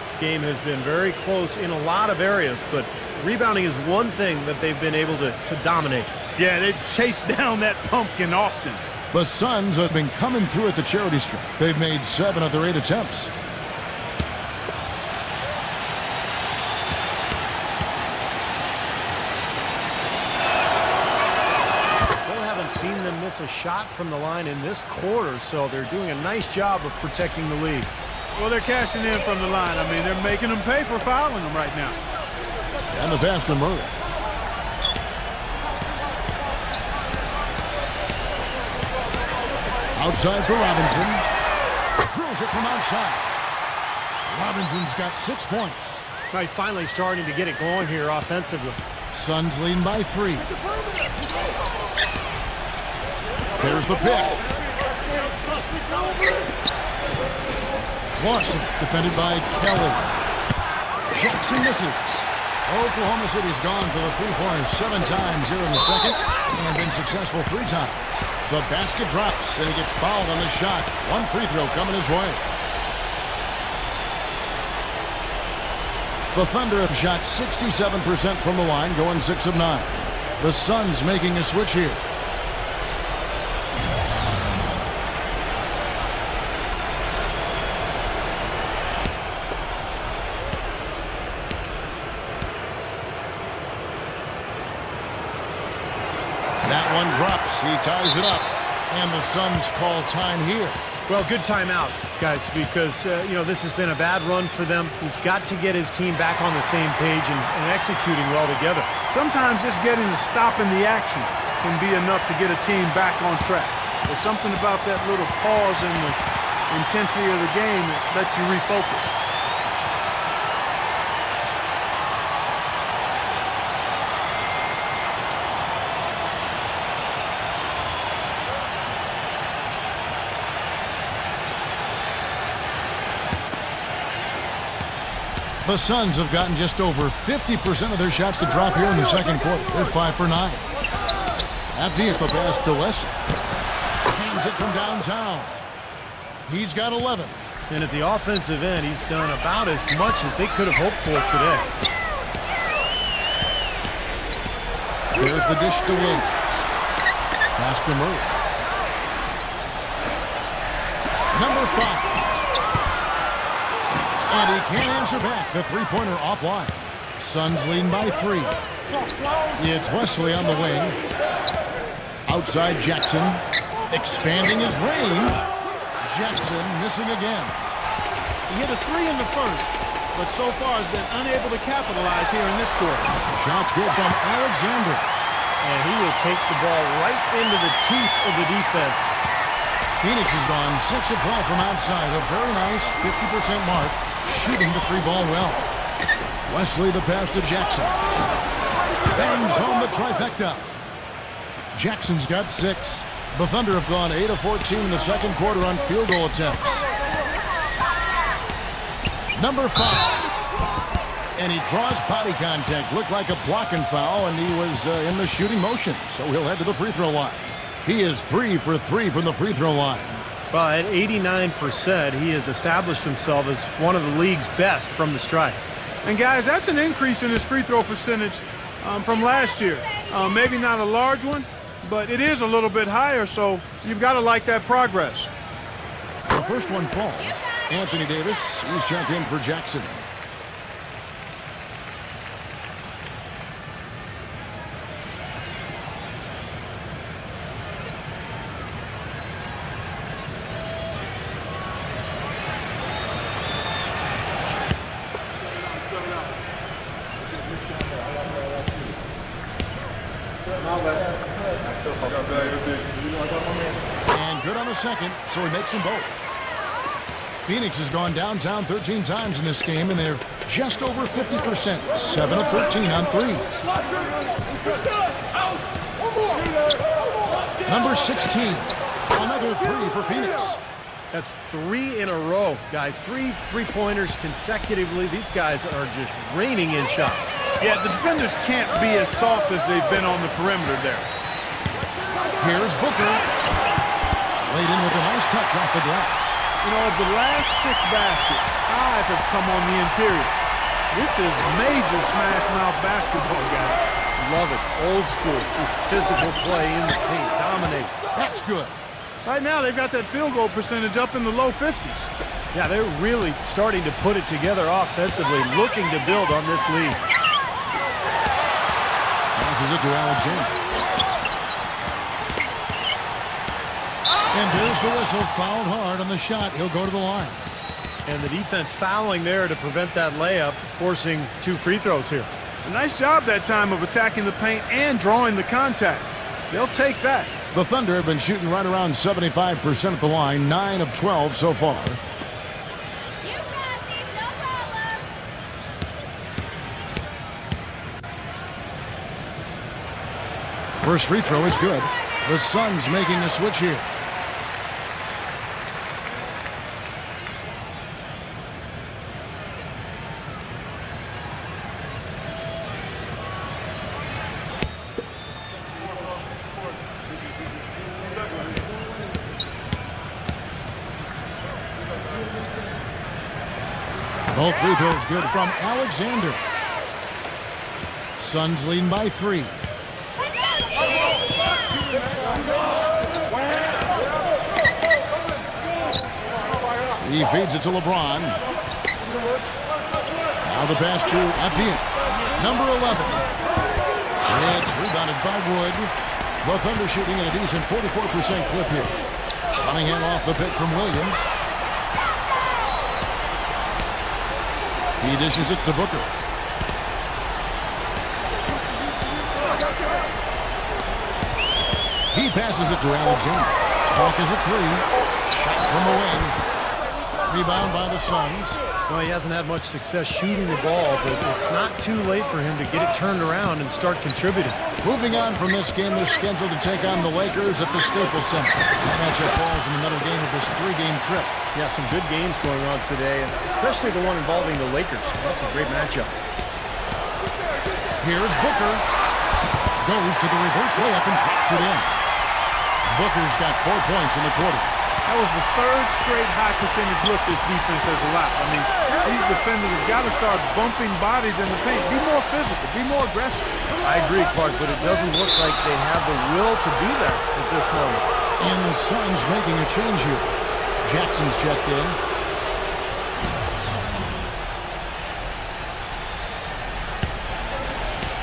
This game has been very close in a lot of areas, but rebounding is one thing that they've been able to dominate. Yeah, they've chased down that pumpkin often. The Suns have been coming through at the charity stripe. They've made 7 of their 8 attempts. Still haven't seen them miss a shot from the line in this quarter, so they're doing a nice job of protecting the lead. Well, they're cashing in from the line. I mean, they're making them pay for fouling them right now. And the pass to Murray. Outside for Robinson. Drills it from outside. Robinson's got 6 points. Now he's finally starting to get it going here offensively. Suns leading by 3. There's the pick. Clarkson defended by Kelly. Jackson misses. Oklahoma City's gone for the three-pointer 7 times here in the second and been successful 3 times. The basket drops and he gets fouled on the shot. 1 free throw coming his way. The Thunder have shot 67% from the line, going 6 of 9. The Suns making a switch here. That one drops. He ties it up. And the Suns call time here. Well, good timeout, guys, because, this has been a bad run for them. He's got to get his team back on the same page and executing well together. Sometimes just getting to stop in the action can be enough to get a team back on track. There's something about that little pause in the intensity of the game that lets you refocus. The Suns have gotten just over 50% of their shots to drop here in the second quarter. They're 5 for 9. Out deep, a pass to West. Hands it from downtown. He's got 11. And at the offensive end, he's done about as much as they could have hoped for today. There's the dish to Williams. Pass to Murray. Number 5. And he can't answer back. The three-pointer offline. Suns leading by 3. It's Wesley on the wing. Outside Jackson. Expanding his range. Jackson missing again. He hit a 3 in the first, but so far has been unable to capitalize here in this quarter. Shots good from Alexander. And he will take the ball right into the teeth of the defense. Phoenix has gone 6 of 12 from outside. A very nice 50% mark. Shooting the 3-ball well. Wesley the pass to Jackson. Bangs home the trifecta. Jackson's got 6. The Thunder have gone 8 of 14 in the second quarter on field goal attempts. Number 5. And he draws body contact. Looked like a blocking foul, and he was in the shooting motion. So he'll head to the free throw line. He is 3 for 3 from the free throw line. Well, at 89%, he has established himself as one of the league's best from the stripe. And guys, that's an increase in his free throw percentage from last year. Maybe not a large one, but it is a little bit higher, so you've got to like that progress. The first one falls. Anthony Davis, he's checked in for Jackson. And good on the second, so he makes them both. Phoenix has gone downtown 13 times in this game, and they're just over 50%. 7 of 13 on threes. Number 16. Another 3 for Phoenix. That's 3 in a row, guys. 3 three-pointers consecutively. These guys are just raining in shots. Yeah, the defenders can't be as soft as they've been on the perimeter there. Here's Booker. Laid in with a nice touch off the glass. You know, of the last 6 baskets, 5 have come on the interior. This is major smash-mouth basketball, guys. Love it. Old school. Just physical play in the paint. Dominate. That's good. Right now, they've got that field goal percentage up in the low 50s. Yeah, they're really starting to put it together offensively, looking to build on this lead. Passes it to Alexander. And there's the whistle. Fouled hard on the shot. He'll go to the line. And the defense fouling there to prevent that layup, forcing 2 free throws here. A nice job that time of attacking the paint and drawing the contact. They'll take that. The Thunder have been shooting right around 75% at the line. 9 of 12 so far. You got this, no problem. First free throw is good. The Suns making a switch here. The Both free throws good from Alexander. Suns leading by 3. He feeds it to LeBron. Now the pass to Atiya. Number 11. It's rebounded by Wood. The Thunder shooting at a decent 44% clip here. Cunningham off the pick from Williams. He dishes it to Booker. He passes it to Alexander. Hawk is at 3. Shot from the wing. Rebound by the Suns. Well, he hasn't had much success shooting the ball, but it's not too late for him to get it turned around and start contributing. Moving on from this game, they're scheduled to take on the Lakers at the Staples Center. That matchup falls in the middle game of this 3-game trip. Yeah, some good games going on today, and especially the one involving the Lakers. That's a great matchup. Here's Booker. Goes to the reverse layup and drops it in. Booker's got 4 points in the quarter. That was the 3rd straight high percentage look this defense has allowed. I mean, these defenders have got to start bumping bodies in the paint. Be more physical. Be more aggressive. I agree, Clark, but it doesn't look like they have the will to do that at this moment. And the Suns making a change here. Jackson's checked in.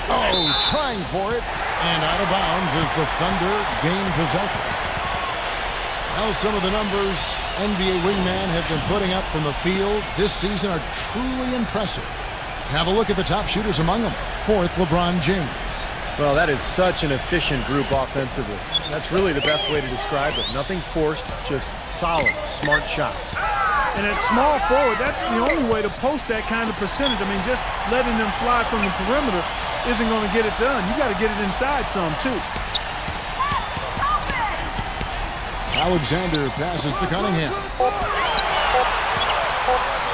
Oh, trying for it. And out of bounds as the Thunder gain possession. Well, some of the numbers NBA wingman have been putting up from the field this season are truly impressive. Have a look at the top shooters among them. 4th, LeBron James. Well, that is such an efficient group offensively. That's really the best way to describe it. Nothing forced, just solid, smart shots. And at small forward, that's the only way to post that kind of percentage. I mean, just letting them fly from the perimeter isn't going to get it done. You got to get it inside some, too. Alexander passes to Cunningham.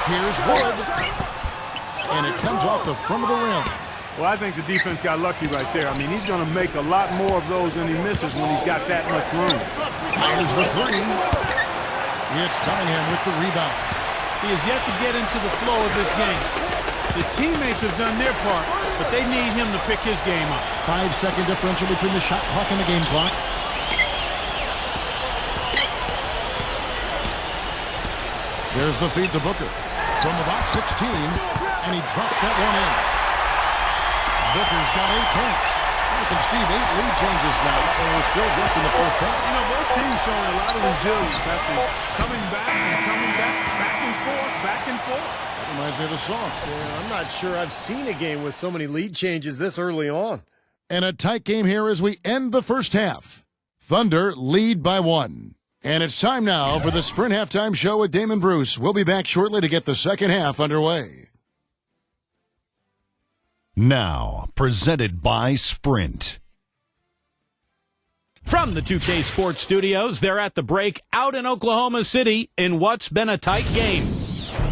Here's Wood. And it comes off the front of the rim. Well, I think the defense got lucky right there. I mean, he's going to make a lot more of those than he misses when he's got that much room. Fires the 3. It's Cunningham with the rebound. He has yet to get into the flow of this game. His teammates have done their part, but they need him to pick his game up. 5-second differential between the shot clock and the game clock. There's the feed to Booker from about 16, and he drops that one in. Booker's got 8 points. Look at Steve, 8 lead changes now, and we're still just in the first half. You know, both teams showing a lot of resilience after coming back, back and forth, back and forth. That reminds me of the song. Yeah, I'm not sure I've seen a game with so many lead changes this early on. And a tight game here as we end the first half. Thunder lead by 1. And it's time now for the Sprint Halftime Show with Damon Bruce. We'll be back shortly to get the second half underway. Now, presented by Sprint. From the 2K Sports Studios, they're at the break out in Oklahoma City in what's been a tight game.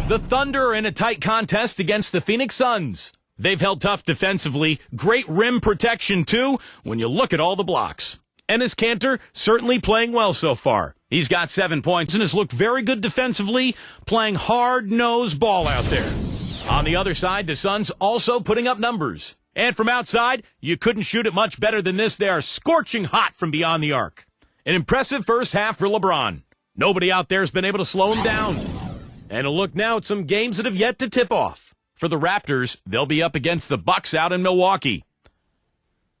The Thunder are in a tight contest against the Phoenix Suns. They've held tough defensively, great rim protection too, when you look at all the blocks. Enes Kanter certainly playing well so far. He's got 7 points and has looked very good defensively, playing hard-nosed ball out there. On the other side, the Suns also putting up numbers. And from outside, you couldn't shoot it much better than this. They are scorching hot from beyond the arc. An impressive first half for LeBron. Nobody out there has been able to slow him down. And a look now at some games that have yet to tip off. For the Raptors, they'll be up against the Bucks out in Milwaukee.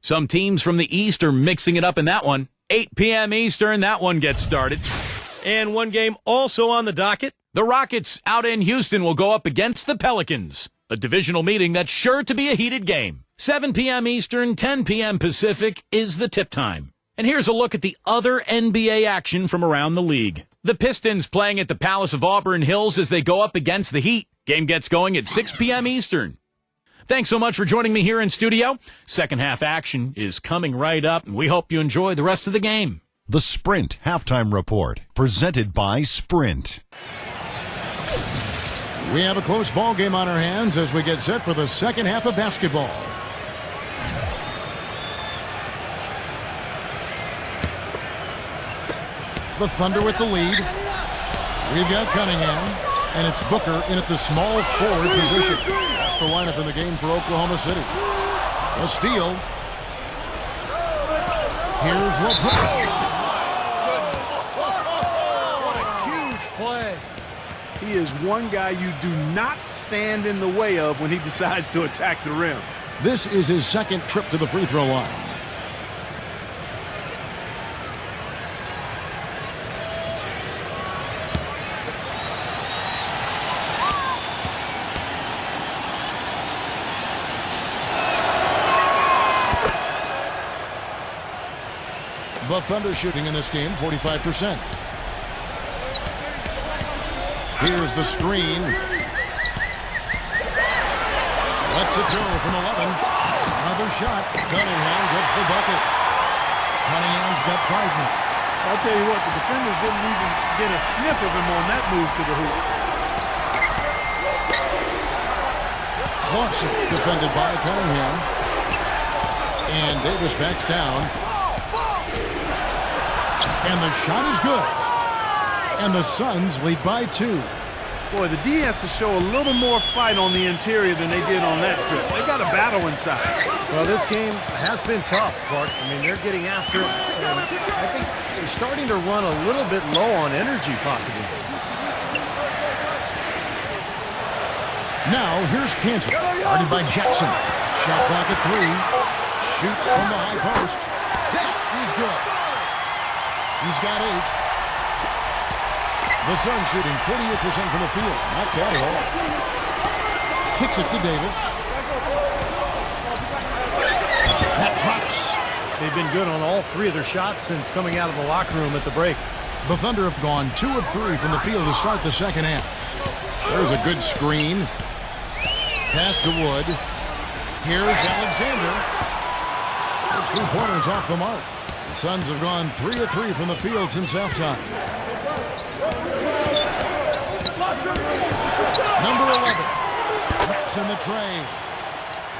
Some teams from the East are mixing it up in that one. 8 p.m. Eastern, that one gets started. And one game also on the docket. The Rockets out in Houston will go up against the Pelicans. A divisional meeting that's sure to be a heated game. 7 p.m. Eastern, 10 p.m. Pacific is the tip time. And here's a look at the other NBA action from around the league. The Pistons playing at the Palace of Auburn Hills as they go up against the Heat. Game gets going at 6 p.m. Eastern. Thanks so much for joining me here in studio. Second half action is coming right up, and we hope you enjoy the rest of the game. The Sprint Halftime Report, presented by Sprint. We have a close ball game on our hands as we get set for the second half of basketball. The Thunder with the lead. We've got Cunningham. And it's Booker in at the small forward position. That's the lineup in the game for Oklahoma City. A steal. Here's LeBron. What a huge play. He is one guy you do not stand in the way of when he decides to attack the rim. This is his second trip to the free throw line. The Thunder shooting in this game, 45%. Here's the screen. Lets it go from 11. Another shot. Cunningham gets the bucket. Cunningham's got Friedman. I'll tell you what, the defenders didn't even get a sniff of him on that move to the hoop. Clausen defended by Cunningham. And Davis backs down. And the shot is good. And the Suns lead by 2. Boy, the D has to show a little more fight on the interior than they did on that trip. They got a battle inside. Well, this game has been tough, Clark. I mean, they're getting after it. And I think they're starting to run a little bit low on energy, possibly. Now, here's Cantor. Guarded by Jackson. Shot clock at 3. Shoots from the high post. That is good. He's got 8. The Suns shooting 48% from the field. Not bad at all. Kicks it to Davis. That drops. They've been good on all 3 of their shots since coming out of the locker room at the break. The Thunder have gone 2 of 3 from the field to start the second half. There's a good screen. Pass to Wood. Here's Alexander. Those 3-pointers off the mark. The Suns have gone 3 of 3 from the field since halftime. Number 11 traps in the tray.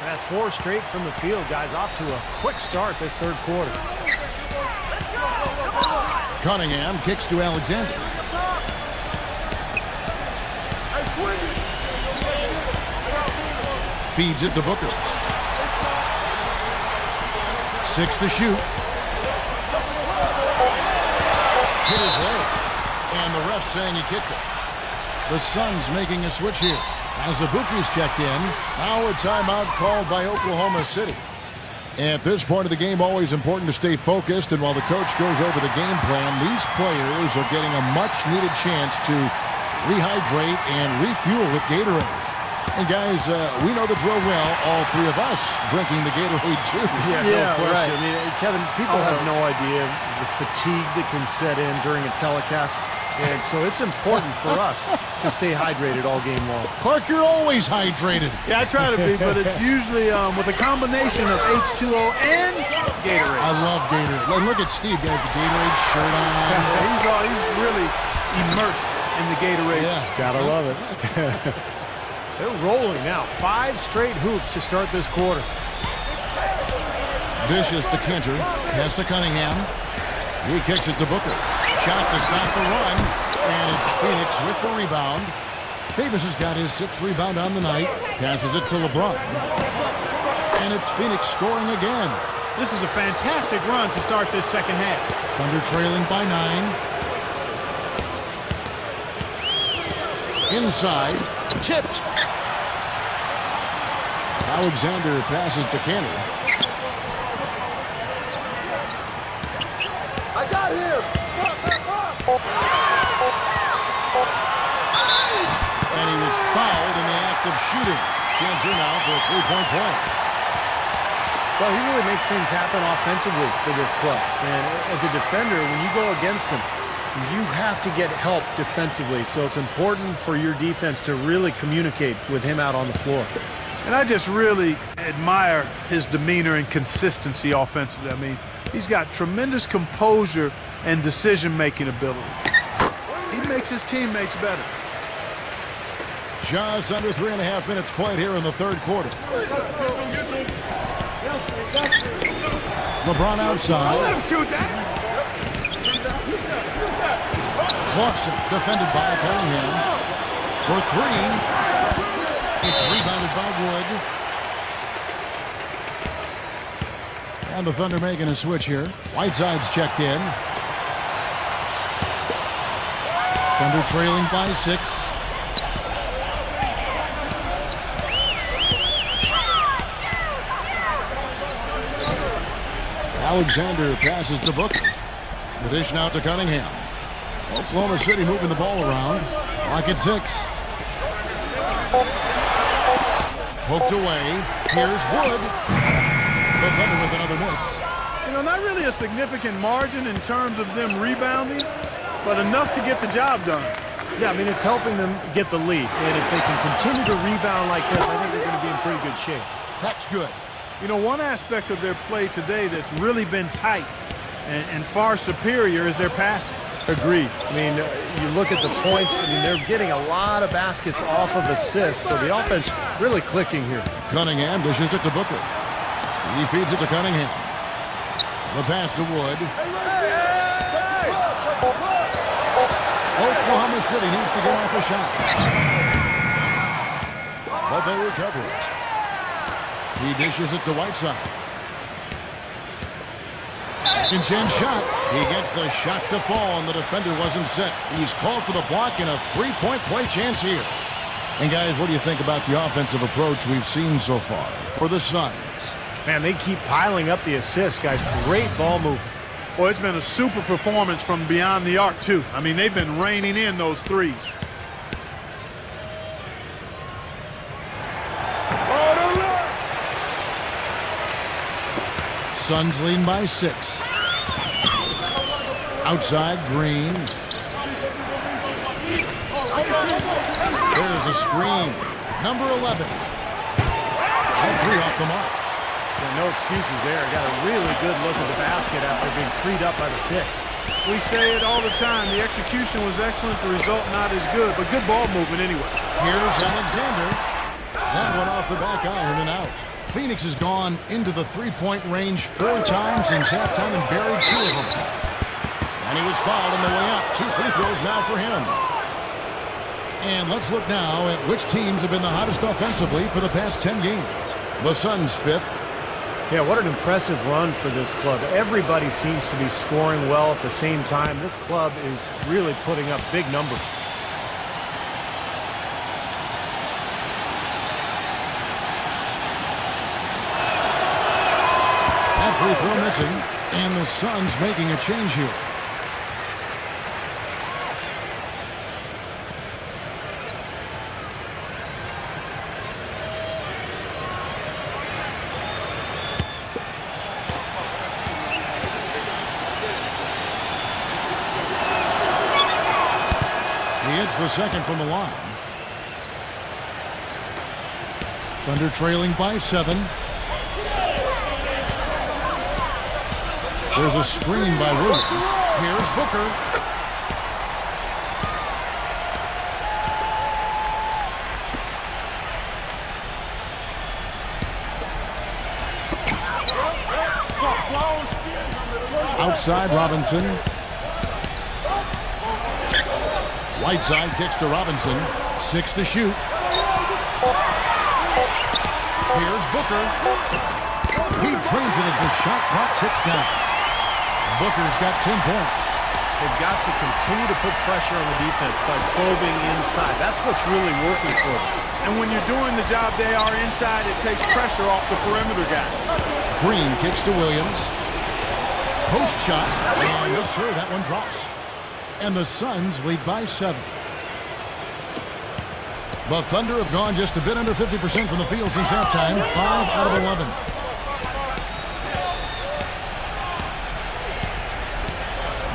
That's 4 straight from the field, guys. Off to a quick start this third quarter. Cunningham kicks to Alexander. Feeds it to Booker. 6 to shoot. Hit his leg. And the ref saying he kicked it. The Suns making a switch here. As Azubuike's checked in, now a timeout called by Oklahoma City. At this point of the game, always important to stay focused, and while the coach goes over the game plan, these players are getting a much-needed chance to rehydrate and refuel with Gatorade. And guys, we know the drill well, all 3 of us drinking the Gatorade too. Yeah, no question. Right. I mean, Kevin, people have no idea the fatigue that can set in during a telecast. And so it's important for us to stay hydrated all game long. Clark, you're always hydrated. Yeah, I try to be, but it's usually with a combination of H2O and Gatorade. I love Gatorade. Look at Steve, got the Gatorade shirt on. He's really immersed in the Gatorade. Yeah, gotta love it. They're rolling now. 5 straight hoops to start this quarter. Dishes to Cantor. Pass to Cunningham. He kicks it to Booker. Shot to stop the run. And it's Phoenix with the rebound. Davis has got his 6th rebound on the night. Passes it to LeBron. And it's Phoenix scoring again. This is a fantastic run to start this second half. Thunder trailing by 9. Inside. Tipped. Alexander passes to Cantor. I got him! And he was fouled in the act of shooting. Chance here now for a 3-point play. Well, he really makes things happen offensively for this club. And as a defender, when you go against him, you have to get help defensively. So it's important for your defense to really communicate with him out on the floor. And I just really admire his demeanor and consistency offensively. I mean, he's got tremendous composure and decision-making ability. He makes his teammates better. Just under 3.5 minutes played here in the third quarter. LeBron outside. Clausen defended by Cunningham. for three. It's rebounded by Wood. And the Thunder making a switch here. Whiteside's checked in. Thunder trailing by 6. Alexander passes to Booker. The dish now to Cunningham. Oklahoma City moving the ball around. Clock at 6. Poked away. Here's Wood. The Thunder with another miss. You know, not really a significant margin in terms of them rebounding, but enough to get the job done. Yeah, I mean, it's helping them get the lead. And if they can continue to rebound like this, I think they're going to be in pretty good shape. That's good. You know, one aspect of their play today that's really been tight and far superior is their passing. Agreed. I mean, you look at the points, I mean, they're getting a lot of baskets off of assists, so the offense really clicking here. Cunningham dishes it to Booker. He feeds it to Cunningham. The pass to Wood. Oklahoma City needs to get off a shot. But they recover it. He dishes it to Whiteside. Second chance shot. He gets the shot to fall, and the defender wasn't set. He's called for the block and a three-point play chance here. And guys, what do you think about the offensive approach we've seen so far for the Suns? Man, they keep piling up the assists, guys. Great ball movement. Well, it's been a super performance from beyond the arc, too. I mean, they've been raining in those threes. Suns lead by 6. Outside, Green. There's a screen. Number 11. All 3 off the mark. Yeah, no excuses there. Got a really good look at the basket after being freed up by the pick. We say it all the time. The execution was excellent. The result not as good, but good ball movement anyway. Here's Alexander. That one off the back iron and out. Phoenix has gone into the three-point range 4 times since halftime and buried 2 of them. And he was fouled on the way up. 2 free throws now for him. And let's look now at which teams have been the hottest offensively for the past 10 games. The Suns 5th. Yeah, what an impressive run for this club. Everybody seems to be scoring well at the same time. This club is really putting up big numbers. That free throw missing, and the Suns making a change here. The second from the line. Thunder trailing by 7. There's a screen by Williams. Here's Booker. Outside, Robinson. Whiteside kicks to Robinson. 6 to shoot. Here's Booker. He trains it as the shot clock ticks down. Booker's got 10 points. They've got to continue to put pressure on the defense by probing inside. That's what's really working for them. And when you're doing the job they are inside, it takes pressure off the perimeter guys. Green kicks to Williams. Post shot. And yes, sir, that one drops. And the Suns lead by 7. The Thunder have gone just a bit under 50% from the field since halftime. 5 out of 11.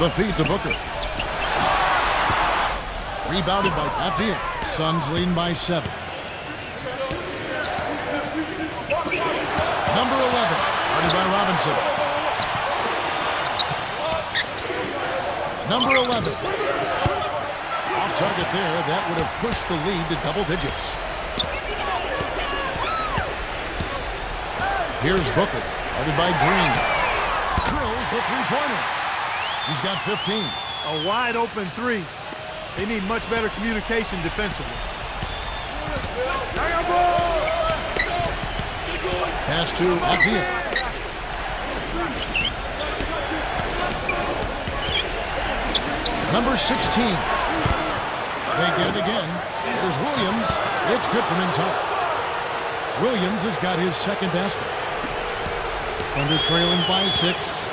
The feed to Booker. Rebounded by Abdiel. Suns leading by 7. Number 11. Guarded by Robinson. Number 11. Off target there. That would have pushed the lead to double digits. Here's Booker. Guarded by Green. Drills the three-pointer. He's got 15. A wide open 3. They need much better communication defensively. Pass to Akia. Number 16. They get it again. There's Williams. It's good from in time. Williams has got his second basket. Thunder trailing by 6.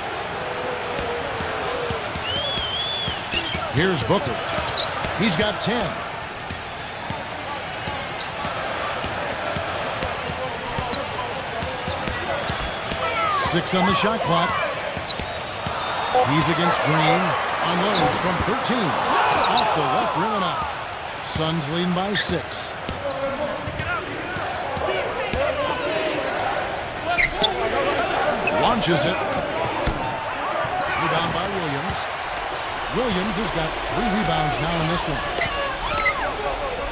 Here's Booker. He's got 10. Six on the shot clock. He's against Green. Unloads from 13. Off the left rim and out. Suns leading by 6. Launches it. Rebound by Williams. Williams has got 3 rebounds now in this one.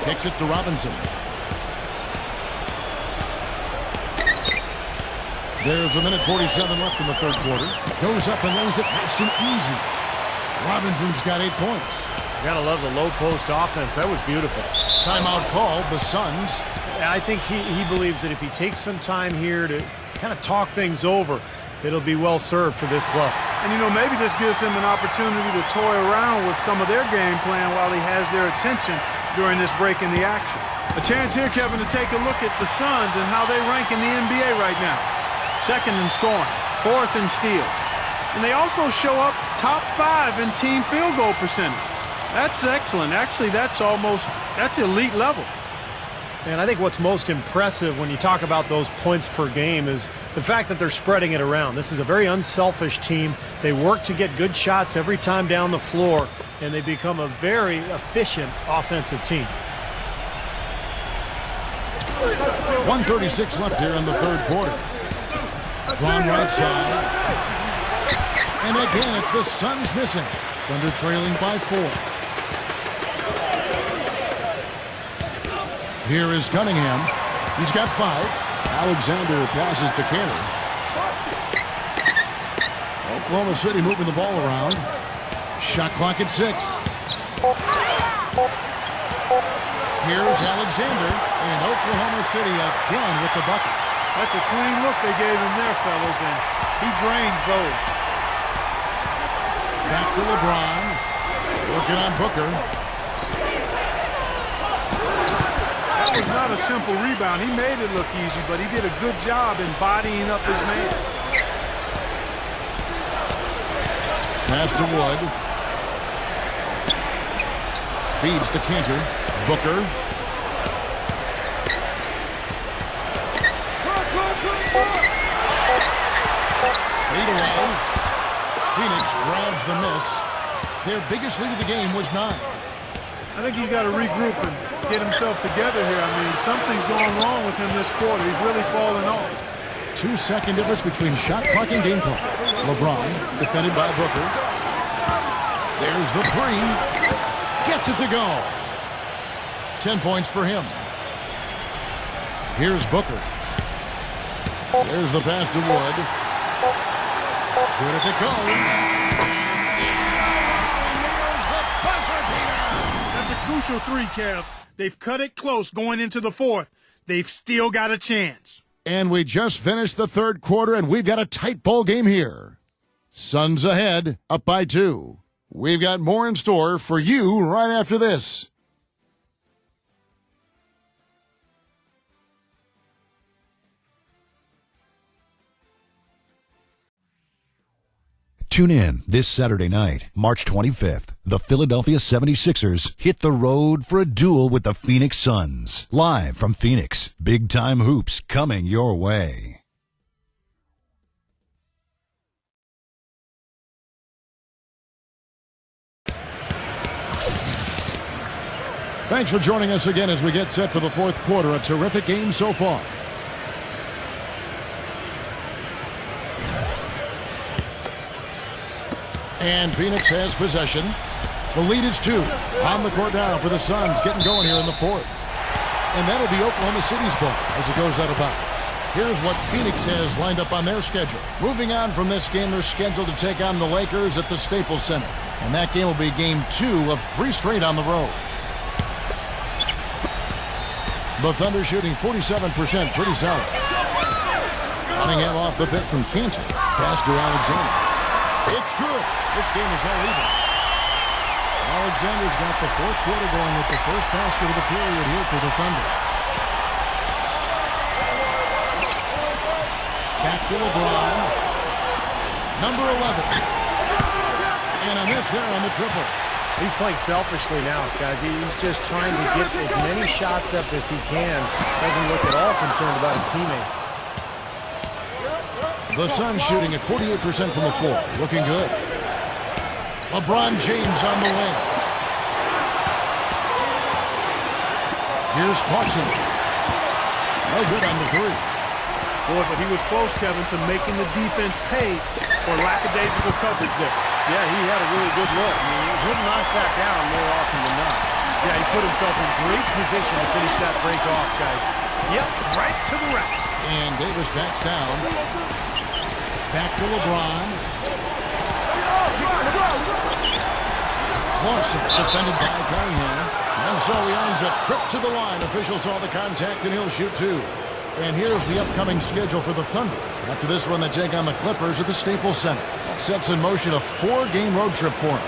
Kicks it to Robinson. There's a minute 47 left in the third quarter. Goes up and lays it nice and easy. Robinson's got 8 points. Gotta love the low post offense. That was beautiful. Timeout called, the Suns. I think he believes that if he takes some time here to kind of talk things over, it'll be well served for this club. And, you know, maybe this gives him an opportunity to toy around with some of their game plan while he has their attention during this break in the action. A chance here, Kevin, to take a look at the Suns and how they rank in the NBA right now. Second in scoring, 4th in steals. And they also show up top 5 in team field goal percentage. That's excellent. Actually, that's elite level. And I think what's most impressive when you talk about those points per game is the fact that they're spreading it around. This is a very unselfish team. They work to get good shots every time down the floor, and they become a very efficient offensive team. 1:36 left here in the third quarter. Drawn right side. And again, it's the Suns missing. Thunder trailing by 4. Here is Cunningham. He's got 5. Alexander passes to Carey. Oklahoma City moving the ball around. Shot clock at 6. Here's Alexander, and Oklahoma City again with the bucket. That's a clean look they gave him there, fellas, and he drains those. Back to LeBron. Working on Booker. That was not a simple rebound. He made it look easy, but he did a good job in bodying up his man. Pass to Wood. Feeds to Cantor. Booker. Fade away. Phoenix grabs the miss. Their biggest lead of the game was 9. I think he's got to regroup and get himself together here. I mean, something's going wrong with him this quarter. He's really falling off. 2-second difference between shot clock and game clock. LeBron defended by Booker. There's the 3. Gets it to go. 10 points for him. Here's Booker. There's the pass to Wood. Good if it goes. That's a crucial 3, Kev. They've cut it close going into the 4th. They've still got a chance. And we just finished the third quarter, and we've got a tight ball game here. Suns ahead, up by 2. We've got more in store for you right after this. Tune in this Saturday night, March 25th. The Philadelphia 76ers hit the road for a duel with the Phoenix Suns. Live from Phoenix, big-time hoops coming your way. Thanks for joining us again as we get set for the fourth quarter. A terrific game so far. And Phoenix has possession. The lead is 2. On the court now for the Suns, getting going here in the 4th. And that'll be Oklahoma City's ball as it goes out of bounds. Here's what Phoenix has lined up on their schedule. Moving on from this game, they're scheduled to take on the Lakers at the Staples Center. And that game will be game 2 of 3 straight on the road. The Thunder shooting 47%, pretty solid. Cunningham off the pick from Cantor. Pass to Alexander. It's good. This game is all even. Alexander's got the fourth quarter going with the first basket of the period here for the Thunder. Back to LeBron. Number 11. And a miss there on the triple. He's playing selfishly now, guys. He's just trying to get as many shots up as he can. Doesn't look at all concerned about his teammates. The Suns shooting at 48% from the floor. Looking good. LeBron James on the wing. Here's Clarkson. No good on the three. Boy, but he was close, Kevin, to making the defense pay for lackadaisical coverage there. Yeah, he had a really good look. I mean, he'll knock that down more often than not. Yeah, he put himself in great position to finish that break off, guys. Yep, right to the rack. And Davis backs down. Back to LeBron. Clarkson defended by Cunningham. And so he earns a trip to the line. Officials saw the contact and he'll shoot two. And here's the upcoming schedule for the Thunder. After this one, they take on the Clippers at the Staples Center. That sets in motion a 4-game road trip for them.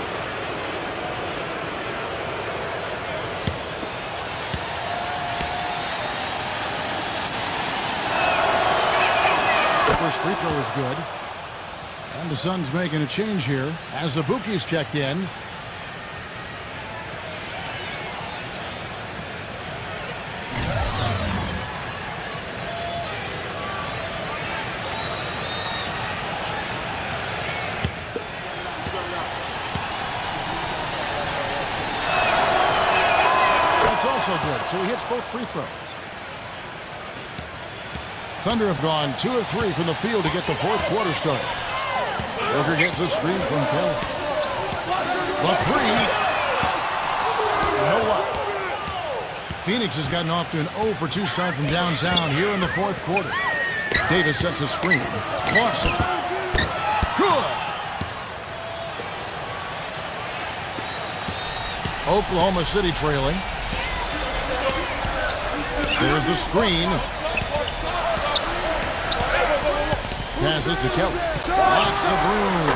The first free throw is good. And the Suns making a change here as Abuki's checked in. Good, so he hits both free throws. Thunder have gone 2 of 3 from the field to get the fourth quarter started. Booker gets a screen from Kelly. The three. No luck. Phoenix has gotten off to an 0 for 2 start from downtown here in the fourth quarter. Davis sets a screen. Clarkson. Good. Oklahoma City trailing. There's the screen. Passes to Kelly. Lots of room.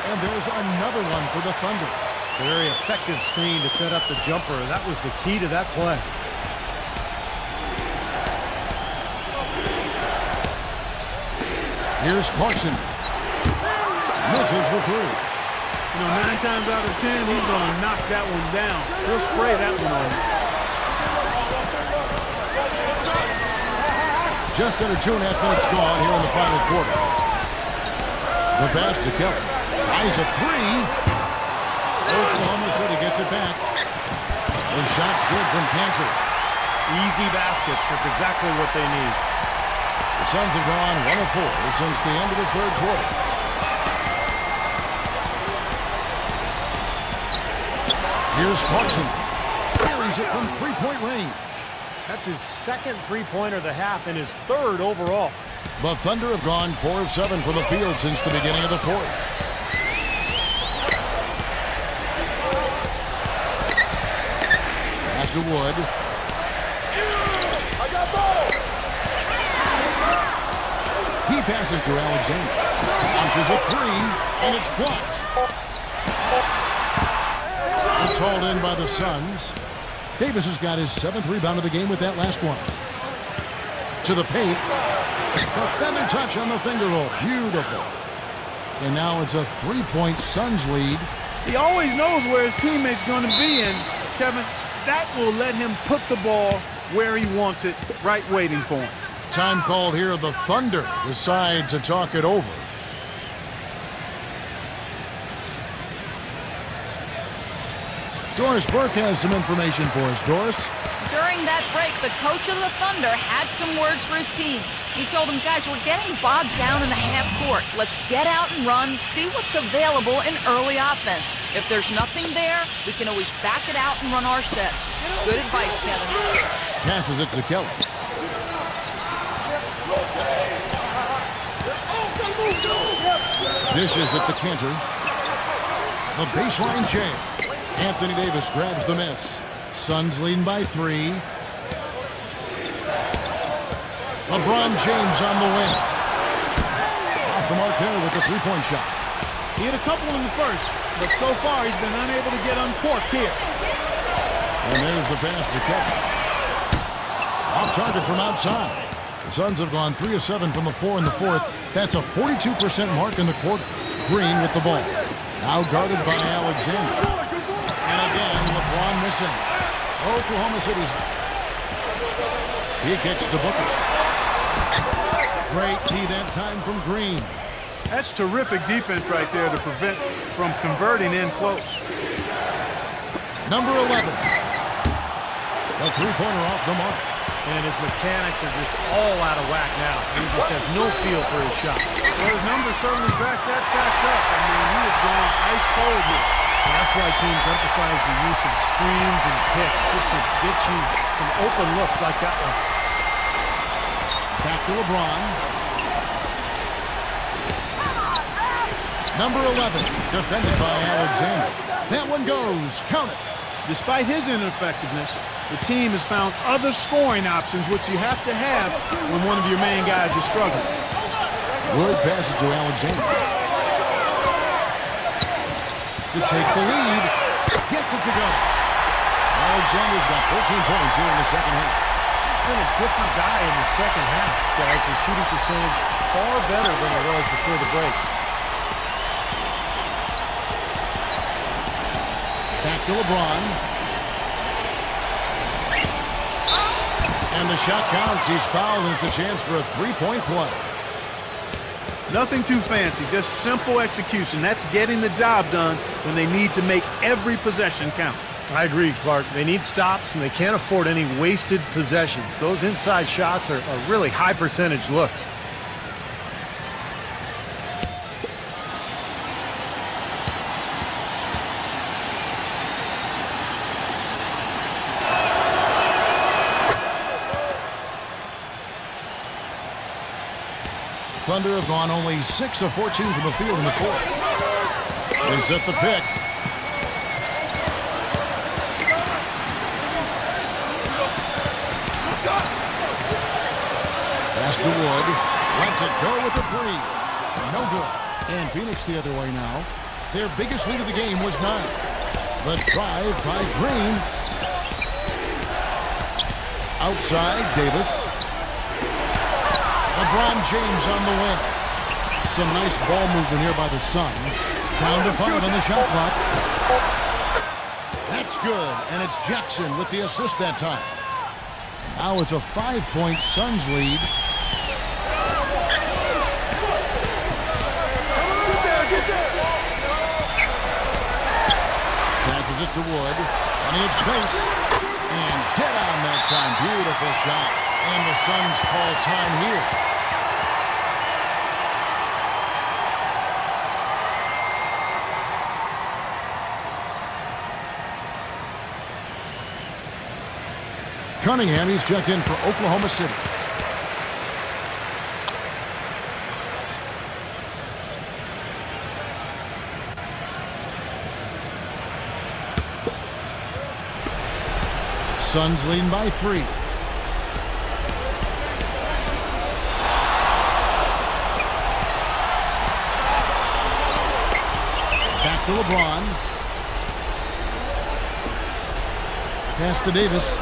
And there's another one for the Thunder. A very effective screen to set up the jumper. That was the key to that play. Here's Clarkson. Misses the three. You know, 9 times out of 10, he's going to knock that one down. He'll spray that one on you. Just under 2.5 minutes gone here in the final quarter. The pass to Kelly. Tries a three. Oklahoma City gets it back. The shot's good from Cantor. Easy baskets. That's exactly what they need. The Suns have gone 1 of 4 since the end of the third quarter. Here's Clarkson. Carries it from three-point range. That's his second three-pointer of the half and his third overall. The Thunder have gone 4 of 7 from the field since the beginning of the fourth. Pass to Wood. I got ball. He passes to Alexander. Launches a three, and it's blocked. It's hauled in by the Suns. Davis has got his 7th rebound of the game with that last one. To the paint. A feather touch on the finger roll. Beautiful. And now it's a 3-point Suns lead. He always knows where his teammate's going to be, and Kevin, that will let him put the ball where he wants it, right waiting for him. Time called here. The Thunder decide to talk it over. Doris Burke has some information for us. Doris? During that break, the coach of the Thunder had some words for his team. He told them, guys, we're getting bogged down in the half court. Let's get out and run, see what's available in early offense. If there's nothing there, we can always back it out and run our sets. Good advice, Kevin. Passes it to Kelly. Dishes it to Cantor. The baseline jam. Anthony Davis grabs the miss. Suns leading by 3. LeBron James on the wing. Off the mark there with the three-point shot. He hit a couple in the first, but so far he's been unable to get uncorked here. And there's the pass to Kevin. Off target from outside. The Suns have gone 3 of 7 from the floor in the fourth. That's a 42% mark in the quarter. Green with the ball. Now guarded by Alexander. And again, LeBron missing. Oklahoma City's. He kicks to Booker. Great tee that time from Green. That's terrific defense right there to prevent from converting in close. Number 11. A three-pointer off the mark. And his mechanics are just all out of whack now. He just has no feel for his shot. Well, his numbers certainly back that fact up. I mean, he is going ice cold here. And that's why teams emphasize the use of screens and picks just to get you some open looks like that one. Back to LeBron. Number 11, defended by Alexander. That one goes. Count it. Despite his ineffectiveness, the team has found other scoring options, which you have to have when one of your main guys is struggling. Wood passes to Alexander. To take the lead. Gets it to go. Alexander's got 14 points here in the second half. He's been a different guy in the second half, guys. His shooting percentage far better than it was before the break. Back to LeBron. And the shot counts. He's fouled, and it's a chance for a three-point play. Nothing too fancy, just simple execution. That's getting the job done when they need to make every possession count. I agree, Clark. They need stops, and they can't afford any wasted possessions. Those inside shots are really high-percentage looks. Thunder have gone only 6 of 14 from the field in the fourth. They set the pick. Pass to Wood. Lets it go with the three. No good. And Phoenix the other way now. Their biggest lead of the game was 9. The drive by Green. Outside, Davis. LeBron James on the wing. Some nice ball movement here by the Suns. Down to 5 on the shot clock. That's good, and it's Jackson with the assist that time. Now it's a 5-point Suns lead. Passes it to Wood. Plenty of space. And dead on that time. Beautiful shot. And the Suns call time here. Cunningham, he's checked in for Oklahoma City. Suns leading by 3. Back to LeBron. Pass to Davis.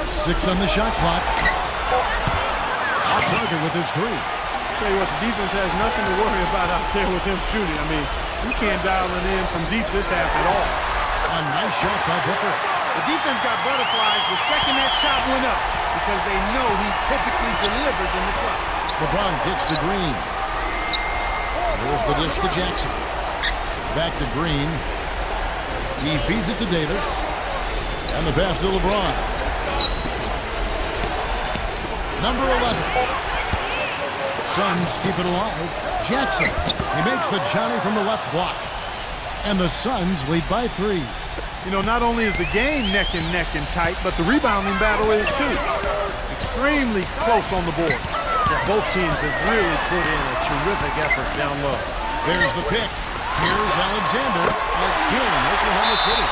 6 on the shot clock. Off target with his 3. Tell you what, the defense has nothing to worry about out there with him shooting. I mean, you can't dial it in from deep this half at all. A nice shot by Booker. The defense got butterflies the second that shot went up because they know he typically delivers in the clutch. LeBron gets to Green. There's the dish to Jackson. Back to Green. He feeds it to Davis. And the pass to LeBron. Number 11. Suns keep it alive. Jackson. He makes the Johnny from the left block. And the Suns lead by 3. You know, not only is the game neck and tight, but the rebounding battle is too. Extremely close on the board. Yeah, both teams have really put in a terrific effort down low. There's the pick. Here's Alexander. Again, Oklahoma City.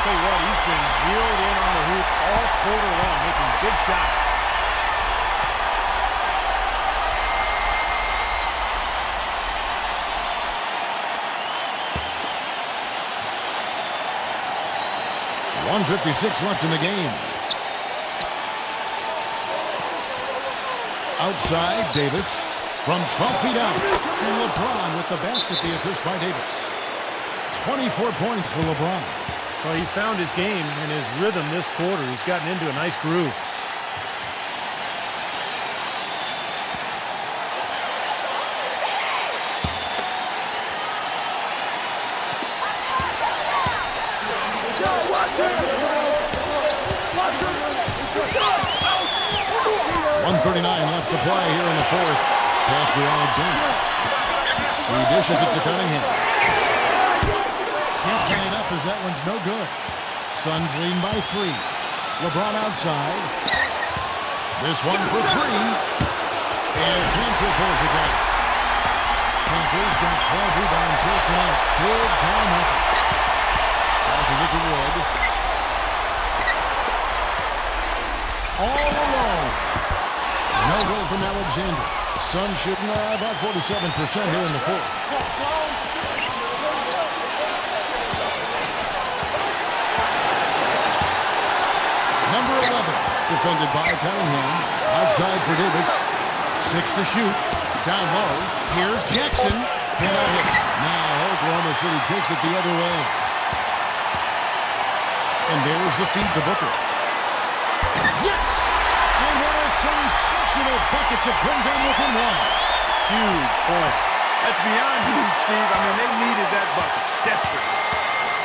Tell you what, he's been zeroed in on the hoop all quarter long, making big shots. 1:56 left in the game. Outside, Davis from 12 feet out. And LeBron with the basket, the assist by Davis. 24 points for LeBron. Well, he's found his game and his rhythm this quarter. He's gotten into a nice groove. Watch it! 1:39 left to play here in the fourth. Pass to Alexander. He dishes it to Cunningham. Can't tie it up as that one's no good. Suns lead by 3. LeBron outside. This one for 3. And Cantor pulls it down. Cantor's got 12 rebounds here tonight. Big time effort. Passes it to Wood. All alone. No goal from Alexander. Suns shooting about 47% here in the fourth. Number 11, defended by Cunningham. Outside for Davis. 6 to shoot. Down low. Here's Jackson. Cannot hit. Now Oklahoma City takes it the other way. And there's the feed to Booker. Yes! And what a sensational bucket to bring them within 1. Huge points. That's beyond huge, Steve. I mean, they needed that bucket. Desperate.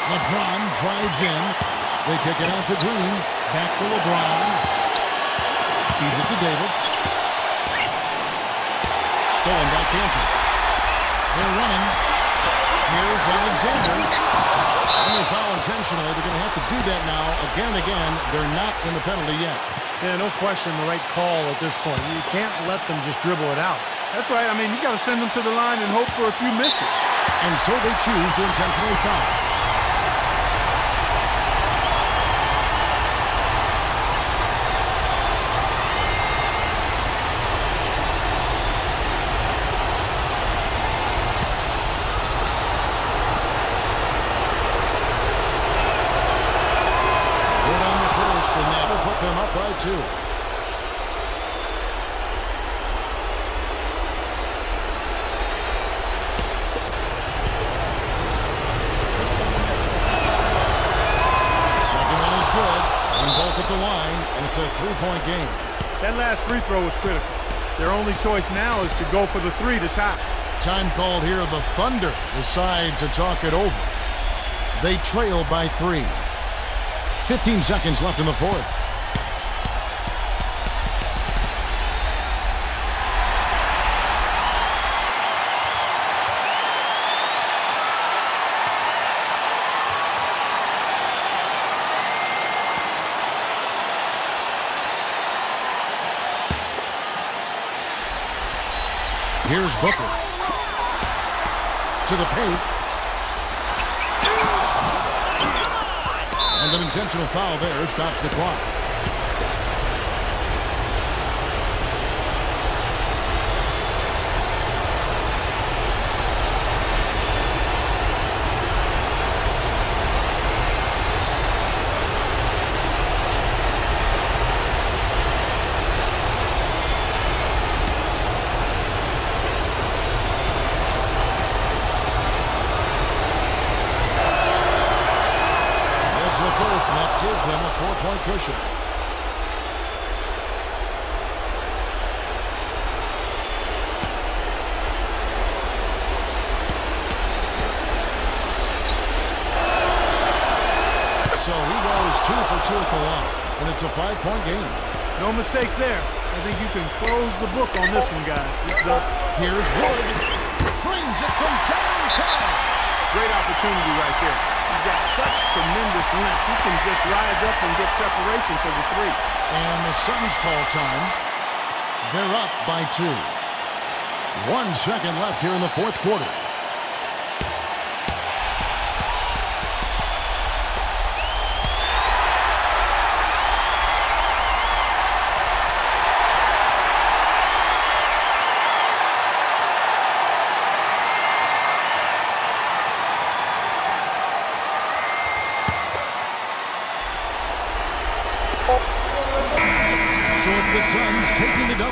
LeBron drives in. They kick it out to Green. Back to LeBron. Feeds it to Davis. Stolen by Cantor. They're running. Here's Alexander. When they foul intentionally, they're going to have to do that now again and again. They're not in the penalty yet. Yeah, no question the right call at this point. You can't let them just dribble it out. That's right. I mean, you got to send them to the line and hope for a few misses. And so they choose to intentionally foul. Them up by 2. Second one is good, and both at the line, and it's a 3-point game. That last free throw was critical. Their only choice now is to go for the 3 to tie. Time called here. The Thunder decide to talk it over. They trail by 3. 15 seconds left in the fourth. Here's Booker. To the paint. And an intentional foul there stops the clock. First, and that gives them a 4-point cushion. So he goes 2 for 2 at the line, and it's a 5-point game. No mistakes there. I think you can close the book on this one, guys. It's done. Here's Wood. Frames it from downtown. Great opportunity right there. He's got such tremendous length. He can just rise up and get separation for the 3. And the Suns call time. They're up by 2. 1 second left here in the fourth quarter.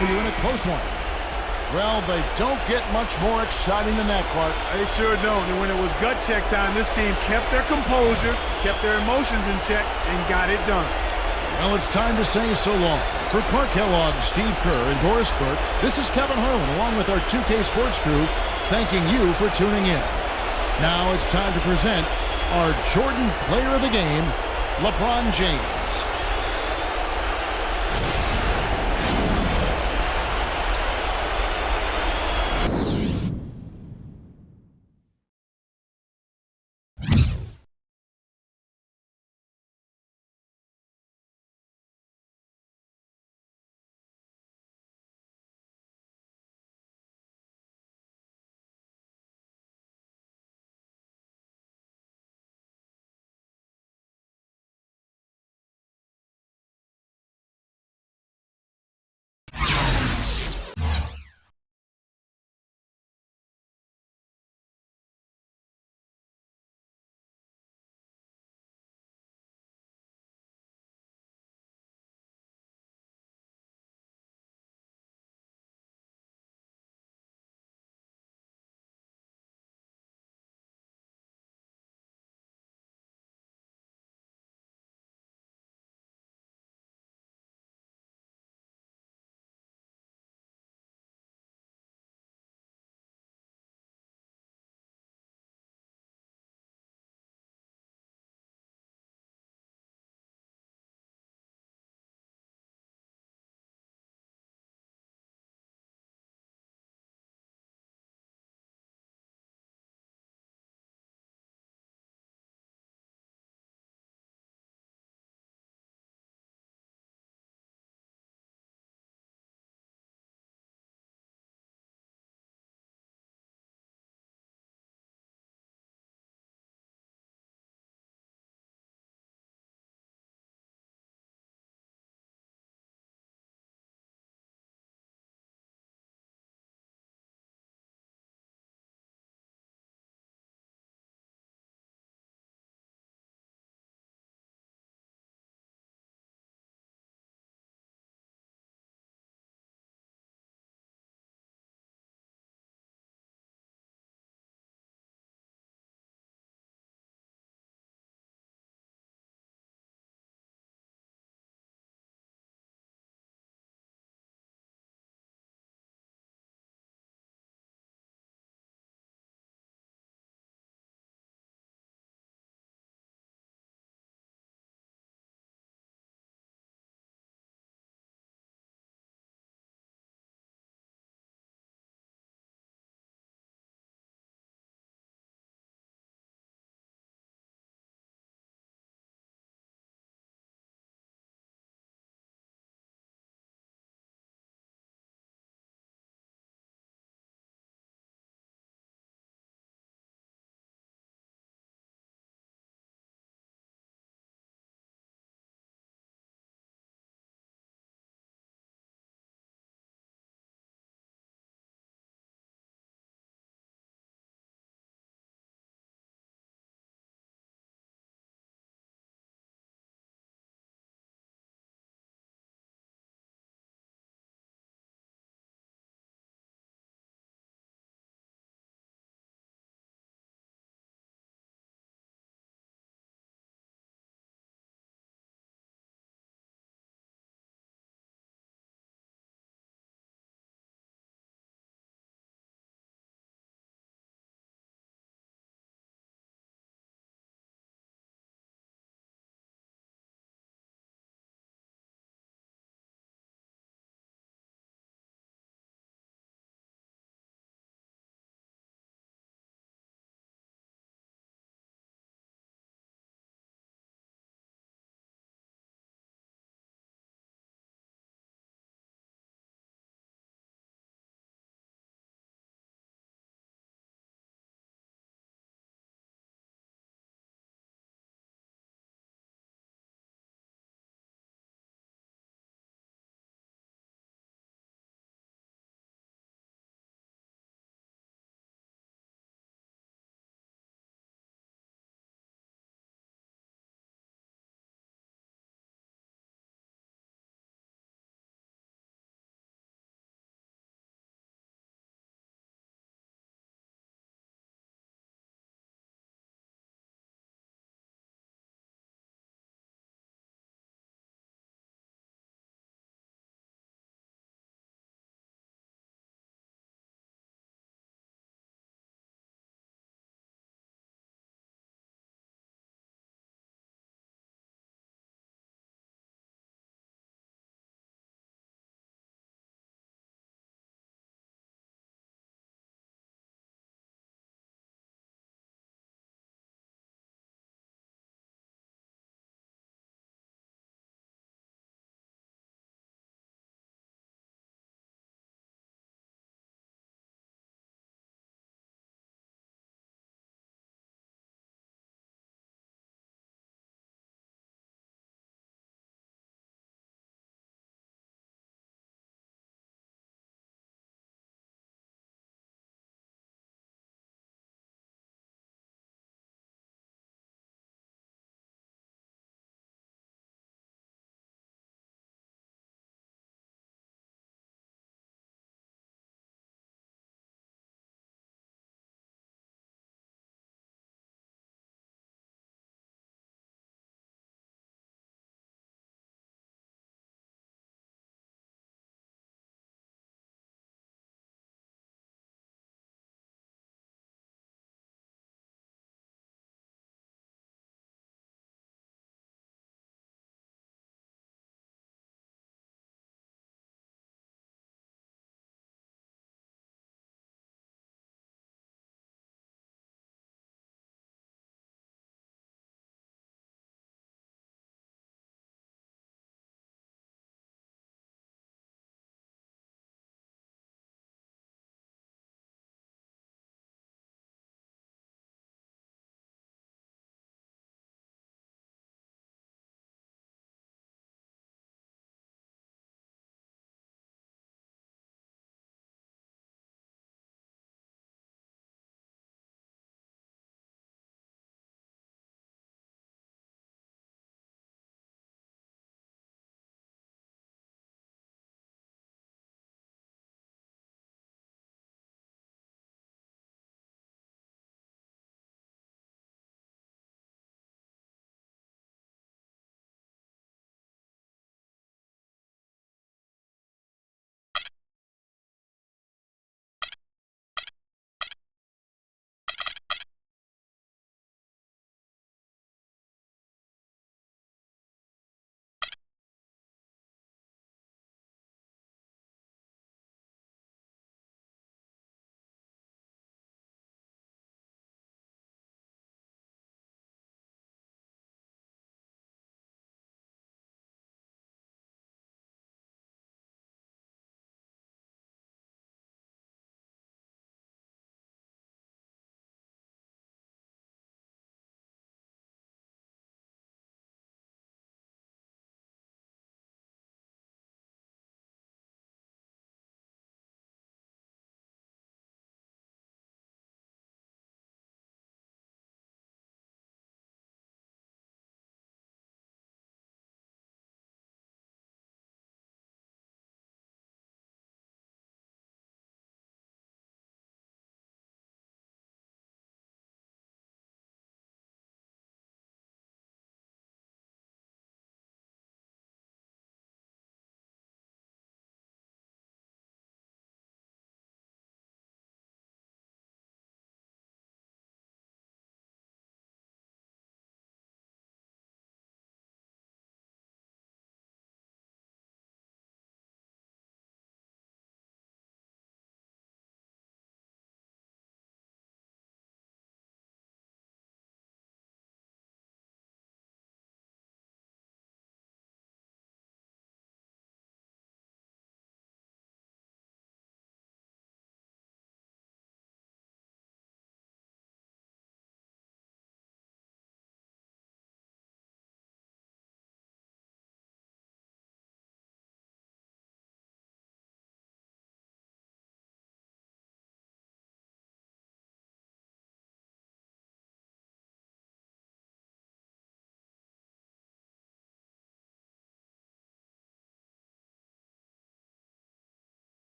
W in a close one. Well, they don't get much more exciting than that, Clark. They sure don't. And when it was gut check time, this team kept their composure, kept their emotions in check, and got it done. Well, it's time to say so long. For Clark Kellogg, Steve Kerr, and Doris Burke, this is Kevin Harlan along with our 2K Sports crew thanking you for tuning in. Now it's time to present our Jordan Player of the Game, LeBron James.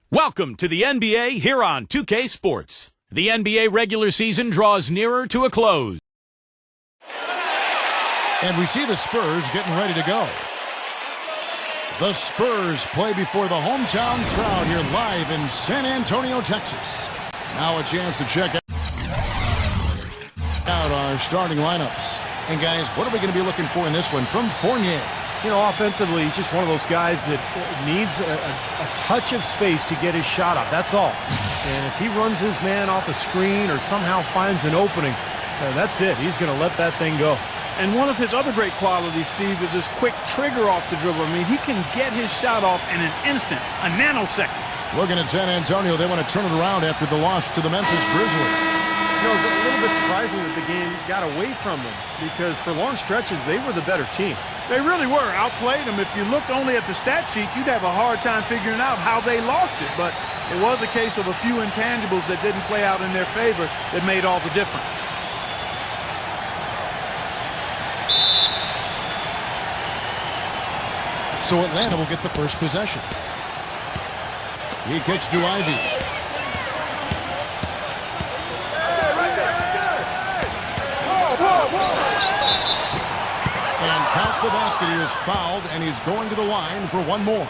Welcome to the NBA here on 2K Sports. The NBA regular season draws nearer to a close. And we see the Spurs getting ready to go. The Spurs play before the hometown crowd here live in San Antonio, Texas. Now a chance to check out our starting lineups. And guys, what are we going to be looking for in this one from Fournier? You know, offensively, he's just one of those guys that needs a touch of space to get his shot off. That's all. And if he runs his man off a screen or somehow finds an opening, that's it. He's going to let that thing go. And one of his other great qualities, Steve, is his quick trigger off the dribble. I mean, he can get his shot off in an instant, a nanosecond. Looking at San Antonio, they want to turn it around after the loss to the Memphis Grizzlies. You know, it's a little bit surprising that the game got away from them because for long stretches, they were the better team. They really were. Outplayed them. If you looked only at the stat sheet, you'd have a hard time figuring out how they lost it. But it was a case of a few intangibles that didn't play out in their favor that made all the difference. So Atlanta will get the first possession. He kicks to Ivy. And count the basket. He is fouled, and he's going to the line for one more.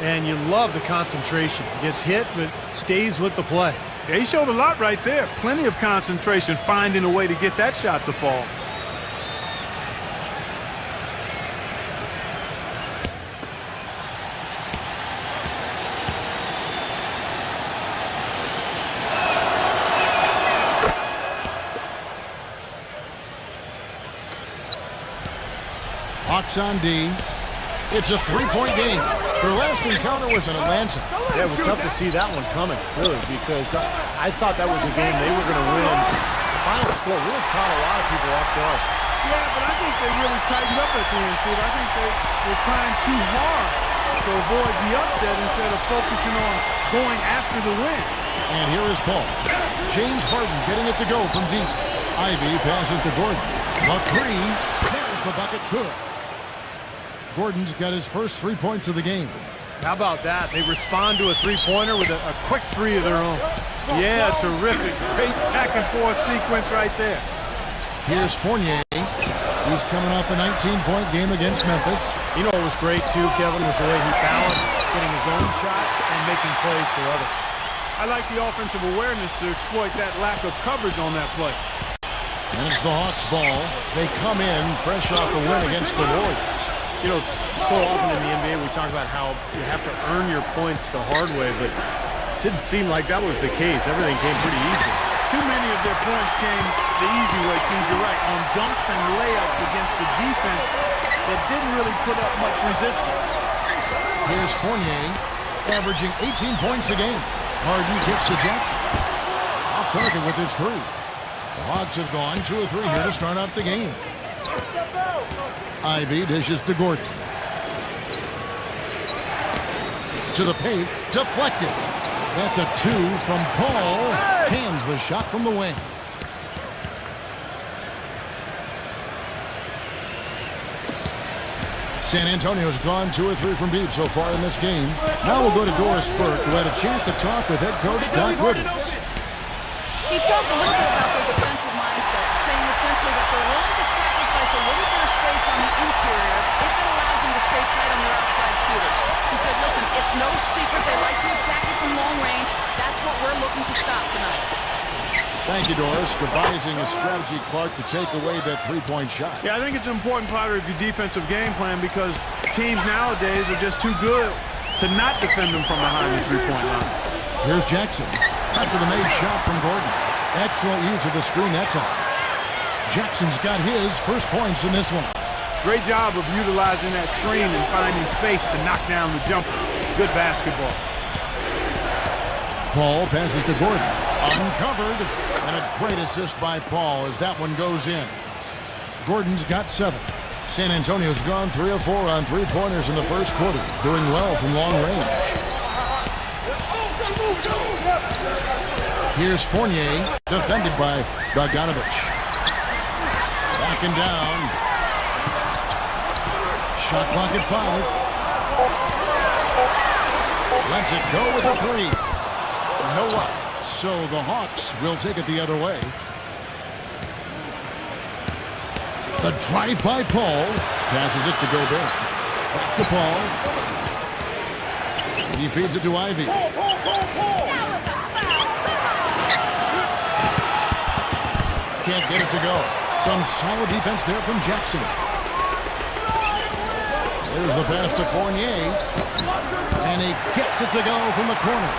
And you love the concentration. Gets hit, but stays with the play. Yeah, he showed a lot right there. Plenty of concentration, finding a way to get that shot to fall. Hawks on D. It's a three-point game. Their last encounter was in Atlanta. Yeah, it was tough to see that one coming, really, because I thought that was a game they were going to win. The final score really caught a lot of people off guard. Yeah, but I think they really tightened up at the end, Steve. I think they were trying too hard to avoid the upset instead of focusing on going after the win. And here is Paul. James Harden getting it to go from deep. Ivy passes to Gordon. The three. There's the bucket. Good. Gordon's got his first 3 points of the game. How about that? They respond to a three-pointer with a quick three of their own. Yeah, terrific. Great back-and-forth sequence right there. Here's Fournier. He's coming off a 19-point game against Memphis. You know what was great, too, Kevin, was the way he balanced getting his own shots and making plays for others. I like the offensive awareness to exploit that lack of coverage on that play. And it's the Hawks' ball. They come in fresh off a win against the Warriors. You know, so often in the NBA we talk about how you have to earn your points the hard way, but it didn't seem like that was the case. Everything came pretty easy. Too many of their points came the easy way, Steve. You're right, on dunks and layups against a defense that didn't really put up much resistance. Here's Fournier, averaging 18 points a game. Harden kicks to Jackson. Off target with his three. The Hawks have gone 2 of 3 here to start out the game. Ivy dishes to Gordon. To the paint, deflected. That's a 2 from Paul. Cans the shot from the wing. San Antonio's gone 2 or 3 from deep so far in this game. Now we'll go to Doris Burke, who had a chance to talk with head coach Doc Rivers. He talked a little bit about their defensive mindset, saying essentially that they're willing to sacrifice a little bit of space on the interior if it allows them to stay tight on their outside shooters. He said, listen, it's no secret they like to attack you from long range. That's what we're looking to stop tonight. Thank you, Doris. Devising a strategy, Clark, to take away that three-point shot. Yeah, I think it's an important part of your defensive game plan because teams nowadays are just too good to not defend them from behind the three-point line. Here's Jackson. After the made shot from Gordon. Excellent use of the screen that time. Jackson's got his first points in this one. Great job of utilizing that screen and finding space to knock down the jumper. Good basketball. Paul passes to Gordon. Uncovered. And a great assist by Paul as that one goes in. Gordon's got 7. San Antonio's gone 3 of 4 on three-pointers in the first quarter. Doing well from long range. Here's Fournier, defended by Bogdanovich. Backing down. Shot clock at 5. lets it go with a three. No luck. So the Hawks will take it the other way. The drive by Paul. Passes it to Gobert. Back to Paul. He feeds it to Ivy. Can't get it to go. Some solid defense there from Jackson. There's the pass to Fournier. And he gets it to go from the corner.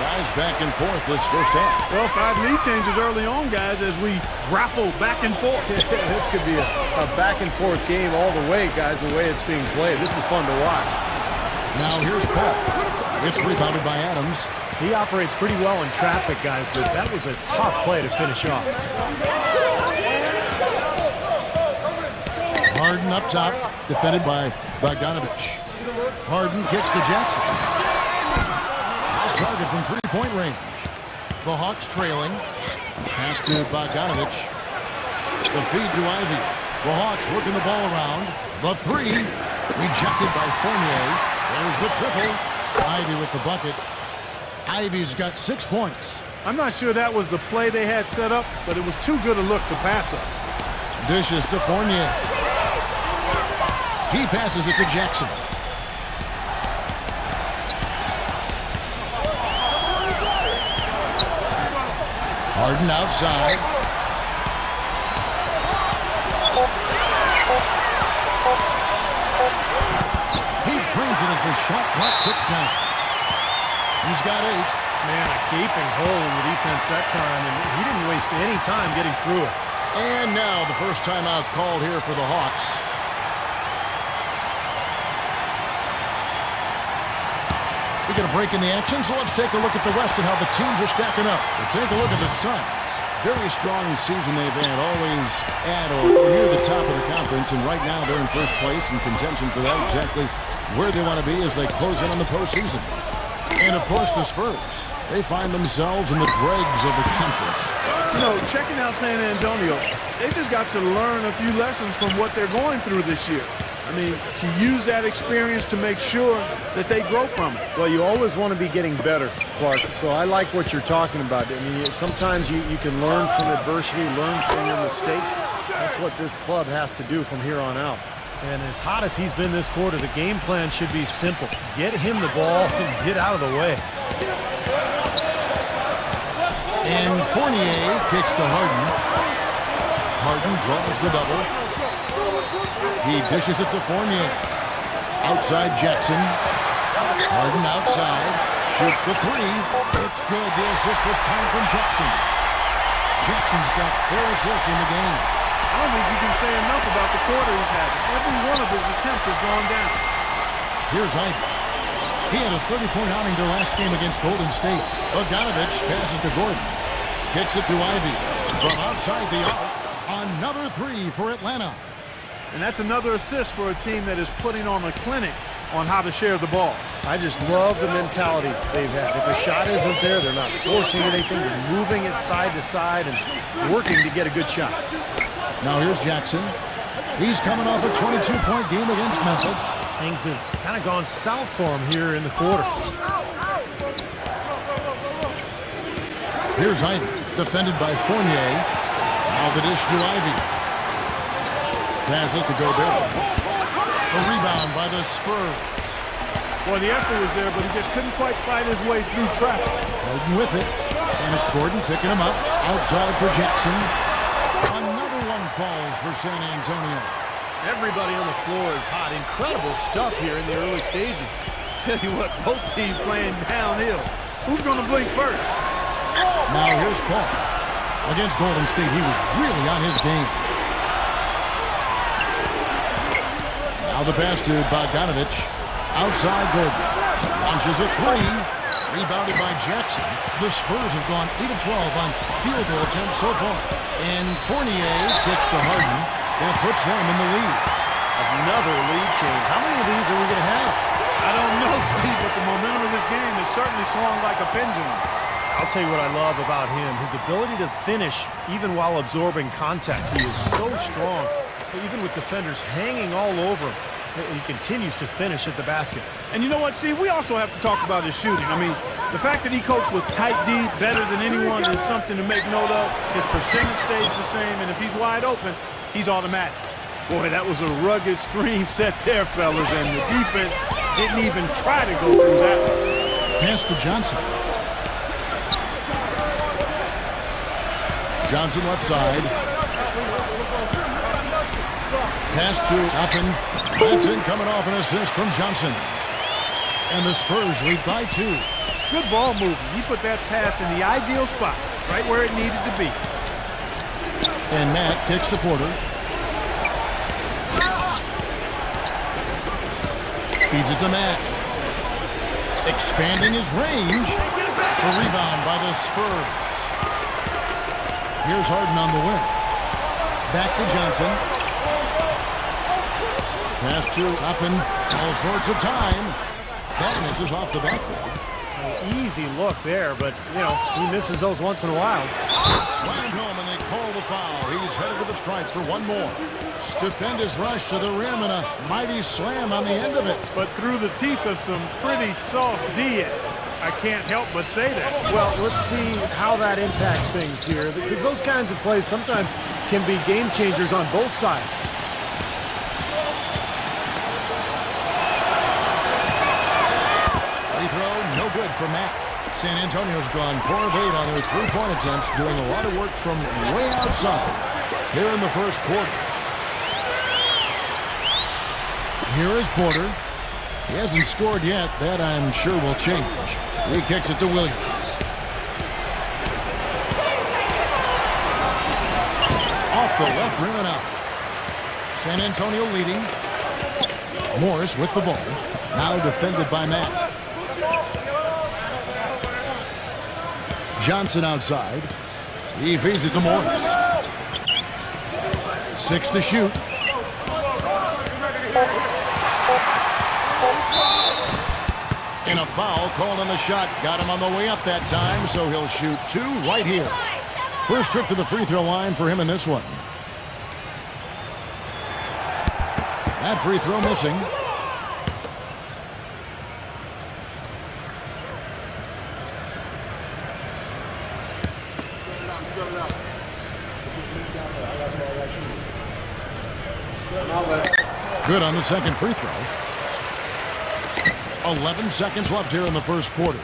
Guys back and forth this first half. Well, 5 lead changes early on, guys, as we grapple back and forth. This could be a back and forth game all the way, guys, the way it's being played. This is fun to watch. Now here's Paul. It's rebounded by Adams. He operates pretty well in traffic, guys, but that was a tough play to finish off. Harden up top, defended by Bogdanovich. Harden kicks to Jackson. Off target from three-point range. The Hawks trailing. Pass to Bogdanovich. The feed to Ivy. The Hawks working the ball around. The three, rejected by Fournier. There's the triple. Ivy with the bucket. Ivy's got 6 points. I'm not sure that was the play they had set up, but it was too good a look to pass up. Dishes to Fournier. He passes it to Jackson. Harden outside. He drains it as the shot clock ticks down. He's got 8. Man, a gaping hole in the defense that time, and he didn't waste any time getting through it. And now the first timeout called here for the Hawks. We get a break in the action, so let's take a look at the West and how the teams are stacking up. We'll take a look at the Suns. Very strong season they've had, always at or near the top of the conference, and right now they're in first place in contention for that, exactly where they want to be as they close in on the postseason. And of course the Spurs. They find themselves in the dregs of the conference. You know, checking out San Antonio, they've just got to learn a few lessons from what they're going through this year. I mean, to use that experience to make sure that they grow from it. Well, you always want to be getting better, Clark. So I like what you're talking about. I mean, sometimes you can learn from adversity, learn from your mistakes. That's what this club has to do from here on out. And as hot as he's been this quarter, the game plan should be simple. Get him the ball and get out of the way. And Fournier kicks to Harden. Harden draws the double. He dishes it to Fournier. Outside Jackson. Harden outside. Shoots the three. It's good. The assist this time from Jackson. Jackson's got 4 assists in the game. I don't think you can say enough about the quarter he's had. Every one of his attempts has gone down. Here's Ivy. He had a 30-point outing their last game against Golden State. Bogdanovich passes to Gordon. Kicks it to Ivy. From outside the arc, another 3 for Atlanta. And that's another assist for a team that is putting on a clinic on how to share the ball. I just love the mentality they've had. If a shot isn't there, they're not forcing anything. They're moving it side to side and working to get a good shot. Now here's Jackson. He's coming off a 22-point game against Memphis. Things have kind of gone south for him here in the quarter. Here's Ivy, defended by Fournier. Now the dish to Ivy. Passes to Gobert. A rebound by the Spurs. Well, the effort was there, but he just couldn't quite fight his way through traffic. Harden with it. And it's Gordon picking him up. Outside for Jackson. Another one falls for San Antonio. Everybody on the floor is hot. Incredible stuff here in the early stages. Tell you what, both teams playing downhill. Who's going to blink first? Now here's Paul. Against Golden State, he was really on his game. Now the pass to Bogdanovich. Outside Gordon. Launches a 3. Rebounded by Jackson. The Spurs have gone 8 of 12 on field goal attempts so far. And Fournier kicks to Harden. That puts them in the lead. Another lead change. How many of these are we going to have? I don't know, Steve, but the momentum of this game has certainly swung like a pendulum. I'll tell you what I love about him. His ability to finish even while absorbing contact. He is so strong, even with defenders hanging all over him. He continues to finish at the basket. And you know what, Steve? We also have to talk about his shooting. I mean, the fact that he copes with tight D better than anyone is something to make note of. His percentage stays the same, and if he's wide open, he's automatic. Boy, that was a rugged screen set there, fellas, and the defense didn't even try to go through that one. Pass to Johnson. Johnson left side. Pass to Toppin. That's in, coming off an assist from Johnson. And the Spurs lead by 2. Good ball movement. He put that pass in the ideal spot, right where it needed to be. And Matt kicks to Porter. Feeds it to Matt. Expanding his range. The rebound by the Spurs. Here's Harden on the wing. Back to Johnson. Pass to Toppin. All sorts of time. That misses off the backboard. Easy look there, but, you know, he misses those once in a while. Slammed home, and they call the foul. He's headed to the stripe for one more. Stupendous rush to the rim and a mighty slam on the end of it. But through the teeth of some pretty soft D. I can't help but say that. Well, let's see how that impacts things here, because those kinds of plays sometimes can be game changers on both sides. Free throw, no good for Mack. San Antonio's gone 4 of 8 on their three-point attempts, doing a lot of work from way outside here in the first quarter. Here is Porter. He hasn't scored yet. That, I'm sure, will change. He kicks it to Williams. Off the left rim and out. San Antonio leading. Morris with the ball. Now defended by Matt. Johnson outside. He feeds it to Morris. 6 to shoot. And a foul called on the shot. Got him on the way up that time, so he'll shoot 2 right here. First trip to the free throw line for him in this one. That free throw missing. Good on the second free throw. 11 seconds left here in the first quarter.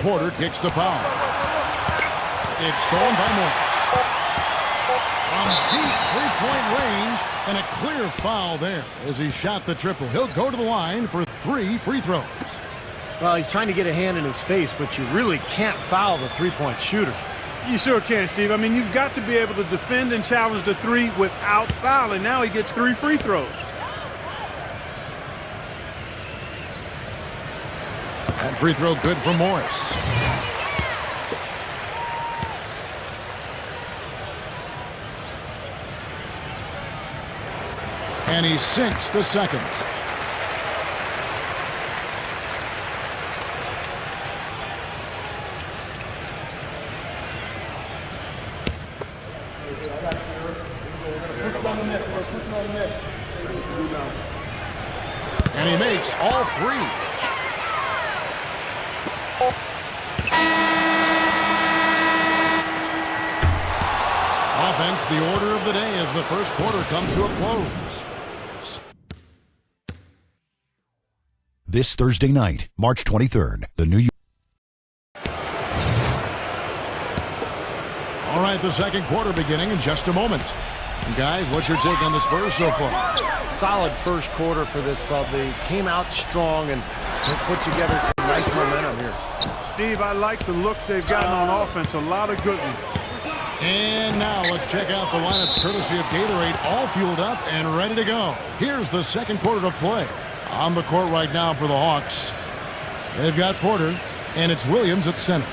Porter kicks to Powell. It's stolen by Morris. From deep three-point range, and a clear foul there as he shot the triple. He'll go to the line for 3 free throws. Well, he's trying to get a hand in his face, but you really can't foul the three-point shooter. You sure can, Steve. I mean, you've got to be able to defend and challenge the 3 without fouling. Now he gets 3 free throws. That free throw good for Morris. And he sinks the second. And he makes all 3. Offense, the order of the day as the first quarter comes to a close. This Thursday night, March 23rd, the New York. All right, the second quarter beginning in just a moment. And guys, what's your take on the Spurs so far? Solid first quarter for this club. They came out strong and put together some nice momentum here. Steve, I like the looks they've gotten on offense. A lot of good ones. And now let's check out the lineups courtesy of Gatorade, all fueled up and ready to go. Here's the second quarter of play. On the court right now for the Hawks. They've got Porter, and it's Williams at center.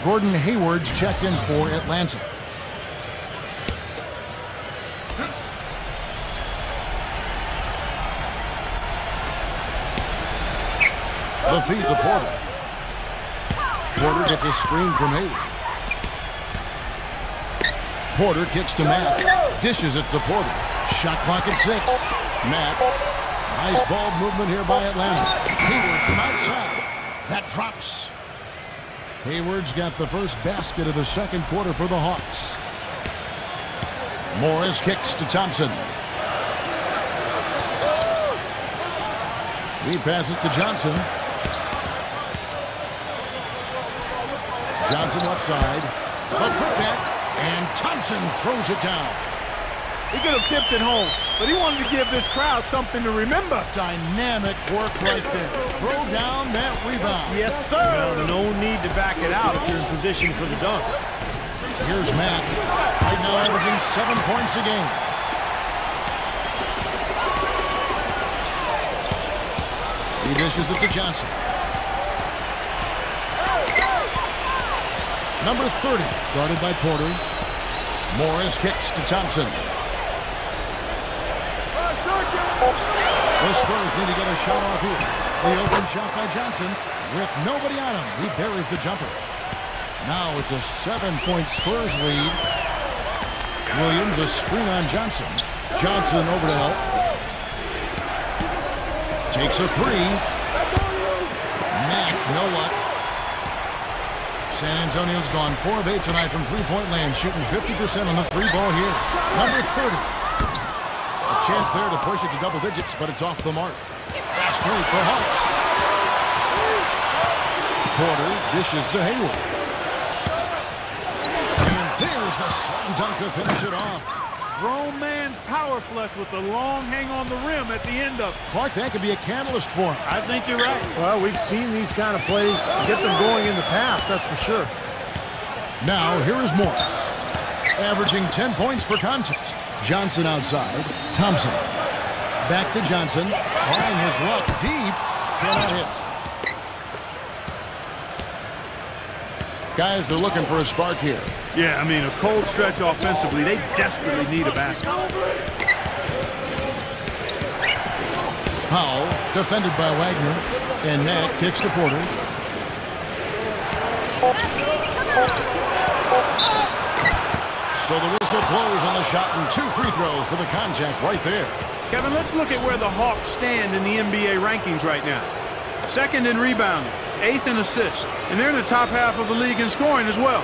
Gordon Hayward's checked in for Atlanta. The feed to Porter. Porter gets a screen from Hayward. Porter kicks to Matt. Dishes it to Porter. Shot clock at 6. Matt. Nice ball movement here by Atlanta. Hayward from outside. That drops. Hayward's got the first basket of the second quarter for the Hawks. Morris kicks to Thompson. He passes to Johnson. Johnson left side. A putback. And Thompson throws it down. He could have tipped it home, but he wanted to give this crowd something to remember. Dynamic work right there. Throw down that rebound. Yes, sir. Well, no need to back it out if you're in position for the dunk. Here's Matt. Right now averaging 7 points a game. He dishes it to Johnson. Number 30, guarded by Porter. Morris kicks to Thompson. The Spurs need to get a shot off here. The open shot by Johnson. With nobody on him, he buries the jumper. Now it's a 7-point Spurs lead. Williams a screen on Johnson. Johnson over to help. Takes a three. Matt, no luck. San Antonio's gone 4 of 8 tonight from three-point land, shooting 50% on the free ball here. Number 30. A chance there to push it to double digits, but it's off the mark. Fast break for Hawks. Porter dishes to Hayward. And there's the slam dunk to finish it off. Grown man's power flush with the long hang on the rim at the end of it. Clark, that could be a catalyst for him. I think you're right. Well, we've seen these kind of plays get them going in the past, that's for sure. Now, here is Morris. Averaging 10 points per contest. Johnson outside. Thompson. Back to Johnson. Trying his luck deep. Cannot hit. Guys are looking for a spark here. Yeah, I mean, a cold stretch offensively. They desperately need a basket. Powell, defended by Wagner. And Matt kicks to Porter. So the whistle blows on the shot and 2 free throws for the contact right there. Kevin, let's look at where the Hawks stand in the NBA rankings right now. Second in rebounding, 8th in assists, and they're in the top half of the league in scoring as well.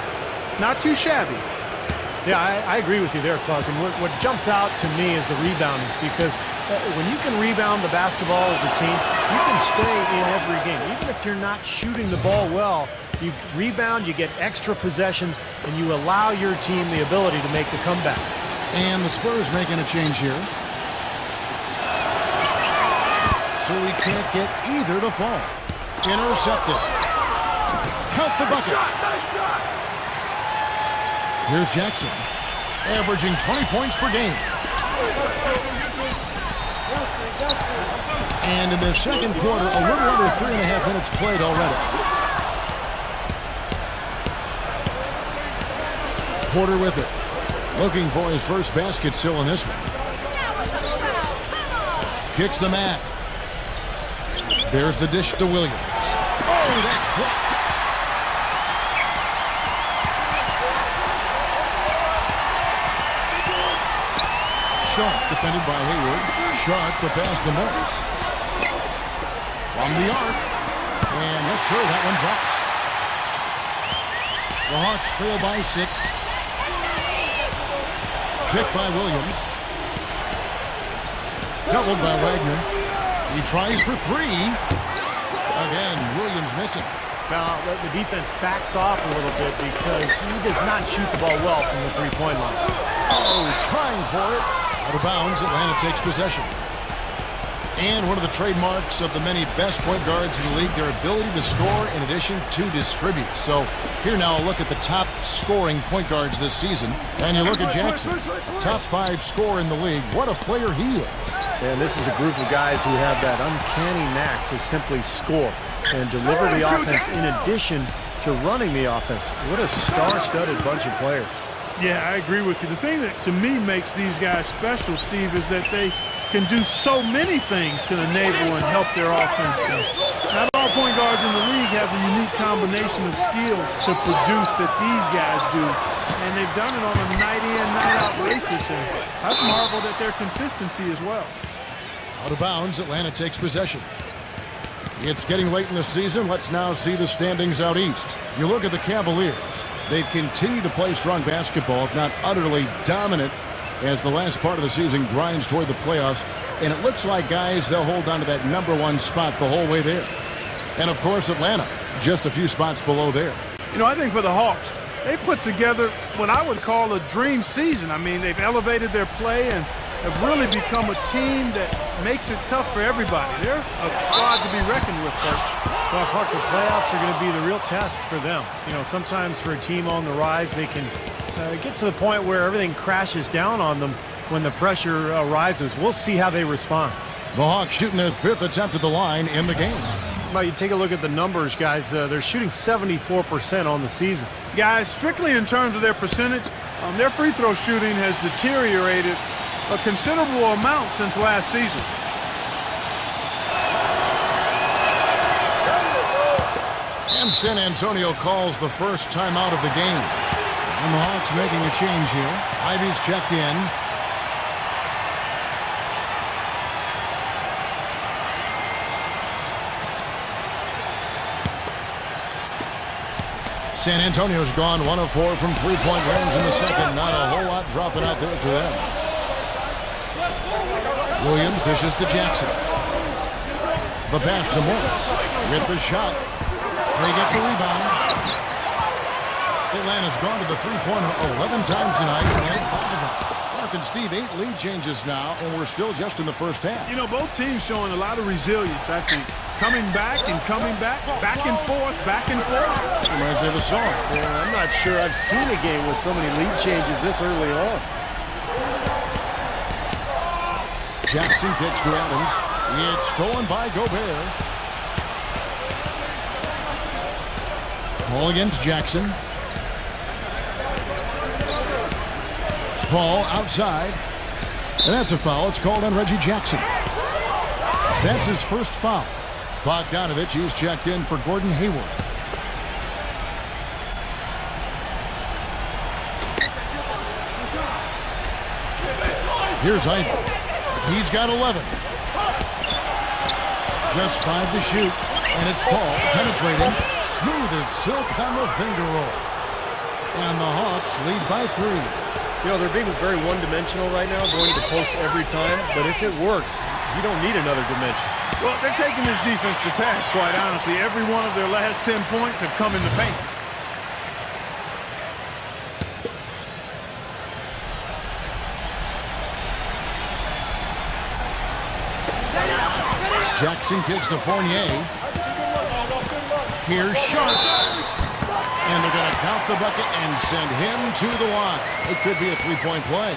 Not too shabby. Yeah, I agree with you there, Clark. And what jumps out to me is the rebounding, because when you can rebound the basketball as a team, you can stay in every game. Even if you're not shooting the ball well, you rebound, you get extra possessions, and you allow your team the ability to make the comeback. And the Spurs making a change here. So we can't get either to fall. Intercepted. Count the bucket. Here's Jackson, averaging 20 points per game. And in the second quarter, a little under 3.5 minutes played already. Porter with it. Looking for his first basket still in this one. Kicks to Mack. There's the dish to Williams. Oh, that's blocked. Sharp defended by Hayward. Sharp the pass to Morris. From the arc. And yes, sir, that one drops. The Hawks trail by 6. Kick by Williams. Doubled by Wagner. He tries for 3. Again, Williams missing. Now, the defense backs off a little bit because he does not shoot the ball well from the three-point line. Oh, trying for it. Out of bounds, Atlanta takes possession. And one of the trademarks of the many best point guards in the league, their ability to score in addition to distribute. So here now a look at the top scoring point guards this season. And you look at Jackson, top 5 scorer in the league. What a player he is. And this is a group of guys who have that uncanny knack to simply score and deliver the offense in addition to running the offense. What a star-studded bunch of players. Yeah, I agree with you. The thing that to me makes these guys special, Steve, is that they can do so many things to enable and help their offense. And not all point guards in the league have the unique combination of skill to produce that these guys do. And they've done it on a night-in, night-out basis. And I've marveled at their consistency as well. Out of bounds, Atlanta takes possession. It's getting late in the season. Let's now see the standings out east. You look at the Cavaliers. They've continued to play strong basketball, if not utterly dominant, as the last part of the season grinds toward the playoffs. And it looks like, guys, they'll hold on to that #1 spot the whole way there. And, of course, Atlanta, just a few spots below there. You know, I think for the Hawks, they put together what I would call a dream season. I mean, they've elevated their play and have really become a team that makes it tough for everybody. They're a squad to be reckoned with, folks. Well, Clark, the playoffs are going to be the real test for them. You know, sometimes for a team on the rise, they can get to the point where everything crashes down on them when the pressure rises. We'll see how they respond. The Hawks shooting their 5th attempt at the line in the game. Well, you take a look at the numbers, guys. They're shooting 74% on the season. Guys, strictly in terms of their percentage, their free throw shooting has deteriorated a considerable amount since last season. And San Antonio calls the first timeout of the game. And the Hawks making a change here. Ivy's checked in. San Antonio's gone 1 of 4 from three-point range in the second. Not a whole lot dropping out there for them. Williams dishes to Jackson. The pass to Morris. With the shot. They get the rebound. Atlanta's gone to the three-pointer 11 times tonight and 5 of them. Mark and Steve, 8 lead changes now, and we're still just in the first half. You know, both teams showing a lot of resilience, I think. Coming back and coming back, back and forth, back and forth. Reminds me of a song. Yeah, I'm not sure I've seen a game with so many lead changes this early on. Jackson kicks to Adams. It's stolen by Gobert. Ball against Jackson. Paul outside. And that's a foul. It's called on Reggie Jackson. That's his first foul. Bogdanovich is checked in for Gordon Hayward. Here's Ivy. He's got 11. Just 5 to shoot. And it's Paul penetrating. Smooth as silk on the finger roll. And the Hawks lead by 3. You know, they're being very one-dimensional right now, going to the post every time. But if it works, you don't need another dimension. Well, they're taking this defense to task, quite honestly. Every one of their last 10 points have come in the paint. Jackson kicks to Fournier. Here's Sharp. And they're going to count the bucket and send him to the line. It could be a three-point play.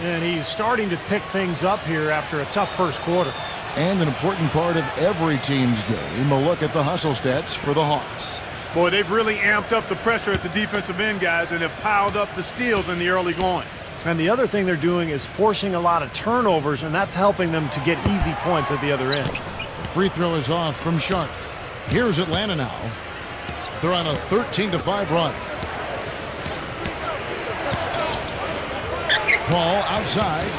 And he's starting to pick things up here after a tough first quarter. And an important part of every team's game, a look at the hustle stats for the Hawks. Boy, they've really amped up the pressure at the defensive end, guys, and have piled up the steals in the early going. And the other thing they're doing is forcing a lot of turnovers, and that's helping them to get easy points at the other end. The free throw is off from Sharp. Here's Atlanta now. They're on a 13-5 run. Paul outside.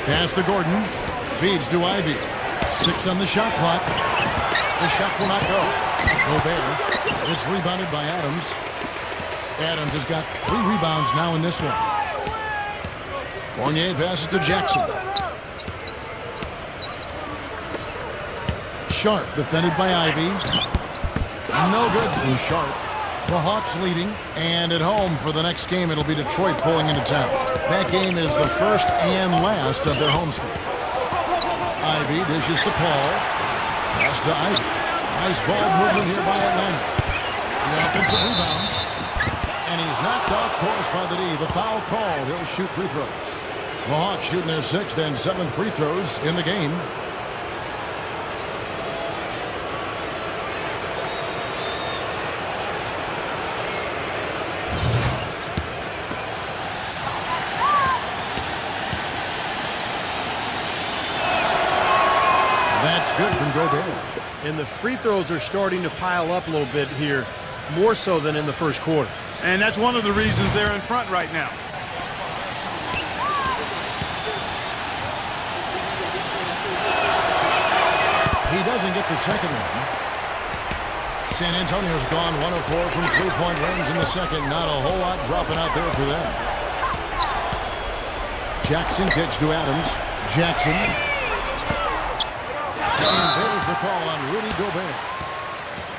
Pass to Gordon. Feeds to Ivy. 6 on the shot clock. The shot will not go. Gobert. It's rebounded by Adams. Adams has got 3 rebounds now in this one. Fournier passes to Jackson. Sharp defended by Ivy. No good from Sharp. The Hawks leading, and at home for the next game, it'll be Detroit pulling into town. That game is the first and last of their homestand. Ivy dishes to Paul. Pass to Ivy. Nice ball movement here by Atlanta. The offensive rebound. And he's knocked off course by the D. The foul called. He'll shoot free throws. The Hawks shooting their 6th and 7th free throws in the game. That's good from Gobert. And the free throws are starting to pile up a little bit here, more so than in the first quarter. And that's one of the reasons they're in front right now. He doesn't get the second one. San Antonio's gone 1 of 4 from three-point range in the second. Not a whole lot dropping out there for them. Jackson kicks to Adams. Jackson. And there's the call on Rudy Gobert.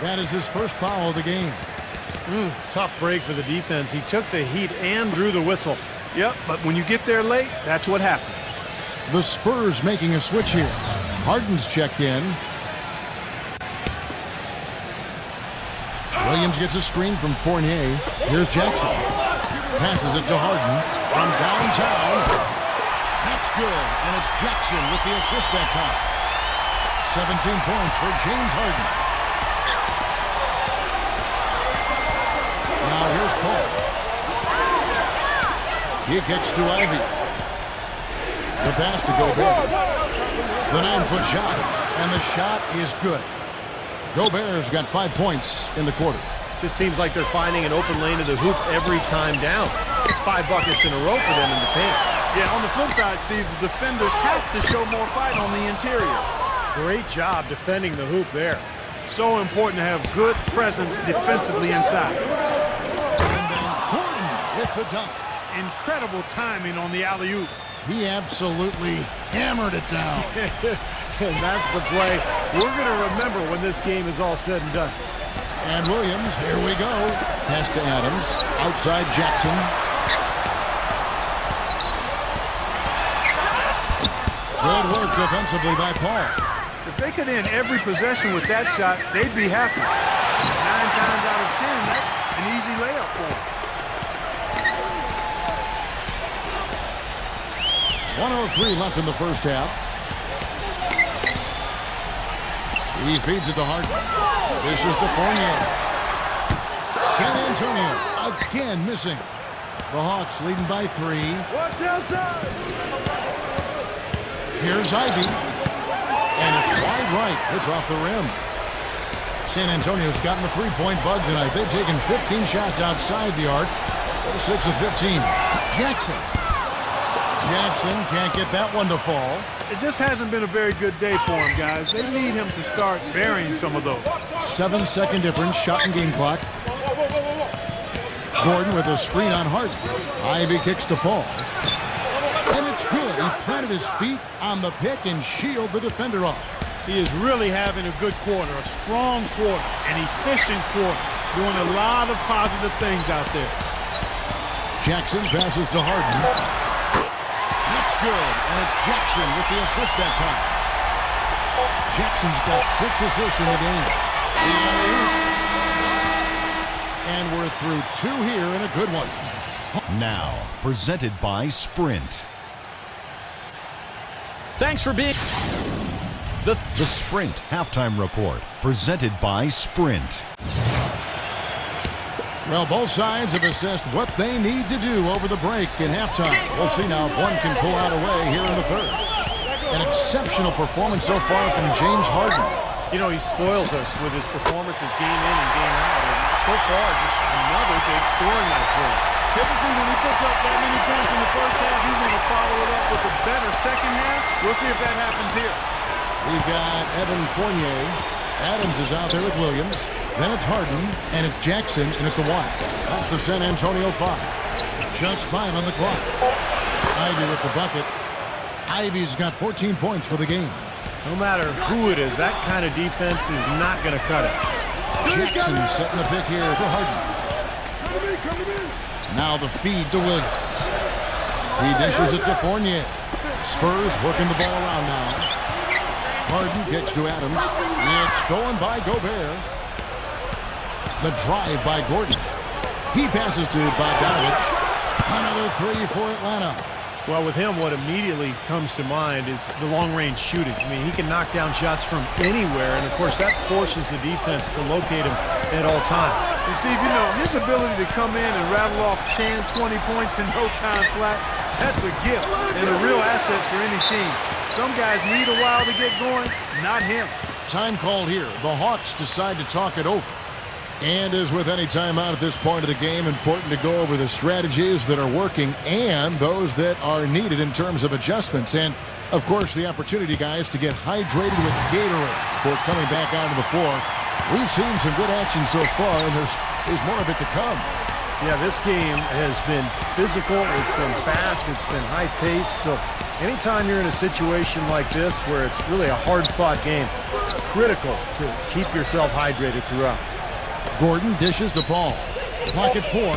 That is his first foul of the game. Tough break for the defense. He took the heat and drew the whistle. Yep, but when you get there late, that's what happens. The Spurs making a switch here. Harden's checked in. Williams gets a screen from Fournier. Here's Jackson. Passes it to Harden from downtown. That's good, and it's Jackson with the assist that time. 17 points for James Harden. Now here's Paul. He kicks to Ivy. The pass to Gobert. The 9-foot shot, and the shot is good. Gobert's got 5 points in the quarter. Just seems like they're finding an open lane to the hoop every time down. It's 5 buckets in a row for them in the paint. Yeah, on the flip side, Steve, the defenders have to show more fight on the interior. Great job defending the hoop there. So important to have good presence defensively inside. And then Gordon with the dunk. Incredible timing on the alley-oop. He absolutely hammered it down. And that's the play we're going to remember when this game is all said and done. And Williams, here we go. Pass to Adams. Outside Jackson. Good work defensively by Paul. If they could end every possession with that shot, they'd be happy. 9 times out of 10, that's an easy layup for them. 1:03 left in the first half. He feeds it to Harden. This is to Fournier. San Antonio again missing. The Hawks leading by 3. Watch outside! Here's Ivy. And it's wide right. It's off the rim. San Antonio's gotten the three-point bug tonight. They've taken 15 shots outside the arc. They're 6 of 15. Jackson. Jackson can't get that one to fall. It just hasn't been a very good day for him, guys. They need him to start burying some of those. 7-second difference, shot and game clock. Gordon with a screen on Harden. Ivy kicks to Paul. And it's good. He planted his feet on the pick and shielded the defender off. He is really having a good quarter, a strong quarter, an efficient quarter, doing a lot of positive things out there. Jackson passes to Harden. That's good, and it's Jackson with the assist that time. Jackson's got 6 assists in the game. And we're through 2 here in a good one. Now, presented by Sprint. Thanks for being... The Sprint Halftime Report, presented by Sprint. Well, both sides have assessed what they need to do over the break in halftime. We'll see now if one can pull out a way here in the third. An exceptional performance so far from James Harden. You know, he spoils us with his performances game in and game out. And so far, just another big scoring night for him. Typically, when he puts up that many points in the first half, he's going to follow it up with a better second half. We'll see if that happens here. We've got Evan Fournier. Adams is out there with Williams. Then it's Harden, and it's Jackson in at the 1. That's the San Antonio 5. Just 5 on the clock. Ivy with the bucket. Ivy's got 14 points for the game. No matter who it is, that kind of defense is not going to cut it. Jackson setting the pick here for Harden. Now the feed to Williams. He dishes it to Fournier. Spurs working the ball around now. Harden kicks to Adams. It's stolen by Gobert. The drive by Gordon. He passes to Bogdanovich. Another 3 for Atlanta. Well, with him, what immediately comes to mind is the long-range shooting. I mean, he can knock down shots from anywhere, and, of course, that forces the defense to locate him at all times. And, Steve, you know, his ability to come in and rattle off 10, 20 points in no time flat, that's a gift and a real asset for any team. Some guys need a while to get going, not him. Time called here. The Hawks decide to talk it over. And as with any timeout at this point of the game, important to go over the strategies that are working and those that are needed in terms of adjustments. And Of course, the opportunity, guys, to get hydrated with Gatorade before coming back onto the floor. We've seen some good action so far, and there's more of it to come. Yeah, this game has been physical, it's been fast, it's been high-paced, so anytime you're in a situation like this where it's really a hard-fought game, it's critical to keep yourself hydrated throughout. Gordon dishes the ball. Clock at 4.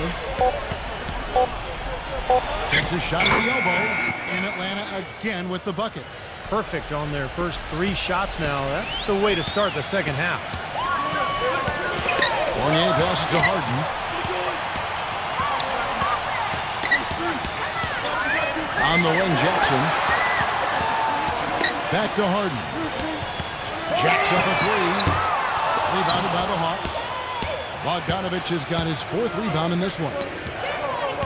Takes a shot at the elbow, and Atlanta again with the bucket. Perfect on their first 3 shots now. That's the way to start the second half. Fournier passes to Harden. On the wing, Jackson. Back to Harden. Jacks up a 3. Rebounded by the Hawks. Bogdanovich has got his 4th rebound in this one.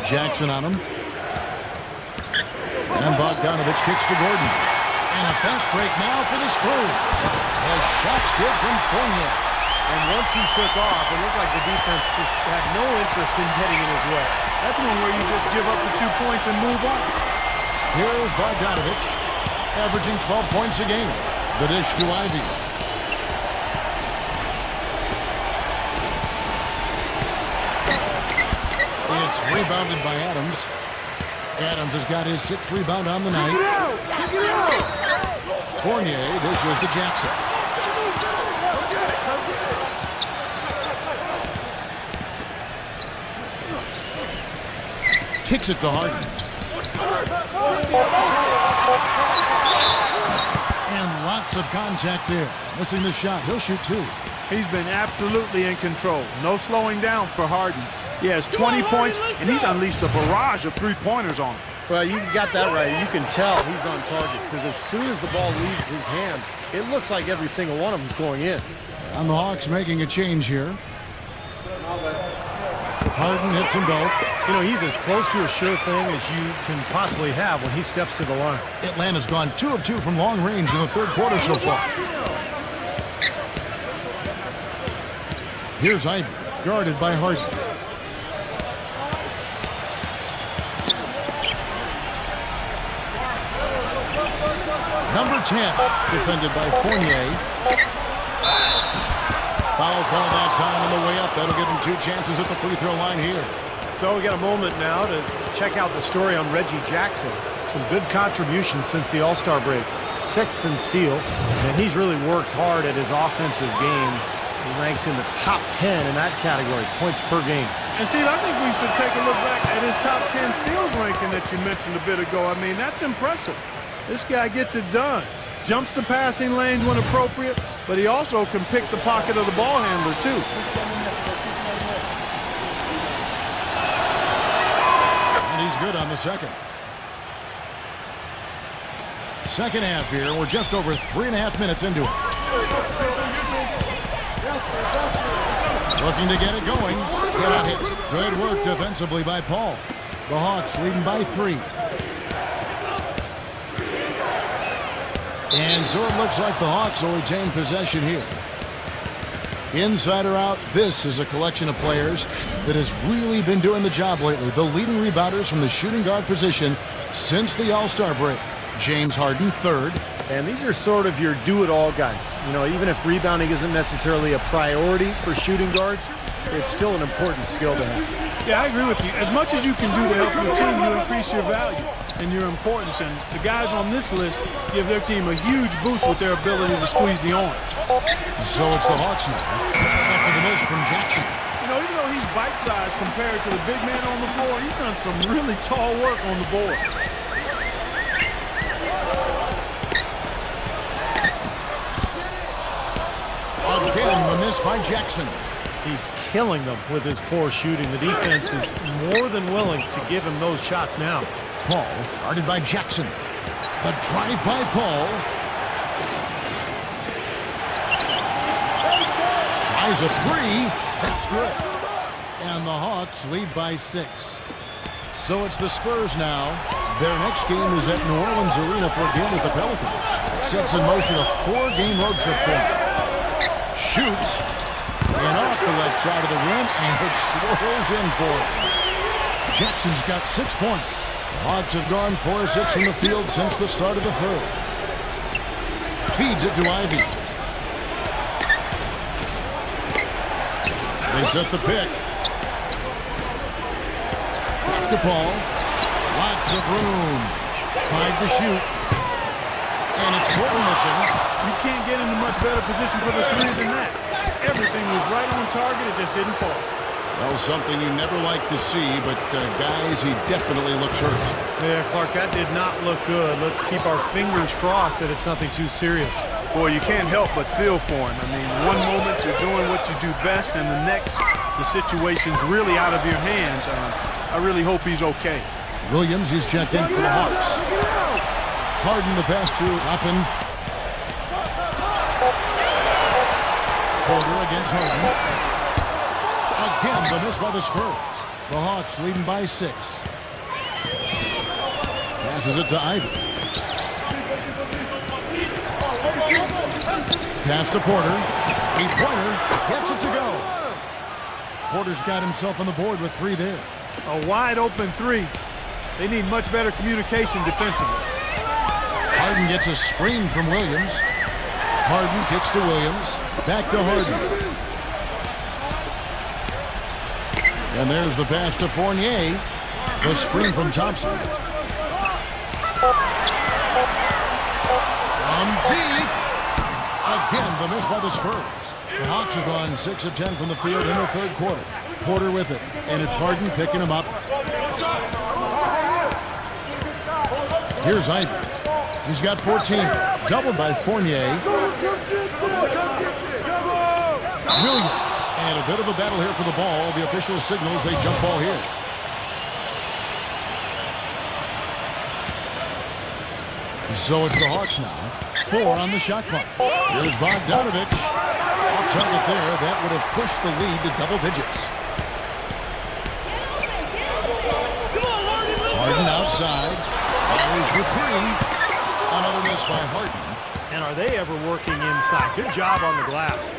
Jackson on him. And Bogdanovich kicks to Gordon. And a fast break now for the Spurs. The shot's good from Fournier. And once he took off, it looked like the defense just had no interest in getting in his way. That's one where you just give up the 2 points and move on. Here's Bogdanovich, averaging 12 points a game. The dish to Ivy. It's rebounded by Adams. Adams has got his 6th rebound on the night. Fournier dishes to Jackson. Kicks it to Harden. And lots of contact there. Missing the shot. He'll shoot 2. He's been absolutely in control. No slowing down for Harden. He has 20 points, and he's unleashed a barrage of 3-pointers on him. Well, you got that right. You can tell he's on target because as soon as the ball leaves his hands, it looks like every single one of them is going in. And the Hawks making a change here. Harden hits them both. You know, he's as close to a sure thing as you can possibly have when he steps to the line. Atlanta's gone 2 of 2 from long range in the 3rd quarter so far. Here's Ivy, guarded by Harden. Number 10, defended by Fournier. Foul call that time on the way up. That'll give him 2 chances at the free throw line here. So we got a moment now to check out the story on Reggie Jackson. Some good contributions since the All-Star break. 6th in steals, and he's really worked hard at his offensive game. He ranks in the top 10 in that category, points per game. And Steve, I think we should take a look back at his top 10 steals ranking that you mentioned a bit ago. I mean, that's impressive. This guy gets it done. Jumps the passing lanes when appropriate, but he also can pick the pocket of the ball handler, too. And he's good on the second. Second half here. We're just over 3.5 minutes into it. Looking to get it going. Cannot hit. Good work defensively by Paul. The Hawks leading by 3. And so it looks like the Hawks will retain possession here. Inside or out, this is a collection of players that has really been doing the job lately. The leading rebounders from the shooting guard position since the All-Star break. James Harden, 3rd. And these are sort of your do-it-all guys. You know, even if rebounding isn't necessarily a priority for shooting guards, it's still an important skill to have. Yeah, I agree with you. As much as you can do to help your team, you increase your value and your importance. And the guys on this list give their team a huge boost with their ability to squeeze the orange. So it's the Hawks now. After the miss from Jackson. You know, even though he's bite-sized compared to the big man on the floor, he's done some really tall work on the board. Again, the miss by Jackson. He's killing them with his poor shooting. The defense is more than willing to give him those shots now. Paul, guarded by Jackson. The drive by Paul. Tries a 3. That's good. And the Hawks lead by 6. So it's the Spurs now. Their next game is at New Orleans Arena for a game with the Pelicans. Sets in motion a 4-game road trip for them. Shoots. And off the left side of the rim, and it swirls in for him. Jackson's got 6 points. Hawks have gone 4 of 6 from the field since the start of the third. Feeds it to Ivy. They set the pick. Back to Paul. Lots of room. 5 to shoot. And it's Porter missing. You can't get into much better position for the three than that. Everything was right on target. It just didn't fall. Well, something you never like to see, but guys, he definitely looks hurt. Yeah, Clark, that did not look good. Let's keep our fingers crossed that it's nothing too serious. Boy, you can't help but feel for him. I mean, one moment you're doing what you do best, and the next, the situation's really out of your hands. I really hope he's okay. Williams, he's checked in for the Hawks. Harden the pass to Toppin. Porter against Harden. Again, the miss by the Spurs. The Hawks leading by 6. Passes it to Ivy. Pass to Porter. 3-pointer. Gets it to go. Porter's got himself on the board with 3 there. A wide open 3. They need much better communication defensively. Harden gets a screen from Williams. Harden kicks to Williams. Back to Harden. And there's the pass to Fournier. The screen from Thompson. Deep. Again, the miss by the Spurs. The Hawks have gone 6 of 10 from the field in the third quarter. Porter with it. And it's Harden picking him up. Here's Ivy. He's got 14. Doubled by Fournier. Williams. And a bit of a battle here for the ball. The official signals a jump ball here. So it's the Hawks now. 4 on the shot clock. Here's Bogdanovich. Off target there. That would have pushed the lead to double digits. Harden outside. Fires for 3. Another miss by Harden. And are they ever working inside? Good job on the glass.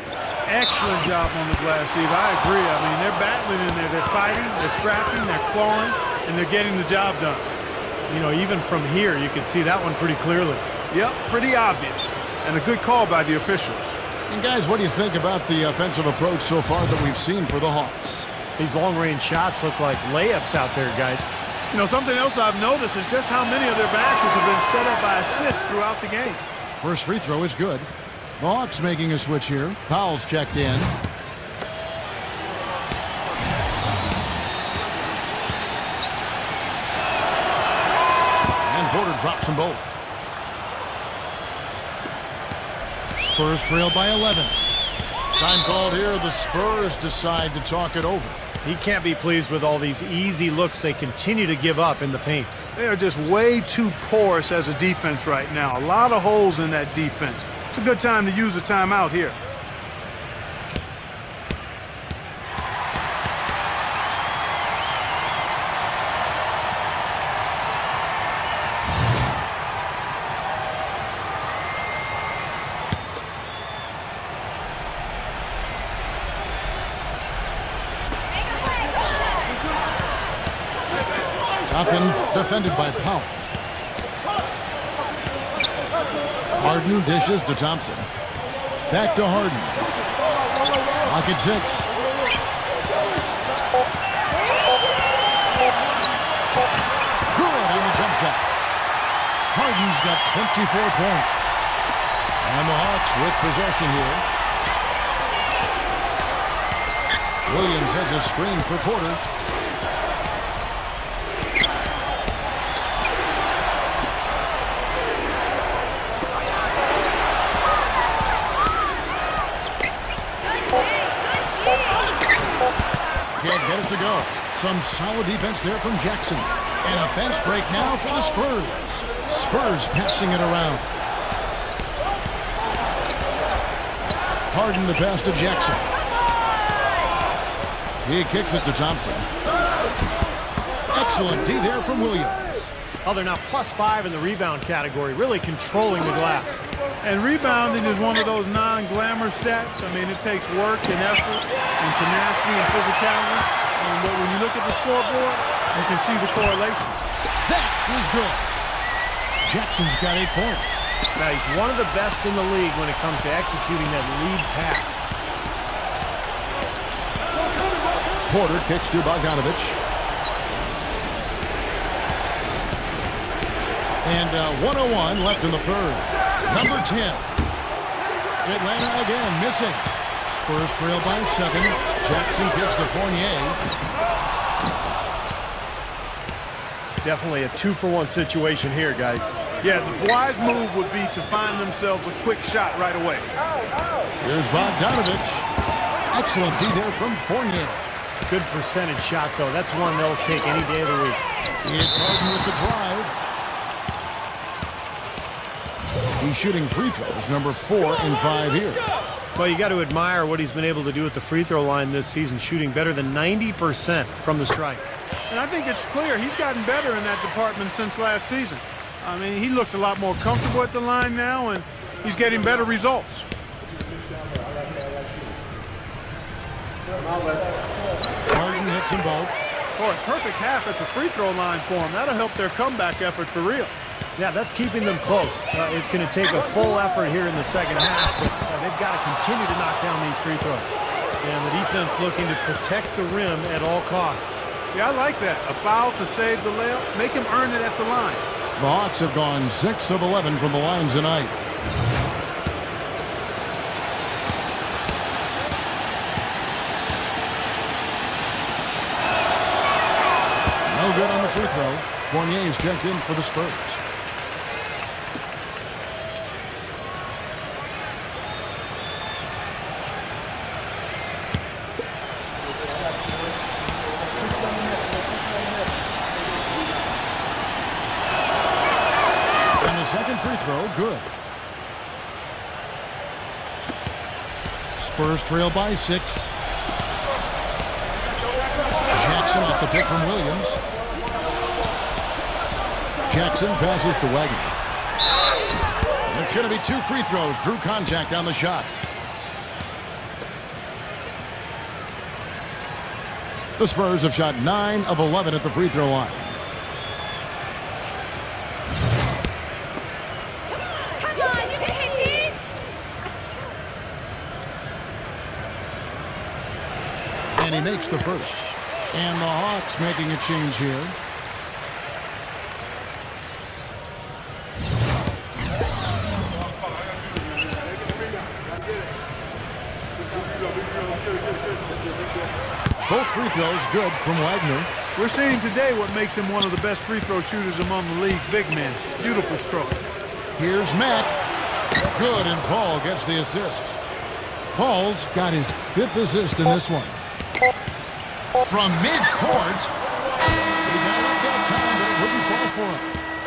Excellent job on the glass, Steve. I agree. I mean, they're battling in there. They're fighting, they're scrapping, they're clawing, and they're getting the job done. You know, even from here, you can see that one pretty clearly. Yep, pretty obvious. And a good call by the official. And guys, what do you think about the offensive approach so far that we've seen for the Hawks? These long-range shots look like layups out there, guys. You know, something else I've noticed is just how many of their baskets have been set up by assists throughout the game. First free throw is good. The Hawks making a switch here. Powell's checked in. And Porter drops them both. Spurs trail by 11. Time called here. The Spurs decide to talk it over. He can't be pleased with all these easy looks they continue to give up in the paint. They are just way too porous as a defense right now. A lot of holes in that defense. It's a good time to use a timeout here. Toppin defended by Powell. Harden dishes to Thompson. Back to Harden. Lock at 6. Good on the jump shot. Harden's got 24 points. And the Hawks with possession here. Williams has a screen for Porter. Can't get it to go. Some solid defense there from Jackson. And a fast break now for the Spurs. Spurs passing it around. Harden the pass to Jackson. He kicks it to Thompson. Excellent D there from Williams. Oh, they're now +5 in the rebound category, really controlling the glass. And rebounding is one of those non-glamour stats. I mean, it takes work and effort and tenacity and physicality. But when you look at the scoreboard, you can see the correlation. That is good. Jackson's got 8 points. Now, he's one of the best in the league when it comes to executing that lead pass. Porter kicks to Bogdanovich. And 1:01 left in the third. Number 10. Atlanta again missing. Spurs trail by 7. Jackson kicks to Fournier. Definitely a 2-for-1 situation here, guys. Yeah, the wise move would be to find themselves a quick shot right away. Here's Bogdanovich. Excellent D there from Fournier. Good percentage shot, though. That's one they'll take any day of the week. It's Harden with the drive. He's shooting free throws, number 4 and 5 here. Well, you got to admire what he's been able to do at the free throw line this season, shooting better than 90% from the stripe. And I think it's clear he's gotten better in that department since last season. I mean, he looks a lot more comfortable at the line now, and he's getting better results. Harden hits them both. Boy, perfect half at the free throw line for him. That'll help their comeback effort for real. Yeah, that's keeping them close. It's going to take a full effort here in the second half, but they've got to continue to knock down these free throws. And the defense looking to protect the rim at all costs. Yeah, I like that. A foul to save the layup. Make him earn it at the line. The Hawks have gone 6 of 11 from the line tonight. No good on the free throw. Fournier's checked in for the Spurs. Second free throw, good. Spurs trail by 6. Jackson off the pick from Williams. Jackson passes to Wagner. And it's going to be 2 free throws. Drew contact on the shot. The Spurs have shot 9 of 11 at the free throw line. And he makes the first. And the Hawks making a change here. Both free throws good from Wagner. We're seeing today what makes him one of the best free throw shooters among the league's big men. Beautiful stroke. Here's Mack. Good, and Paul gets the assist. Paul's got his 5th assist in this one. From midcourt. He got it that time, but it wouldn't fall for him.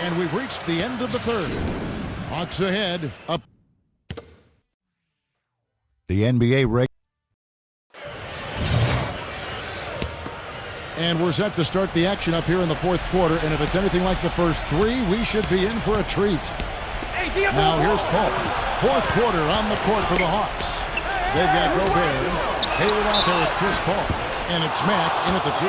And we've reached the end of the third. Hawks ahead. Up. The NBA regular. And we're set to start the action up here in the fourth quarter. And if it's anything like the first 3, we should be in for a treat. Now here's Paul. Fourth quarter on the court for the Hawks. They've got Gobert. Hayward out there with Chris Paul. And it's Mack in at the 2.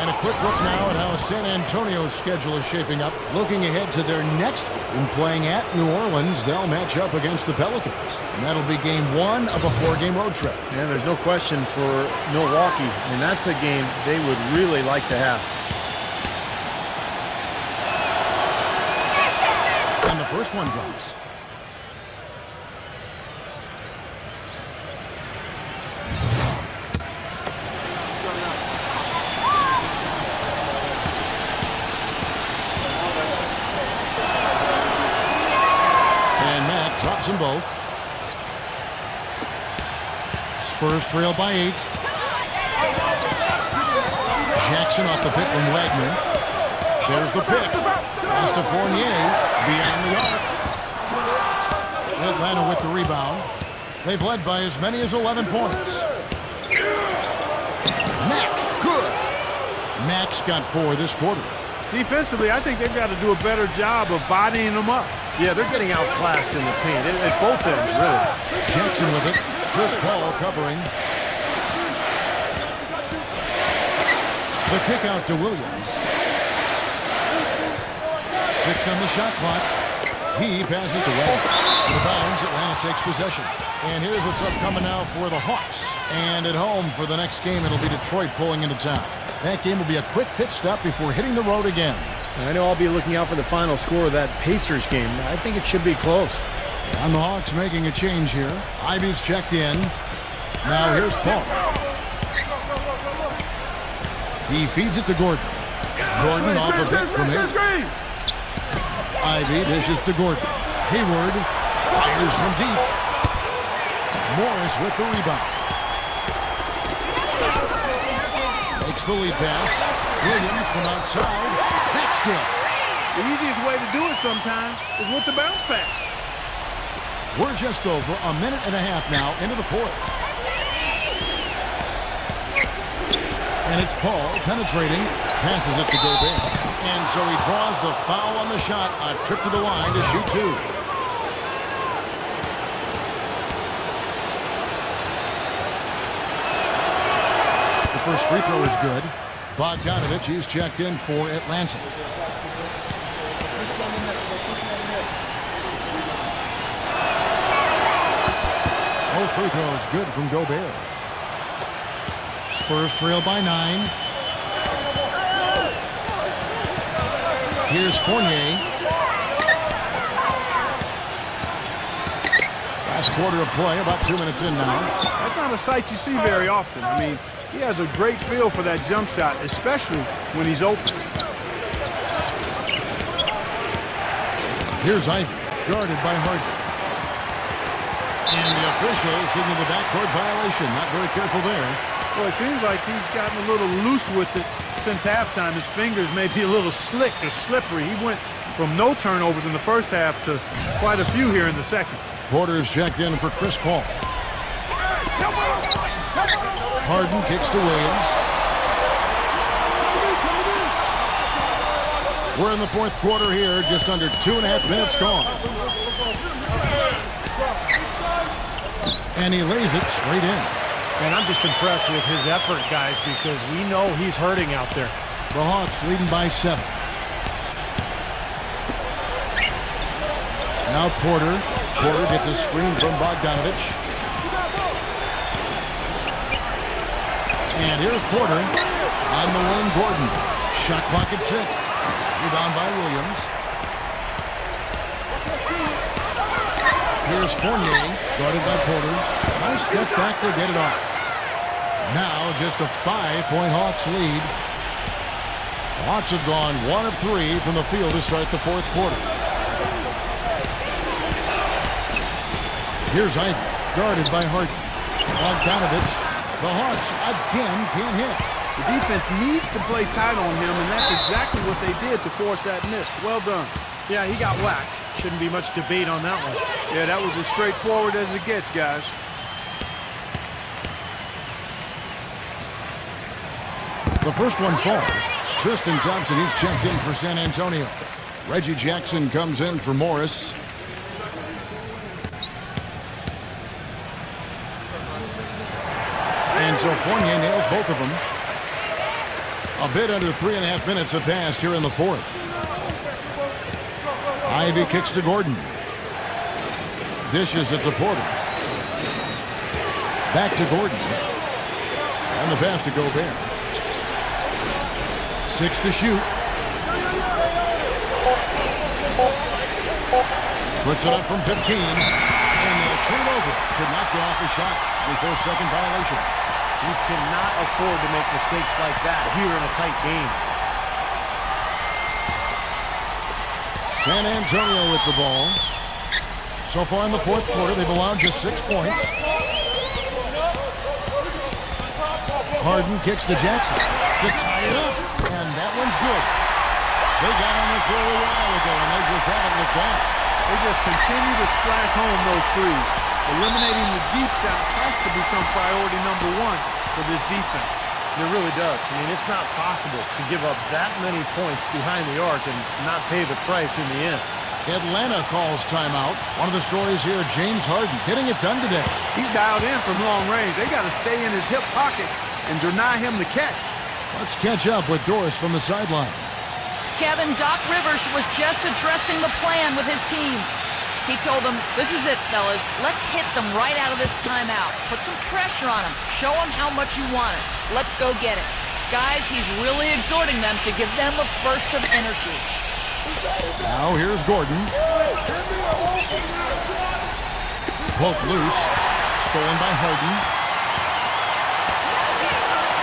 And a quick look now at how San Antonio's schedule is shaping up. Looking ahead to their next in playing at New Orleans, they'll match up against the Pelicans. And that'll be game 1 of a 4-game road trip. Yeah, there's no question for Milwaukee. And that's a game they would really like to have. And the first one drops. Drops them both. Spurs trail by 8. Jackson off the pick from Wagner. There's the pick. Pass to Fournier. Beyond the arc. Atlanta with the rebound. They've led by as many as 11 points. Mack, good. Mack's got 4 this quarter. Defensively, I think they've got to do a better job of bodying them up. Yeah, they're getting outclassed in the paint at both ends, really. Jackson with it. Chris Paul covering. The kick out to Williams. 6 on the shot clock. He passes to Webb. Out of bounds, Atlanta takes possession. And here's what's upcoming now for the Hawks. And at home for the next game, it'll be Detroit pulling into town. That game will be a quick pit stop before hitting the road again. I know I'll be looking out for the final score of that Pacers game. I think it should be close. And the Hawks making a change here. Ivy's checked in. Now here's Paul. He feeds it to Gordon. Gordon off the pitch from Hayward. Ivy dishes to Gordon. Hayward fires from deep. Morris with the rebound. Makes the lead pass. Williams from outside. That's good. The easiest way to do it sometimes is with the bounce pass. We're just over a minute and a half now into the fourth. And it's Paul penetrating. Passes it to Gobert. And so he draws the foul on the shot. A trip to the line to shoot two. The first free throw is good. Bogdanovich, he's checked in for Atlanta. No free throws good from Gobert. Spurs trail by 9. Here's Fournier. Last quarter of play, about 2 minutes in now. That's not a sight you see very often. I mean, he has a great feel for that jump shot, especially when he's open. Here's Ivy, guarded by Harden. And the official signaled the backcourt violation. Not very careful there. Well, it seems like he's gotten a little loose with it since halftime. His fingers may be a little slick or slippery. He went from no turnovers in the first half to quite a few here in the second. Porter's checked in for Chris Paul. Harden kicks to Williams. We're in the fourth quarter here, just under 2.5 minutes gone. And he lays it straight in. And I'm just impressed with his effort, guys, because we know he's hurting out there. The Hawks leading by 7. Now Porter. Porter gets a screen from Bogdanovich. And here's Porter. On the wing, Gordon. Shot clock at 6. Rebound by Williams. Here's Fournier, guarded by Porter. Nice step back to get it off. Now just a 5-point Hawks lead. The Hawks have gone 1 of 3 from the field to start the fourth quarter. Here's Ivy, guarded by Harden. Bogdanovich. The Hawks again can't hit. The defense needs to play tight on him, and that's exactly what they did to force that miss. Well done. Yeah, he got whacked. Shouldn't be much debate on that one. Yeah, that was as straightforward as it gets, guys. The first one falls. Tristan Thompson, he's checked in for San Antonio. Reggie Jackson comes in for Morris. And so Fournier nails both of them. A bit under 3.5 minutes have passed here in the fourth. Ivy kicks to Gordon. Dishes it to Porter. Back to Gordon. And the pass to Gobert. 6 to shoot. Puts it up from 15. And they'll turn it over. Could not get off the shot. 24-second violation. You cannot afford to make mistakes like that here in a tight game. San Antonio with the ball. So far in the fourth quarter, they've allowed just 6 points. Harden kicks to Jackson to tie it up. And that one's good. They got on this a little while ago, and they just haven't looked back. They just continue to splash home those threes. Eliminating the deep shot has to become priority number 1 for this defense. It really does. I mean, it's not possible to give up that many points behind the arc and not pay the price in the end. Atlanta calls timeout. One of the stories here, James Harden getting it done today. He's dialed in from long range. They got to stay in his hip pocket and deny him the catch. Let's catch up with Doris from the sideline. Kevin, Doc Rivers was just addressing the plan with his team. He told them, this is it, fellas. Let's hit them right out of this timeout. Put some pressure on them. Show them how much you want it. Let's go get it. Guys, he's really exhorting them to give them a burst of energy. Now here's Gordon. Poked loose. Stolen by Harden.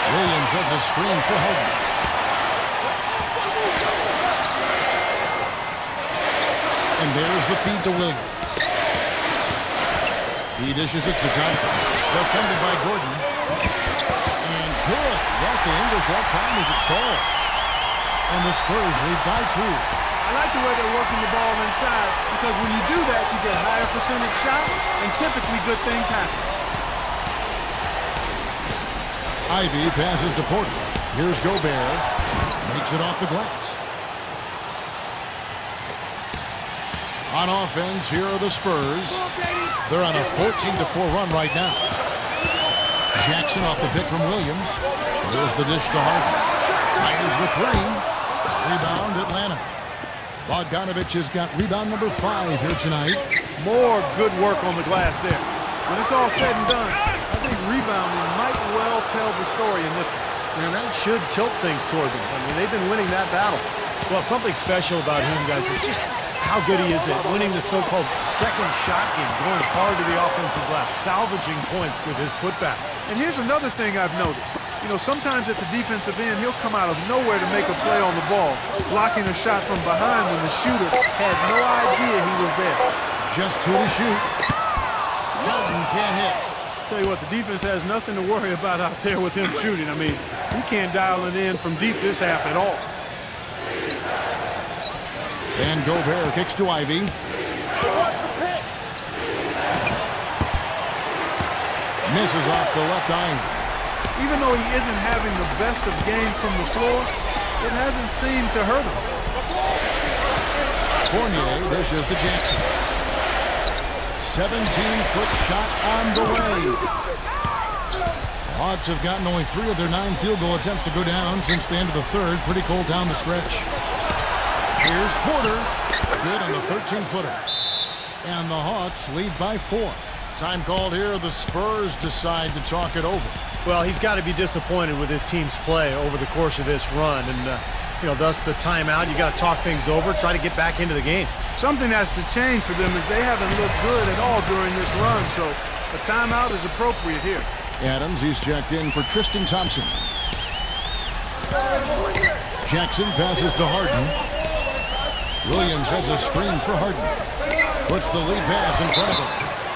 Williams sets a screen for Harden. And there's the feed to Williams. He dishes it to Thompson. Defended by Gordon. And good. Got the English off time as it falls. And the Spurs lead by 2. I like the way they're working the ball inside because when you do that, you get higher percentage shot, and typically good things happen. Ivy passes to Porter. Here's Gobert. Makes it off the glass. On offense, here are the Spurs. They're on a 14-4 run right now. Jackson off the pick from Williams. There's the dish to Harden. Fires the 3. Rebound, Atlanta. Bogdanovich has got rebound number 5 here tonight. More good work on the glass there. When it's all said and done, I think rebounding might well tell the story in this one. And that should tilt things toward them. I mean, they've been winning that battle. Well, something special about him, guys, is just how good he is at winning the so-called second shot game, going hard to the offensive glass, salvaging points with his putbacks. And here's another thing I've noticed. You know, sometimes at the defensive end, he'll come out of nowhere to make a play on the ball, blocking a shot from behind when the shooter had no idea he was there. Just 2 to shoot. Harden can't hit. Tell you what, the defense has nothing to worry about out there with him shooting. I mean, he can't dial it in from deep this half at all. And Gobert kicks to Ivy. Misses off the left iron. Even though he isn't having the best of game from the floor, it hasn't seemed to hurt him. Fournier dishes to Jackson. 17-foot shot on the way. The Hawks have gotten only 3 of their 9 field goal attempts to go down since the end of the third. Pretty cold down the stretch. Here's Porter. Good on the 13-footer. And the Hawks lead by 4. Time called here. The Spurs decide to talk it over. Well, he's got to be disappointed with his team's play over the course of this run. And, thus the timeout. You got to talk things over, try to get back into the game. Something has to change for them as they haven't looked good at all during this run. So a timeout is appropriate here. Adams, he's checked in for Tristan Thompson. Jackson passes to Harden. Williams sets a screen for Harden. Puts the lead pass in front of him.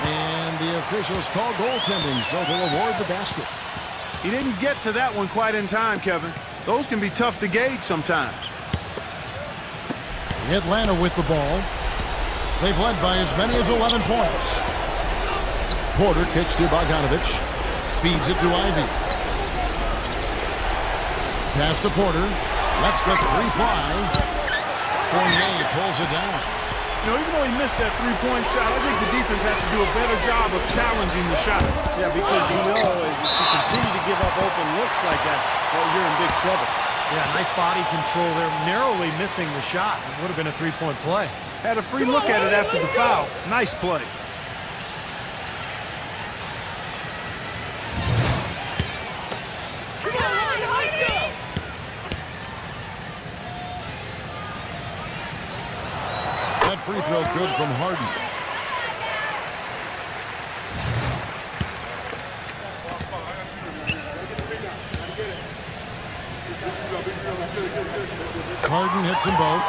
And the officials call goaltending, so they'll award the basket. He didn't get to that one quite in time, Kevin. Those can be tough to gauge sometimes. Atlanta with the ball. They've led by as many as 11 points. Porter kicks to Bogdanovich. Feeds it to Ivy. Pass to Porter. Lets the 3 fly. Fournier pulls it down. You know, even though he missed that three-point shot, I think the defense has to do a better job of challenging the shot. Yeah, because if you continue to give up open looks like that, well, you're in big trouble. Yeah, nice body control there, narrowly missing the shot. It would have been a 3-point play. Had a free look at it after the foul. Nice play. That free throw good from Harden. Harden hits them both.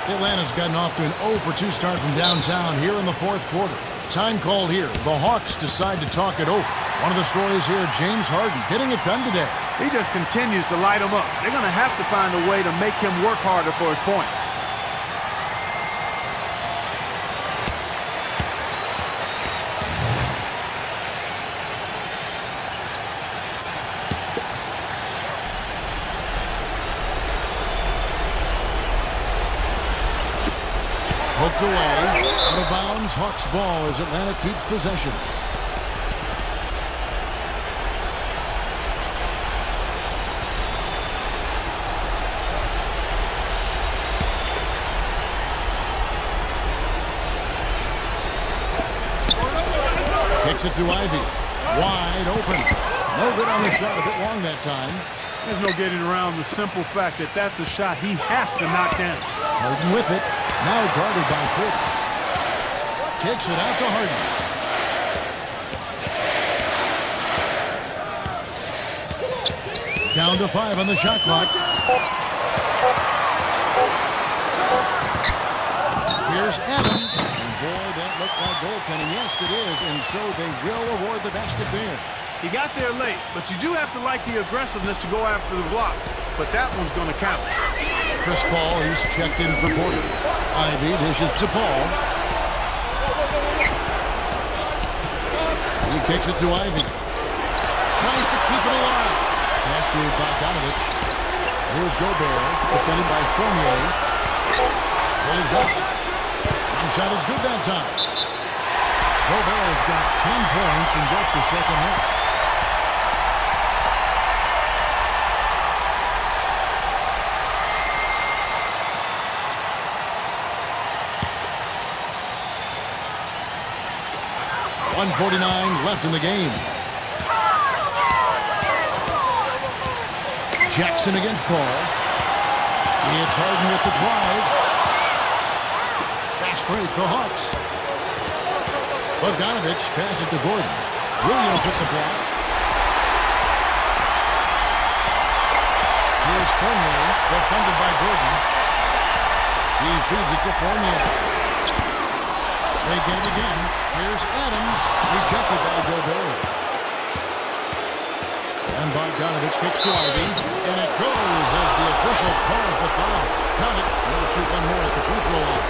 Atlanta's gotten off to an 0-for-2 start from downtown here in the 4th quarter. Time called here. The Hawks decide to talk it over. One of the stories here, James Harden getting it done today. He just continues to light them up. They're going to have to find a way to make him work harder for his point. Poked away. Out of bounds. Hawks ball as Atlanta keeps possession. Kicks it to Ivy. Wide open. No good on the shot. A bit long that time. There's no getting around the simple fact that that's a shot he has to knock down. Harden with it. Now guarded by Cook. Kicks it out to Harden. Down to 5 on the shot clock. Here's Adams. And boy, that looked like goaltending. Yes, it is. And so they will award the basket there. He got there late, but you do have to like the aggressiveness to go after the block. But that one's going to count. Chris Paul, he's checked in for Porter. Ivy dishes to Paul. He kicks it to Ivy. Tries to keep it alive. Pass to Bogdanovich. Here's Gobert, defended by Fournier. Pulls up. One shot is good that time. Gobert has got 10 points in just the second half. .149 left in the game. Jackson against Paul. It's Harden with the drive. Fast break, the Hawks. Bogdanovich passes to Gordon. Williams with the block. Here's Fournier, defended by Gordon. He feeds it to Fournier. They get it again. Here's Adams, rejected by Gobert. And Bogdanovich kicks to Ivy, and it goes as the official calls the foul. Count it. They'll shoot one more at the free throw line.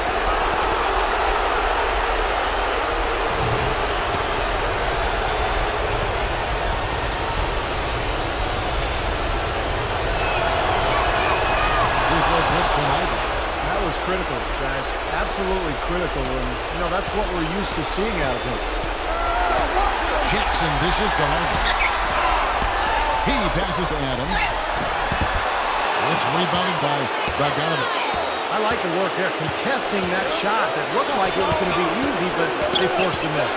Free throw good from Ivy. That was critical, guys. Absolutely critical. And, that's what we're used to seeing out of him. Jackson dishes to Harden. He passes to Adams. It's rebounded by Bogdanovich. I like the work there, contesting that shot that looked like it was going to be easy, but they forced the miss.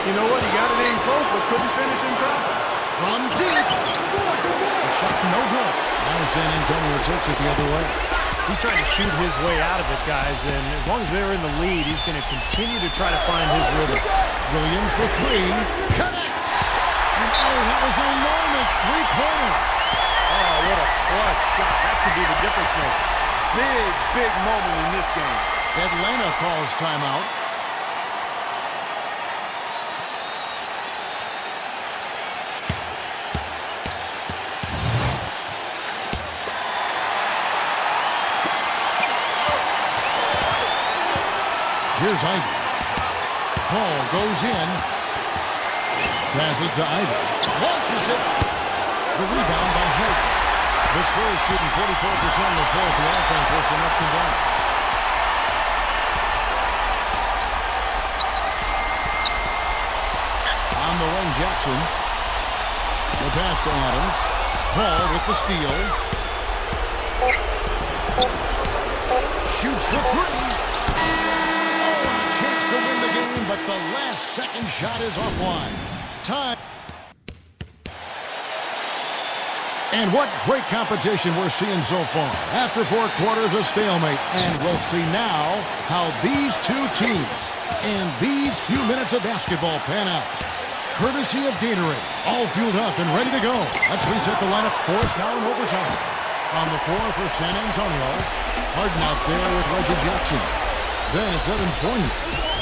You know what? He got it in close, but couldn't finish in traffic. From deep. The shot no good. Now San Antonio takes it the other way. He's trying to shoot his way out of it, guys, and as long as they're in the lead, he's going to continue to try to find his rhythm. Williams for 3. Connects. And that was an enormous three-pointer. Oh, what a clutch shot. That could be the difference maker. Big moment in this game. Atlanta calls timeout. Here's Ivy. Paul goes in. Passes to Ivy. Launches it. The rebound by Harden. The Spurs shooting 44% of the floor. The offense with some ups and downs. On the run, Jackson. The pass to Adams. Paul with the steal. Shoots the 3. To win the game, but the last second shot is offline. Time. And what great competition we're seeing so far. After 4 quarters, a stalemate. And we'll see now how these two teams and these few minutes of basketball pan out. Courtesy of Gatorade, all fueled up and ready to go. Let's reset the lineup for us now in overtime. On the floor for San Antonio, Harden out there with Reggie Jackson. Then it's Evan Fournier.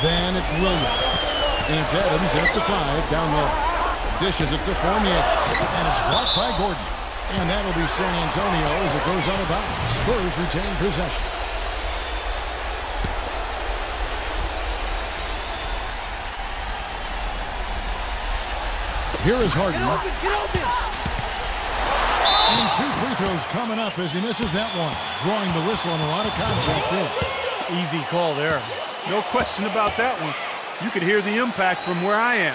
Then it's Williams. And it's Adams at the 5 down low. Dishes it to Fournier. And it's blocked by Gordon. And that'll be San Antonio as it goes out of bounds. Spurs retain possession. Here is Harden. And 2 free throws coming up as he misses that one. Drawing the whistle and a lot of contact there. Easy call there. No question about that one. You could hear the impact from where I am.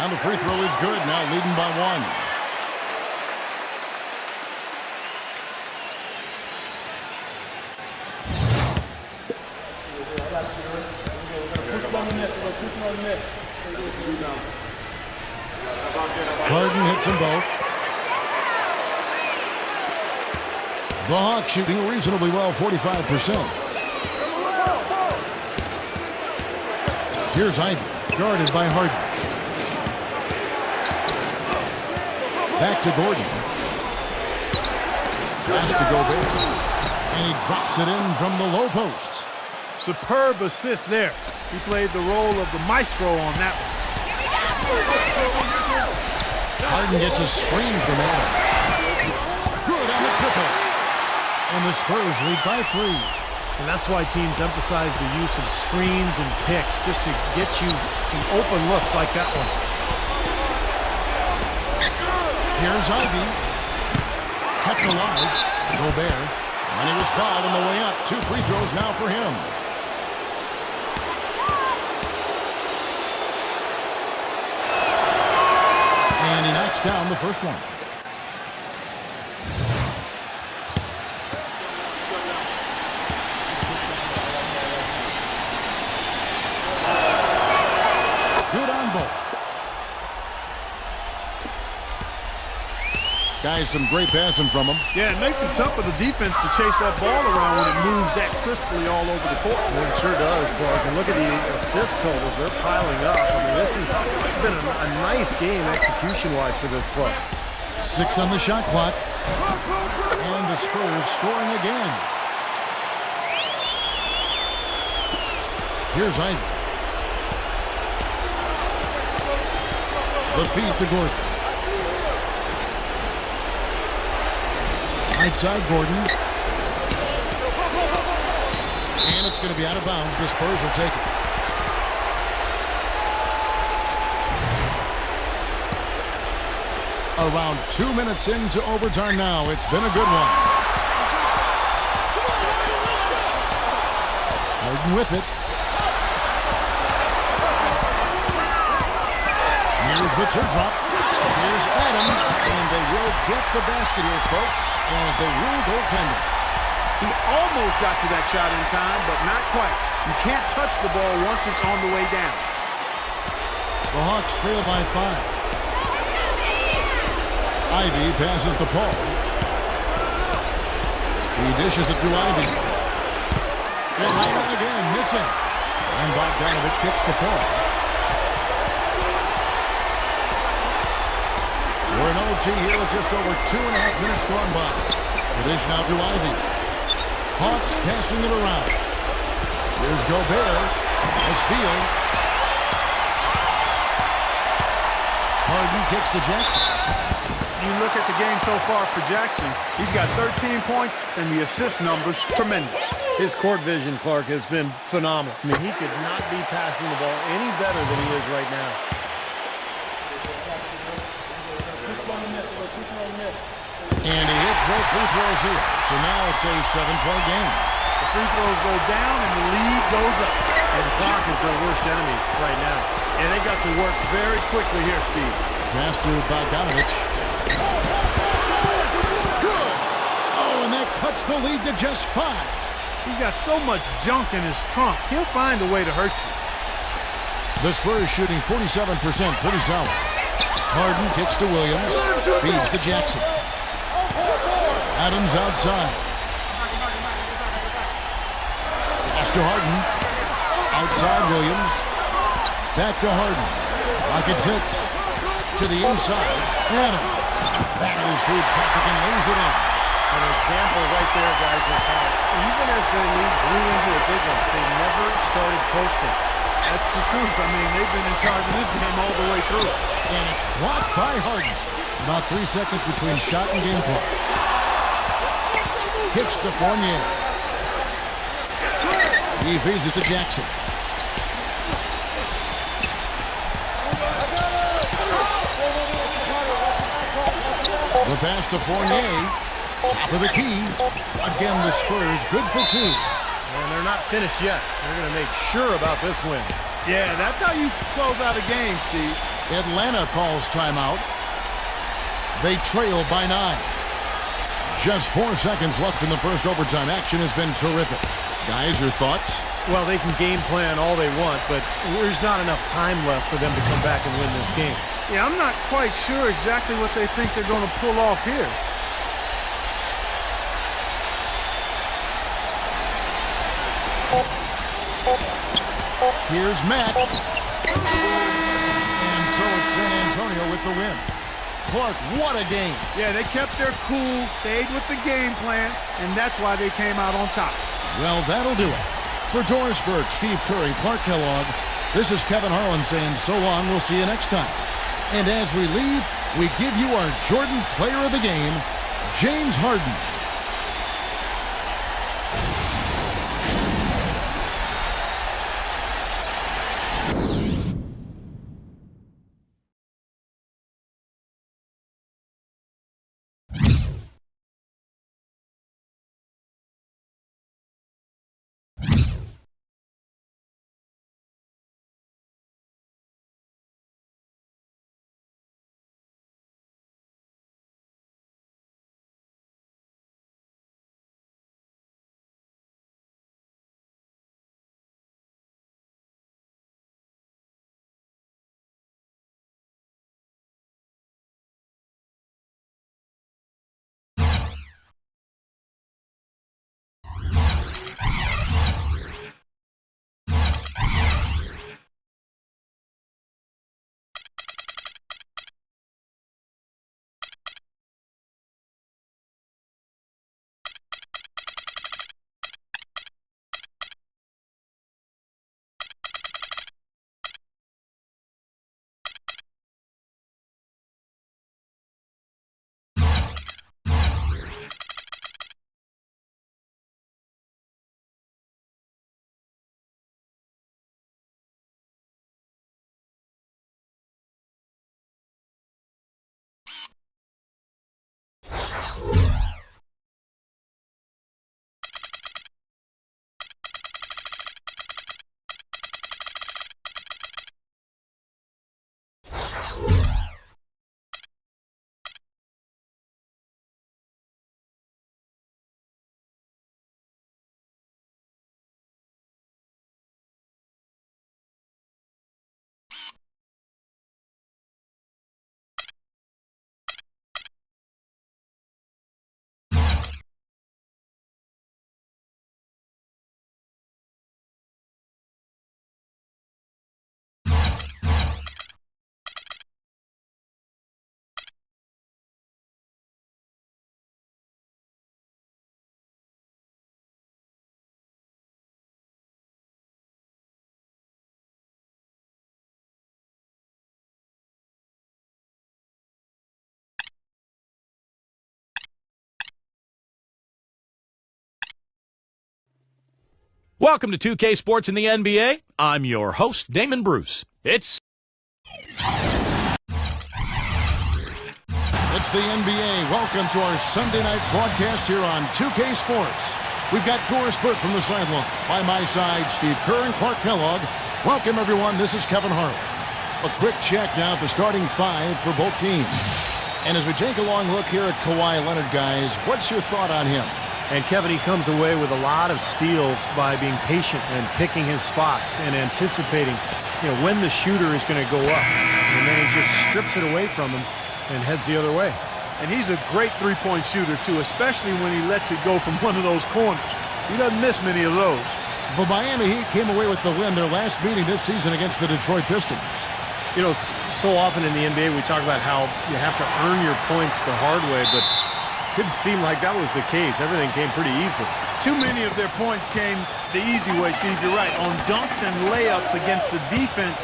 And the free throw is good. Now leading by 1. Harden hits them both. The Hawks shooting reasonably well, 45%. Here's Ivy, guarded by Harden. Back to Gordon. Pass to Gobert. And he drops it in from the low post. Superb assist there. He played the role of the maestro on that one. Harden gets a screen from Adams. Good on the triple. And the Spurs lead by 3. And that's why teams emphasize the use of screens and picks, just to get you some open looks like that one. Here's Ivy. Kept alive. Gobert. And he was fouled on the way up. 2 free throws now for him. And he knocks down the first one. Good on both. Guys, some great passing from him. Yeah, it makes it tough for the defense to chase that ball around when it moves that crisply all over the court. It sure does, Clark. And look at the assist totals. They're piling up. I mean, this has been a nice game execution-wise for this club. 6 on the shot clock. And the Spurs scoring again. Here's Ivy. The feed to Gordon. Right side, Gordon. And it's going to be out of bounds. The Spurs will take it. Around 2 minutes into overtime now. It's been a good one. Harden with it. Here's the teardrop. Here's Adams, and they will get the basket here, folks, as they rule goaltending. He almost got to that shot in time, but not quite. You can't touch the ball once it's on the way down. The Hawks trail by 5. Ivy passes to Paul. He dishes it to Ivy. And again, missing. And Bogdanovich kicks to Paul. We're in OT here with just over 2.5 minutes gone by. It is now to Ivy. Hawks passing it around. Here's Gobert. A steal. Harden kicks to Jackson. You look at the game so far for Jackson, he's got 13 points, and the assist numbers, tremendous. His court vision, Clark, has been phenomenal. I mean, he could not be passing the ball any better than he is right now. And he hits both free throws here. So now it's a 7-point game. The free throws go down, and the lead goes up. And the clock is their worst enemy right now. And they got to work very quickly here, Steve. Pass to Bogdanovich. Good. Oh, and that cuts the lead to just 5. He's got so much junk in his trunk. He'll find a way to hurt you. The Spurs shooting 47%, pretty solid. Harden kicks to Williams. Feeds to Jackson. Adams outside. Pass to Harden. Outside Williams. Back to Harden. Rockets hits. To the inside. Adams. Battles through traffic and lays it in. An example right there, guys, of how even as their lead grew into a big one, they never started posting. That's the truth. I mean, they've been in charge of this game all the way through. And it's blocked by Harden. About 3 seconds between shot and game clock. Kicks to Fournier. He feeds it to Jackson. The pass to Fournier. Top of the key. Again, the Spurs good for 2. And they're not finished yet. They're going to make sure about this win. Yeah, that's how you close out a game, Steve. Atlanta calls timeout. They trail by 9. Just 4 seconds left in the first overtime. Action has been terrific. Guys, your thoughts? Well, they can game plan all they want, but there's not enough time left for them to come back and win this game. Yeah, I'm not quite sure exactly what they think they're going to pull off here. Here's Mack. And so it's San Antonio with the win. Clark, what a game. Yeah, they kept their cool, stayed with the game plan, and that's why they came out on top. Well, that'll do it. For Doris Burke, Steve Curry, Clark Kellogg, this is Kevin Harlan saying so long. We'll see you next time. And as we leave, we give you our Jordan Player of the Game, James Harden. Welcome to 2K Sports in the NBA. I'm your host, Damon Bruce. It's the NBA. Welcome to our Sunday night broadcast here on 2K Sports. We've got Doris Burke from the sideline. By my side, Steve Kerr and Clark Kellogg. Welcome, everyone. This is Kevin Harlan. A quick check now at the starting five for both teams. And as we take a long look here at Kawhi Leonard, guys, what's your thought on him? And Kevin, he comes away with a lot of steals by being patient and picking his spots and anticipating, when the shooter is going to go up. And then he just strips it away from him and heads the other way. And he's a great three-point shooter, too, especially when he lets it go from one of those corners. He doesn't miss many of those. The Miami Heat came away with the win their last meeting this season against the Detroit Pistons. So often in the NBA we talk about how you have to earn your points the hard way, but it didn't seem like that was the case. Everything came pretty easily. Too many of their points came the easy way, Steve. You're right. On dunks and layups against a defense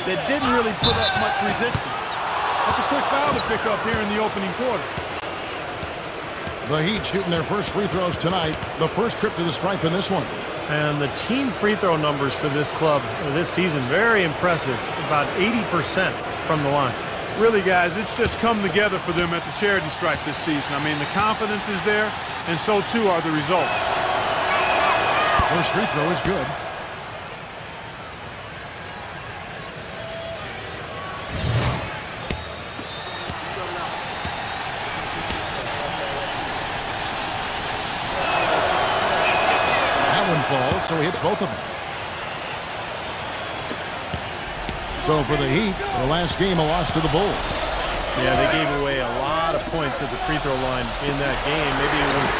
that didn't really put up much resistance. That's a quick foul to pick up here in the opening quarter. The Heat shooting their first free throws tonight. The first trip to the stripe in this one. And the team free throw numbers for this club this season, very impressive. About 80% from the line. Really, guys, it's just come together for them at the charity stripe this season. I mean, the confidence is there, and so too are the results. First free throw is good. That one falls, so he hits both of them. So for the Heat, their last game, a loss to the Bulls. Yeah, they gave away a lot of points at the free throw line in that game. Maybe it was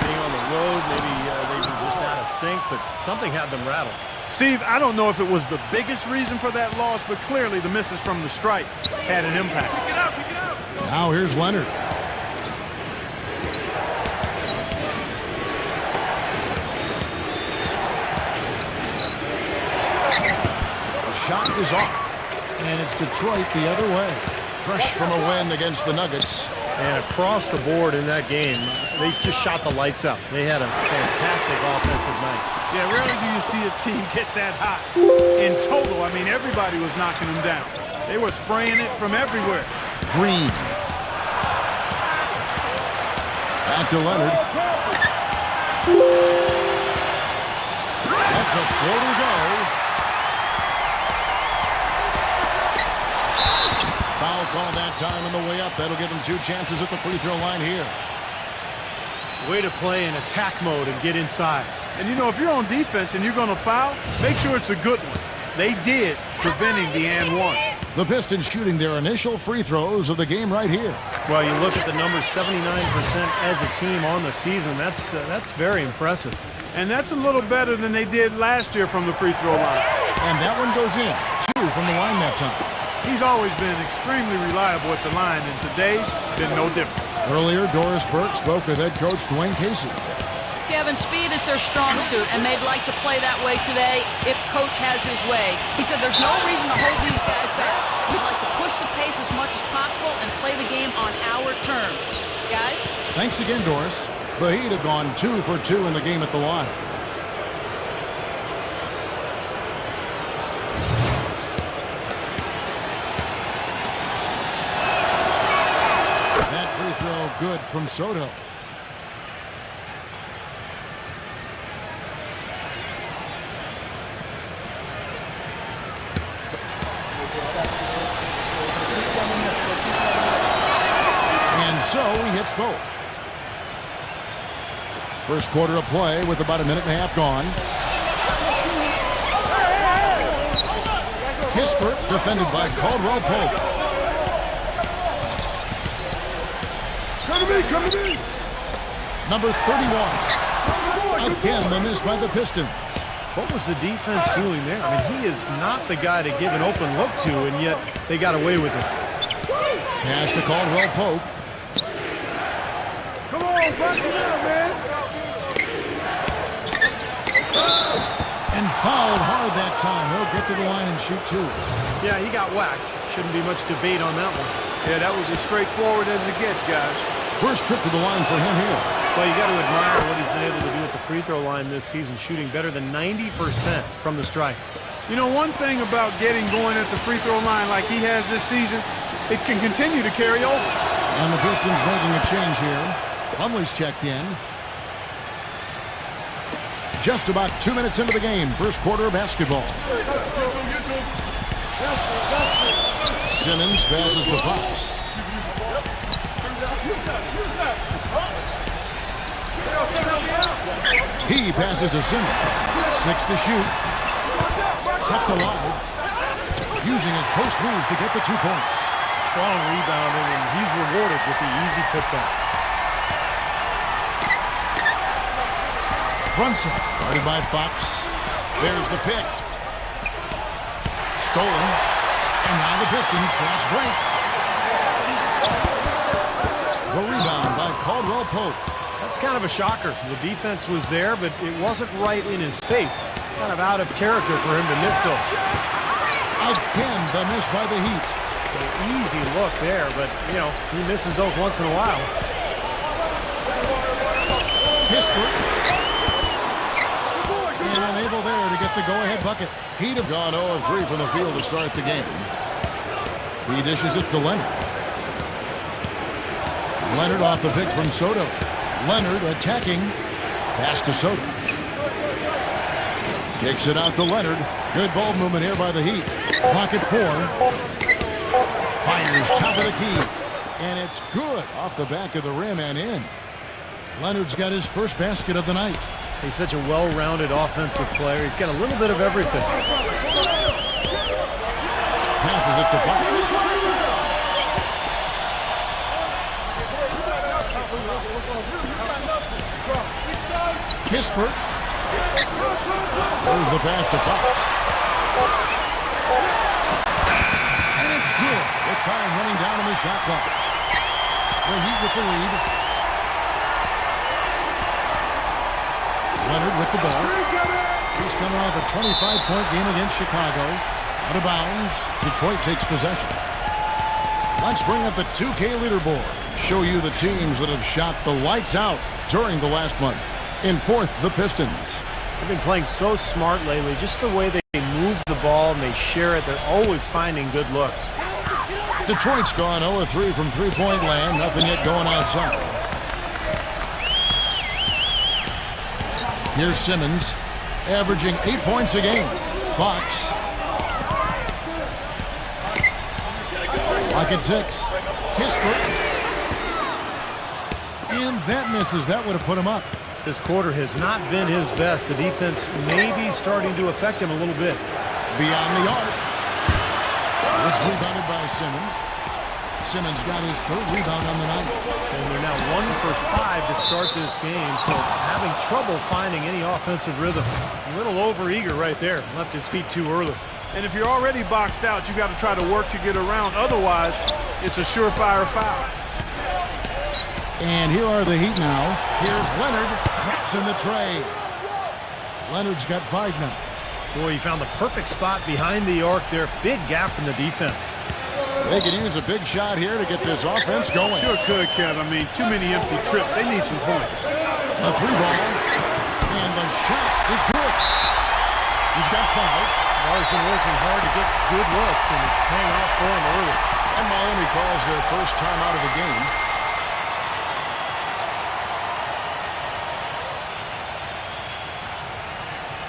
being on the road. Maybe they were just out of sync, but something had them rattled. Steve, I don't know if it was the biggest reason for that loss, but clearly the misses from the stripe had an impact. Pick it up, pick it up. Now here's Leonard. The shot is off, and it's Detroit the other way. Fresh from a win against the Nuggets. And across the board in that game, they just shot the lights out. They had a fantastic offensive night. Yeah, rarely do you see a team get that hot. In total, I mean, everybody was knocking them down. They were spraying it from everywhere. Green. Back to Leonard. That's a floater go. Foul call that time on the way up. That'll give him 2 chances at the free throw line here. Way to play in attack mode and get inside. And, you know, if you're on defense and you're going to foul, make sure it's a good one. They did, preventing the and one. The Pistons shooting their initial free throws of the game right here. Well, you look at the numbers, 79% as a team on the season. That's very impressive. And that's a little better than they did last year from the free throw line. And that one goes in. 2 from the line that time. He's always been extremely reliable at the line, and today's been no different. Earlier, Doris Burke spoke with head coach Dwayne Casey. Kevin, speed is their strong suit, and they'd like to play that way today if coach has his way. He said there's no reason to hold these guys back. We'd like to push the pace as much as possible and play the game on our terms. Guys? Thanks again, Doris. The Heat have gone 2 for 2 in the game at the line. That free throw good from Soto. So he hits both. First quarter of play with about a minute and a half gone. Kispert defended by Caldwell Pope. Come to me. Number 31. Again, the miss by the Pistons. What was the defense doing there? I mean, he is not the guy to give an open look to, and yet they got away with it. Pass to Caldwell Pope. Back it up, man. And fouled hard that time. He'll get to the line and shoot 2. Yeah, he got whacked. Shouldn't be much debate on that one. Yeah, that was as straightforward as it gets, guys. First trip to the line for him here. Well, you got to admire what he's been able to do at the free throw line this season, shooting better than 90% from the stripe. You know, one thing about getting going at the free throw line like he has this season, it can continue to carry over. And the Pistons making a change here. Plumlee's checked in. Just about 2 minutes into the game. First quarter of basketball. Simmons passes to Fox. He passes to Simmons. 6 to shoot. Kept alive. Using his post moves to get the 2 points. Strong rebounding, and he's rewarded with the easy putback. Brunson, guarded by Fox. There's the pick. Stolen. And now the Pistons fast break. The rebound by Caldwell Pope. That's kind of a shocker. The defense was there, but it wasn't right in his face. Kind of out of character for him to miss those. Again, the miss by the Heat. An easy look there, but, you know, he misses those once in a while. Kispert. And unable there to get the go-ahead bucket. He'd have gone 0 of 3 from the field to start the game. He dishes it to Leonard. Leonard off the pick from Soto. Leonard attacking. Pass to Soto. Kicks it out to Leonard. Good ball movement here by the Heat. Clock at 4. Fires top of the key. And it's good off the back of the rim and in. Leonard's got his first basket of the night. He's such a well-rounded offensive player. He's got a little bit of everything. passes it to Fox. Kispert. There's the pass to Fox. And it's good. With time running down on the shot clock. The Heat with the lead. Leonard with the ball. He's coming off a 25-point game against Chicago. Out of bounds. Detroit takes possession. Let's bring up the 2K leaderboard. Show you the teams that have shot the lights out during the last month. In fourth, the Pistons. They've been playing so smart lately. Just the way they move the ball and they share it. They're always finding good looks. Detroit's gone 0-3 from three-point land. Nothing yet going outside. Here's Simmons, averaging 8 points a game. Fox. Lock at 6. Kispert. And that misses. That would have put him up. This quarter has not been his best. The defense may be starting to affect him a little bit. Beyond the arc. It's rebounded by Simmons. Simmons got his third rebound on the night. And they're now 1 for 5 to start this game, so having trouble finding any offensive rhythm. A little overeager right there. Left his feet too early. And if you're already boxed out, you got to try to work to get around. Otherwise, it's a surefire foul. And here are the Heat now. Here's Leonard. Drops in the tray. Leonard's got 5 now. Boy, he found the perfect spot behind the arc there. Big gap in the defense. They could use a big shot here to get this offense going. Sure could, Kev. I mean, too many empty trips. They need some points. A 3-ball. And the shot is good. He's got 5. Barr's been working hard to get good looks, and it's paying off for him early. And Miami calls their first time out of the game.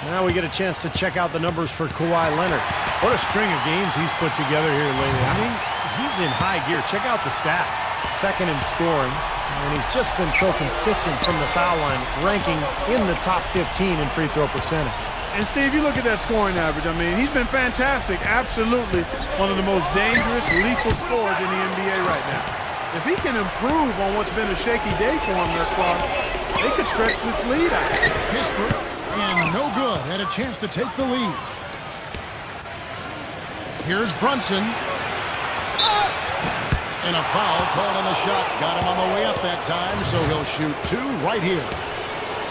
Now we get a chance to check out the numbers for Kawhi Leonard. What a string of games he's put together here lately. I mean, he's in high gear. Check out the stats. Second in scoring, and he's just been so consistent from the foul line, ranking in the top 15 in free throw percentage. And, Steve, you look at that scoring average. I mean, he's been fantastic. Absolutely one of the most dangerous, lethal scorers in the NBA right now. If he can improve on what's been a shaky day for him thus far, they could stretch this lead out. Kispert. And no good. Had a chance to take the lead. Here's Brunson. And a foul called on the shot. Got him on the way up that time, so he'll shoot 2 right here.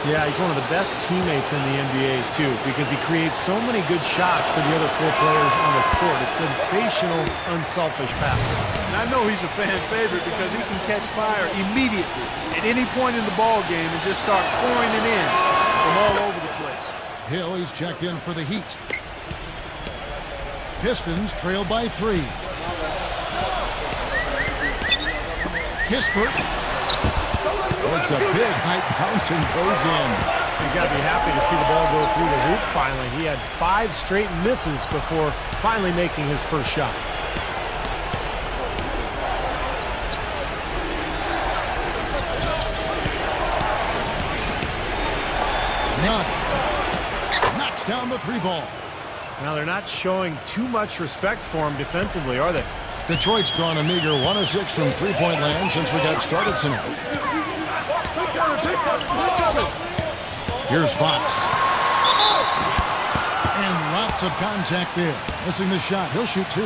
Yeah, he's one of the best teammates in the NBA, too, because he creates so many good shots for the other 4 players on the court. A sensational, unselfish passer. And I know he's a fan favorite because he can catch fire immediately at any point in the ball game and just start pouring it in from all over the place. Hill, he's checked in for the Heat. Pistons trail by 3. Kispert. It's a big high bounce and goes in. He's got to be happy to see the ball go through the hoop finally. He had 5 straight misses before finally making his first shot. Knocks down the 3-ball. Now they're not showing too much respect for him defensively, are they? Detroit's gone a meager 1 of 6 from three-point land since we got started tonight. Here's Fox. And lots of contact there. Missing the shot. He'll shoot 2.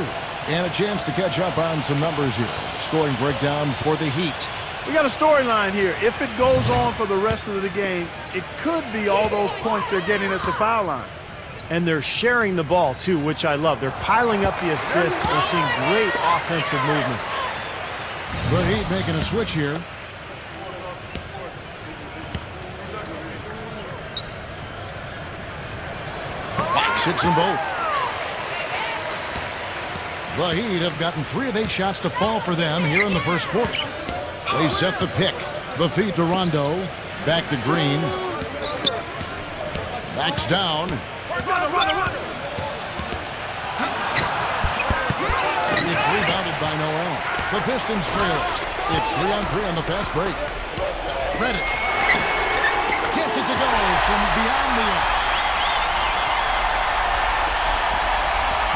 And a chance to catch up on some numbers here. Scoring breakdown for the Heat. We got a storyline here. If it goes on for the rest of the game, it could be all those points they're getting at the foul line. And they're sharing the ball, too, which I love. They're piling up the assist. We're seeing great offensive movement. The Heat making a switch here. Fox hits them both. The Heat have gotten 3 of 8 shots to fall for them here in the first quarter. They set the pick. The feed to Rondo. Back to Green. Backs down. It's rebounded by Noel. The Pistons trail. It's 3-on-3 on the fast break. Reddish gets it to go from beyond the arc.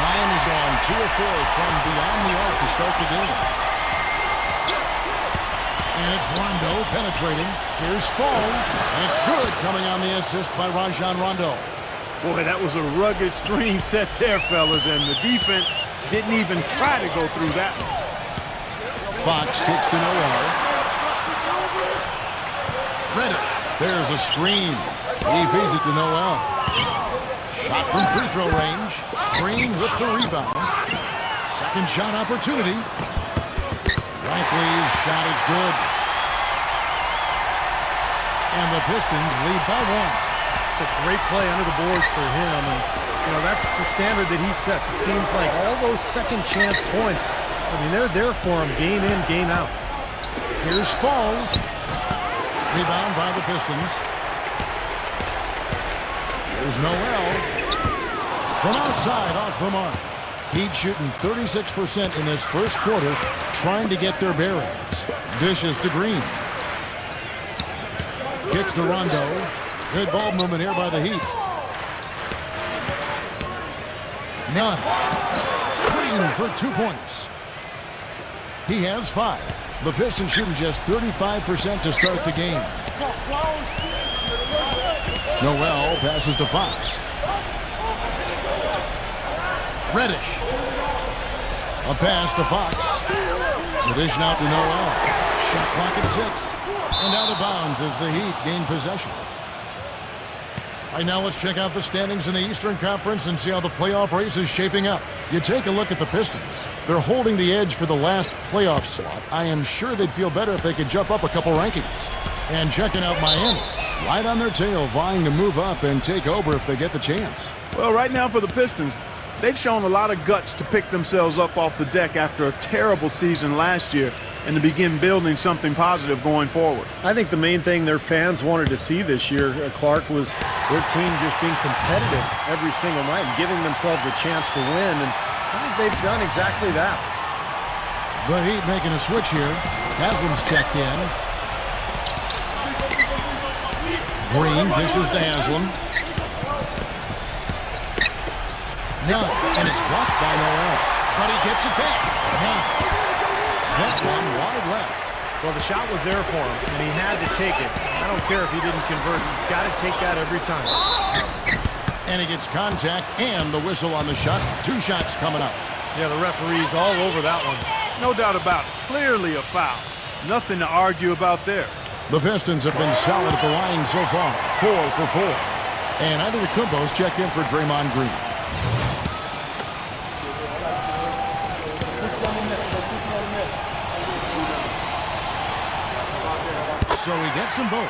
Miami's gone 2 of 4 from beyond the arc to start the game. And it's Rondo penetrating. Here's Falls. It's good, coming on the assist by Rajon Rondo. Boy, that was a rugged screen set there, fellas, and the defense didn't even try to go through that one. Fox kicks to Noel. Reddish. There's a screen. He feeds it to Noel. Shot from free throw range. Green with the rebound. Second shot opportunity. Likely's shot is good. And the Pistons lead by 1. It's a great play under the boards for him, and that's the standard that he sets. It seems like all those second chance points, they're there for him game in, game out. Here's Falls. Rebound by the Pistons. Here's Noel. From outside, off the mark. Heat shooting 36% in this first quarter, trying to get their bearings. Dishes to Green. Kicks to Rondo. Good ball movement here by the Heat. None. Green for 2 points. He has 5. The Pistons shooting just 35% to start the game. Noel passes to Fox. Reddish. A pass to Fox. The dish now to Noel. Shot clock at 6. And out of bounds as the Heat gain possession. All right, now let's check out the standings in the Eastern Conference and see how the playoff race is shaping up. You take a look at the Pistons. They're holding the edge for the last playoff slot. I am sure they'd feel better if they could jump up a couple rankings. And checking out Miami, right on their tail, vying to move up and take over if they get the chance. Well, right now for the Pistons, they've shown a lot of guts to pick themselves up off the deck after a terrible season last year and to begin building something positive going forward. I think the main thing their fans wanted to see this year, Clark, was their team just being competitive every single night and giving themselves a chance to win, and I think they've done exactly that. The Heat making a switch here. Haslam's checked in. Green dishes to Haslam. None, and it's blocked by Noel. But he gets it back. None. That one wide left. Well, the shot was there for him, and he had to take it. I don't care if he didn't convert. He's got to take that every time. And he gets contact and the whistle on the shot. 2 shots coming up. Yeah, the referee's all over that one. No doubt about it. Clearly a foul. Nothing to argue about there. The Pistons have been solid at the line so far. 4 for 4. And Antetokounmpo's checked in for Draymond Green. So he gets them both.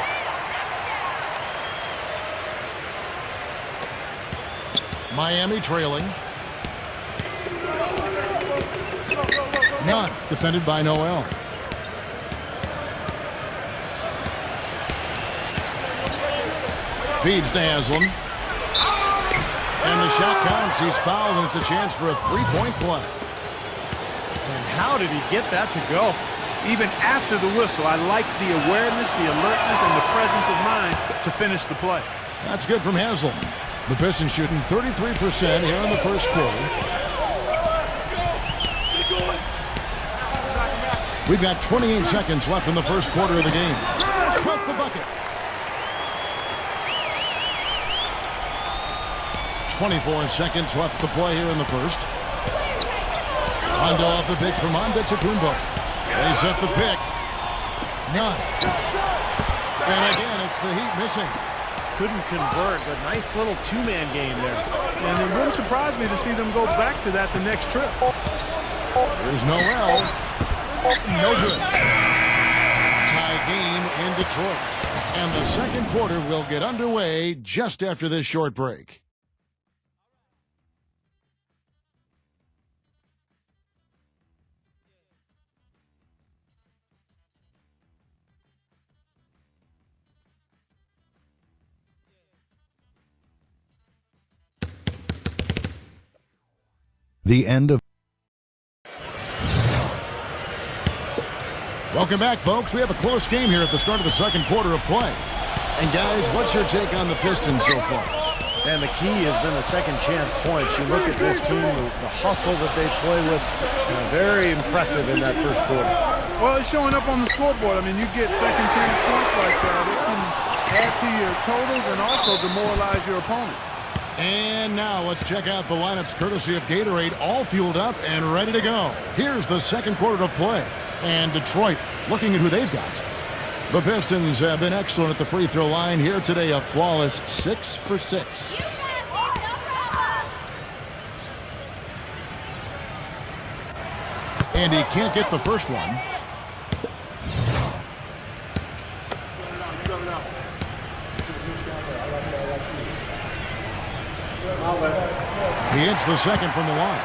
Miami trailing. None. Defended by Noel. Feeds to Haslam. And the shot counts. He's fouled, and it's a chance for a 3-point play. And how did he get that to go? Even after the whistle, I like the awareness, the alertness, and the presence of mind to finish the play. That's good from Haslam. The Pistons shooting 33% here in the first quarter. We've got 28 seconds left in the first quarter of the game. Cut the bucket. 24 seconds left to play here in the first. Rondo off the pick from Antetokounmpo. They set the pick. None. And again, it's the Heat missing. Couldn't convert, but nice little two-man game there. And it wouldn't surprise me to see them go back to that the next trip. Here's Noel. No good. Tie game in Detroit. And the second quarter will get underway just after this short break. The end of. Welcome back, folks. We have a close game here at the start of the second quarter of play. And guys, what's your take on the Pistons so far? And the key has been the second chance points. You look at this team, the hustle that they play with, very impressive in that first quarter. Well, it's showing up on the scoreboard. I mean, you get second chance points like that. It can add to your totals and also demoralize your opponent. And now let's check out the lineups courtesy of Gatorade, all fueled up and ready to go. Here's the second quarter of play. And Detroit looking at who they've got. The Pistons have been excellent at the free throw line here today, a flawless 6 for 6. You got it, no problem. And he can't get the first one. He hits the second from the line.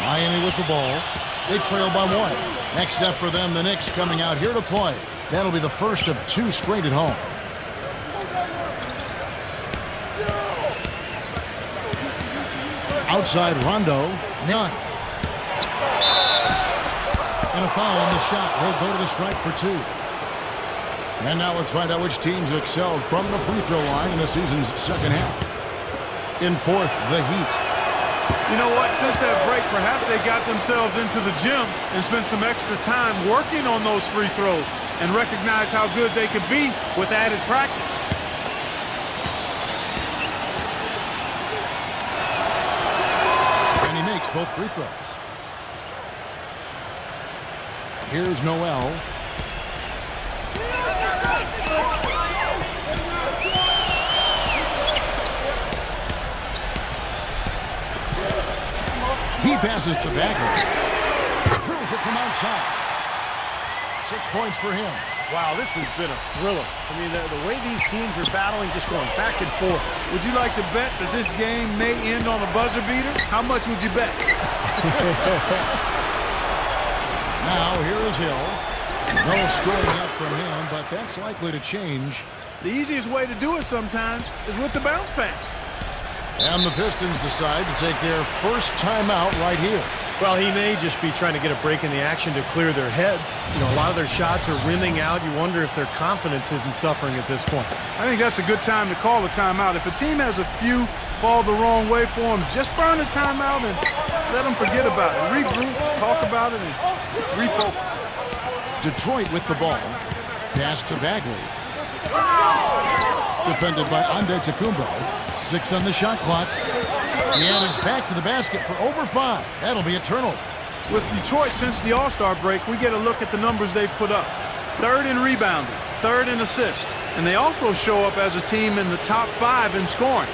Miami with the ball. They trail by 1. Next up for them, the Knicks coming out here to play. That'll be the first of 2 straight at home. Outside Rondo. None. And a foul on the shot. He'll go to the stripe for 2. And now let's find out which teams have excelled from the free throw line in the season's second half. In fourth, the Heat. You know what? Since that break, perhaps they got themselves into the gym and spent some extra time working on those free throws and recognize how good they could be with added practice. And he makes both free throws. Here's Noel. He passes to Bagley. Drills it from outside. 6 points for him. Wow, this has been a thriller. I mean, the way these teams are battling, just going back and forth. Would you like to bet that this game may end on a buzzer beater? How much would you bet? Now, here is Hill. No scoring yet from him, but that's likely to change. The easiest way to do it sometimes is with the bounce pass. And the Pistons decide to take their first timeout right here. Well, he may just be trying to get a break in the action to clear their heads. You know, a lot of their shots are rimming out. You wonder if their confidence isn't suffering at this point. I think that's a good time to call a timeout. If a team has a few fall the wrong way for them, just burn a timeout and let them forget about it. Regroup, talk about it, and refocus. Detroit with the ball. Pass to Bagley. Defended by Antetokounmpo. 6 on the shot clock. And it's back to the basket for over 5. That'll be a turnover. With Detroit, since the All-Star break, we get a look at the numbers they've put up. 3rd in rebounding, 3rd in assists. And they also show up as a team in the top 5 in scoring.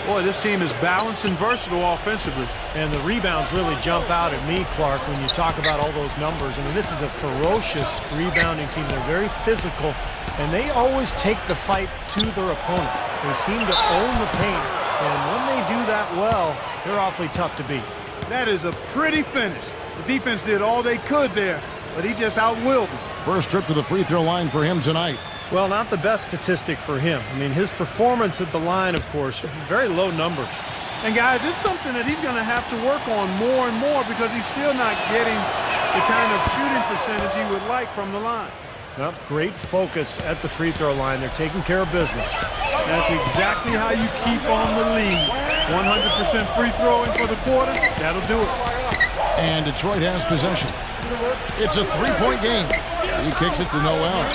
Boy, this team is balanced and versatile offensively. And the rebounds really jump out at me, Clark, when you talk about all those numbers. I mean, this is a ferocious rebounding team. They're very physical, and they always take the fight to their opponent. They seem to own the paint, and when they do that well, they're awfully tough to beat. That is a pretty finish. The defense did all they could there, but he just outwilled them. First trip to the free throw line for him tonight. Well, not the best statistic for him. I mean, his performance at the line, of course, very low numbers. And guys, it's something that he's going to have to work on more and more because he's still not getting the kind of shooting percentage he would like from the line. Well, great focus at the free throw line. They're taking care of business. That's exactly how you keep on the lead. 100% free throwing for the quarter, that'll do it. And Detroit has possession. It's a 3-point game. He kicks it to Noel.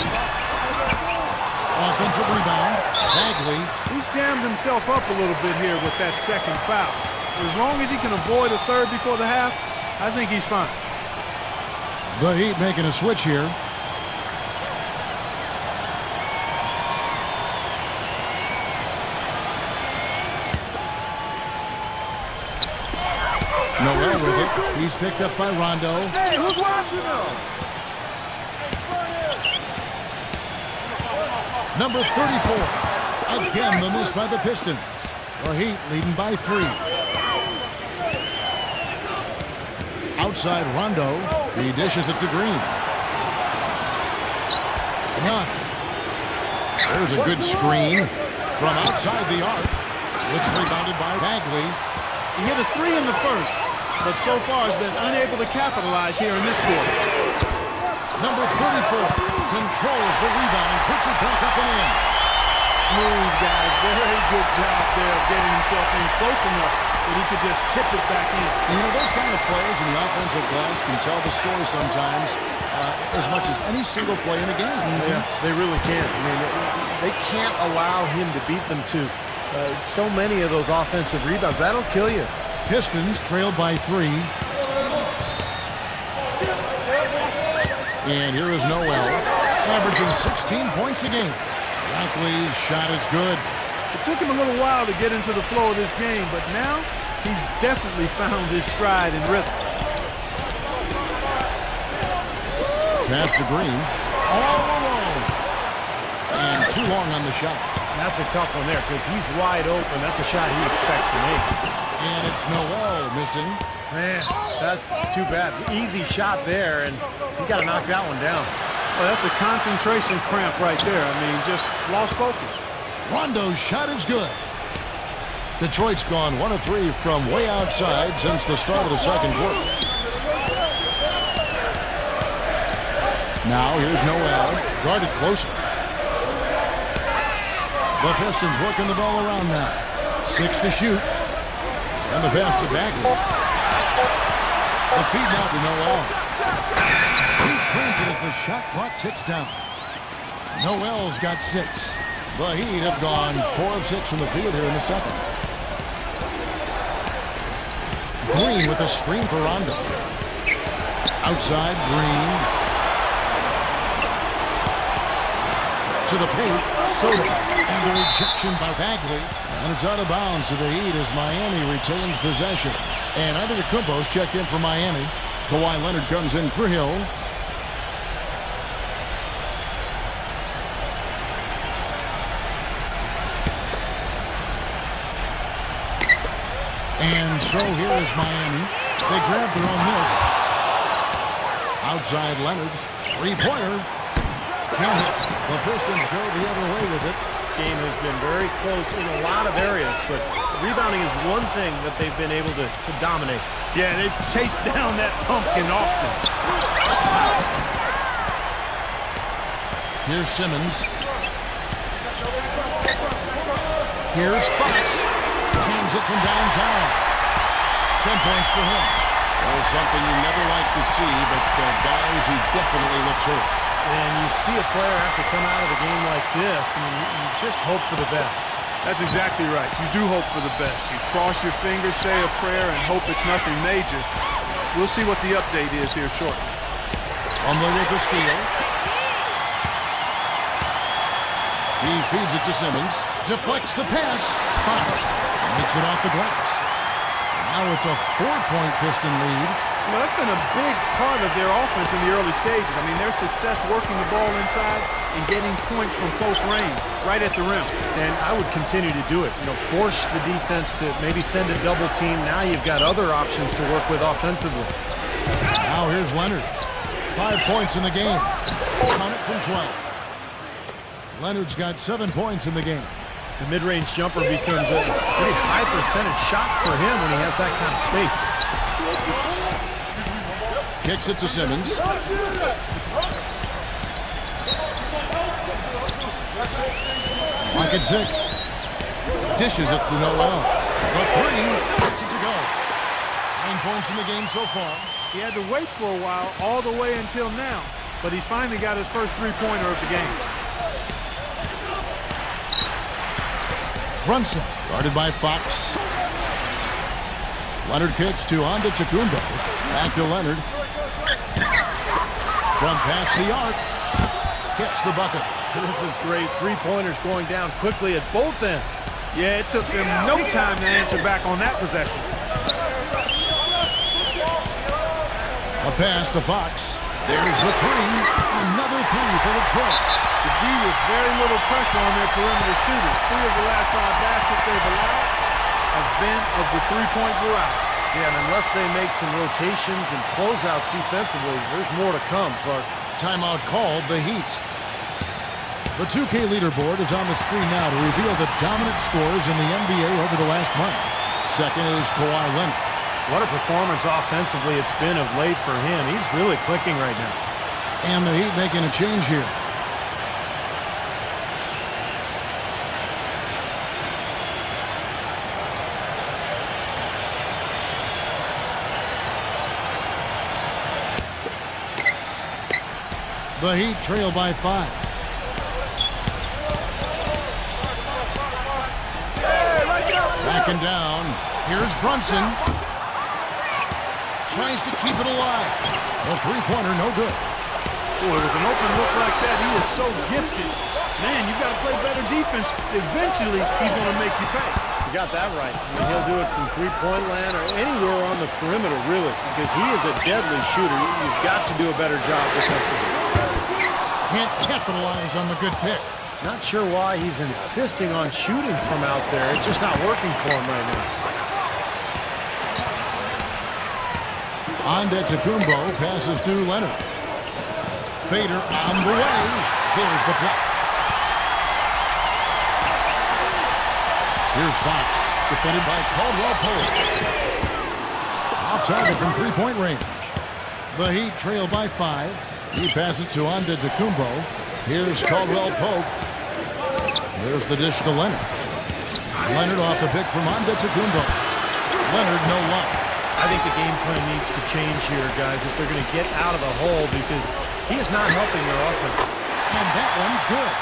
Offensive rebound. Bagley. He's jammed himself up a little bit here with that second foul. As long as he can avoid a third before the half, I think he's fine. The Heat making a switch here. Noel with it. He's picked up by Rondo. Hey, who's watching though? Number 34. Again, the miss by the Pistons. The Heat leading by 3. Outside Rondo. He dishes it to Green. None. There's a good screen from outside the arc. It's rebounded by Bagley. He hit a 3 in the first, but so far has been unable to capitalize here in this quarter. Number 34 controls the rebound and puts it back up and in. smooth, guys. Very good job there of getting himself in close enough that he could just tip it back in. And, those kind of plays in the offensive glass can tell the story sometimes as much as any single play in a game. Yeah, they really can. I mean, they can't allow him to beat them to so many of those offensive rebounds. That'll kill you. Pistons trailed by 3. And here is Noel, averaging 16 points a game. Rackley's shot is good. It took him a little while to get into the flow of this game, but now he's definitely found his stride and rhythm. Pass to Green, all alone. And too long on the shot. That's a tough one there because he's wide open. That's a shot he expects to make. And it's Noel missing. Man, that's too bad. Easy shot there, and you got to knock that one down. Well, that's a concentration cramp right there. I mean, just lost focus. Rondo's shot is good. Detroit's gone 1 of 3 from way outside since the start of the second quarter. Now here's Noel, guarded closer. The Pistons working the ball around now. 6 to shoot. And the pass to Bagley. The feed now to Noel. He turns it as the shot clock ticks down. Noel's got 6. The Heat have gone 4 of 6 from the field here in the second. Green with a screen for Rondo. Outside, Green. To the paint, Soda. And the rejection by Bagley. And it's out of bounds to the Heat as Miami retains possession. And Antetokounmpo's checked in for Miami. Kawhi Leonard comes in for Hill. And so here is Miami. They grab their own miss. Outside Leonard. Three-pointer. Can't hit. The Pistons go the other way with it. This game has been very close in a lot of areas, but rebounding is one thing that they've been able to dominate. Yeah, they've chased down that pumpkin often. Here's Simmons. Here's Fox. Hands it from downtown. 10 points for him. Well, something you never like to see, but guys, he definitely looks hurt. And you see a player have to come out of a game like this, and you just hope for the best. That's exactly right. You do hope for the best. You cross your fingers, say a prayer, and hope it's nothing major. We'll see what the update is here shortly. Plumlee with the steal. He feeds it to Simmons. Deflects the pass. Fox makes it off the glass. Now it's a 4-point Piston lead. Well, that's been a big part of their offense in the early stages. I mean, their success working the ball inside and getting points from close range, right at the rim. And I would continue to do it. You know, force the defense to maybe send a double team. Now you've got other options to work with offensively. Now here's Leonard. 5 points in the game. Count it from 12. Leonard's got 7 points in the game. The mid-range jumper becomes a pretty high percentage shot for him when he has that kind of space. Kicks it to Simmons. Pocket 6. Dishes it to Noel. The 3. Gets it to go. 9 points in the game so far. He had to wait for a while, all the way until now. But he's finally got his first three-pointer of the game. Brunson, guarded by Fox. Leonard kicks to Antetokounmpo. Back to Leonard. From past the arc. Gets the bucket. This is great. Three-pointers going down quickly at both ends. Yeah, it took them no time to answer back on that possession. A pass to Fox. There's the 3. Another 3 for Detroit. The D with very little pressure on their perimeter shooters. 3 of the last 5 baskets they've allowed have been of the three-point variety. Yeah, and unless they make some rotations and closeouts defensively, there's more to come, Clark. Timeout called the Heat. The 2K leaderboard is on the screen now to reveal the dominant scores in the NBA over the last month. Second is Kawhi Leonard. What a performance offensively it's been of late for him. He's really clicking right now. And the Heat making a change here. The Heat trail by 5. Backing down. Here's Brunson. Tries to keep it alive. The three-pointer, no good. Boy, with an open look like that, he is so gifted. Man, you've got to play better defense. Eventually, he's going to make you pay. You got that right. I mean, he'll do it from three-point land or anywhere on the perimeter, really, because he is a deadly shooter. You've got to do a better job defensively. Can't capitalize on the good pick. Not sure why he's insisting on shooting from out there. It's just not working for him right now. Antetokounmpo passes to Leonard. Fader on the way. There's the block. Here's Fox, defended by Caldwell Pope. Off target from three-point range. The Heat trail by 5. He passes to Antetokounmpo. Here's Caldwell Pope. There's the dish to Leonard. Leonard off the pick from Antetokounmpo. Leonard, no luck. I think the game plan needs to change here, guys, if they're going to get out of the hole, because he is not helping their offense. And that one's good.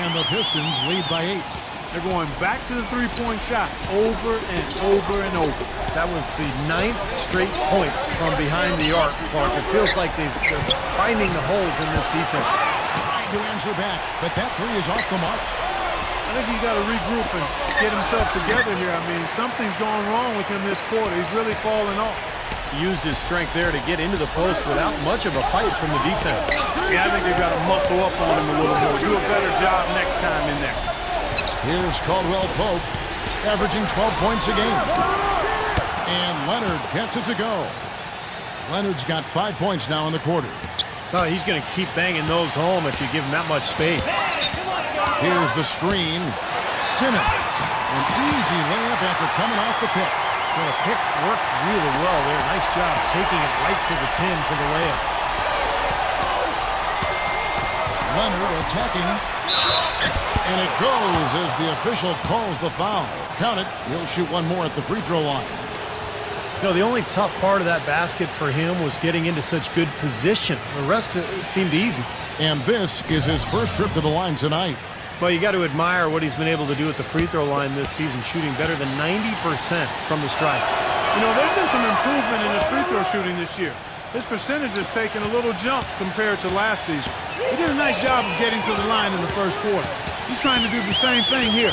And the Pistons lead by 8. They're going back to the three-point shot over and over and over. That was the 9th straight point from behind the arc, Clark. It feels like they're finding the holes in this defense. Trying to answer back, but that three is off the mark. I think he's got to regroup and get himself together here. I mean, something's going wrong with him this quarter. He's really falling off. He used his strength there to get into the post without much of a fight from the defense. Yeah, I think they've got to muscle up on him a little more. Do a better job next time in there. Here's Caldwell Pope, averaging 12 points a game. And Leonard gets it to go. Leonard's got 5 points now in the quarter. Oh, he's going to keep banging those home if you give him that much space. Here's the screen. Simmons, an easy layup after coming off the pick. Well, the pick worked really well there. Nice job taking it right to the 10 for the layup. Leonard attacking. And it goes as the official calls the foul. Count it. He'll shoot one more at the free throw line. No, the only tough part of that basket for him was getting into such good position. The rest seemed easy. And this is his first trip to the line tonight. Well, you got to admire what he's been able to do at the free throw line this season, shooting better than 90% from the stripe. You know, there's been some improvement in his free throw shooting this year. His percentage has taken a little jump compared to last season. He did a nice job of getting to the line in the first quarter. He's trying to do the same thing here.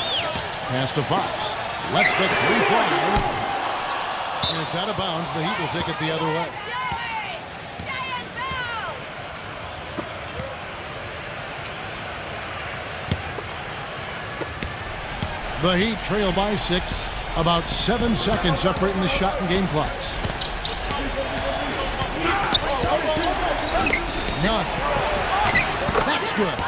Pass to Fox. Lets the three fly. And it's out of bounds. The Heat will take it the other way. The Heat trail by 6. About 7 seconds separating the shot and game clocks. None. That's good.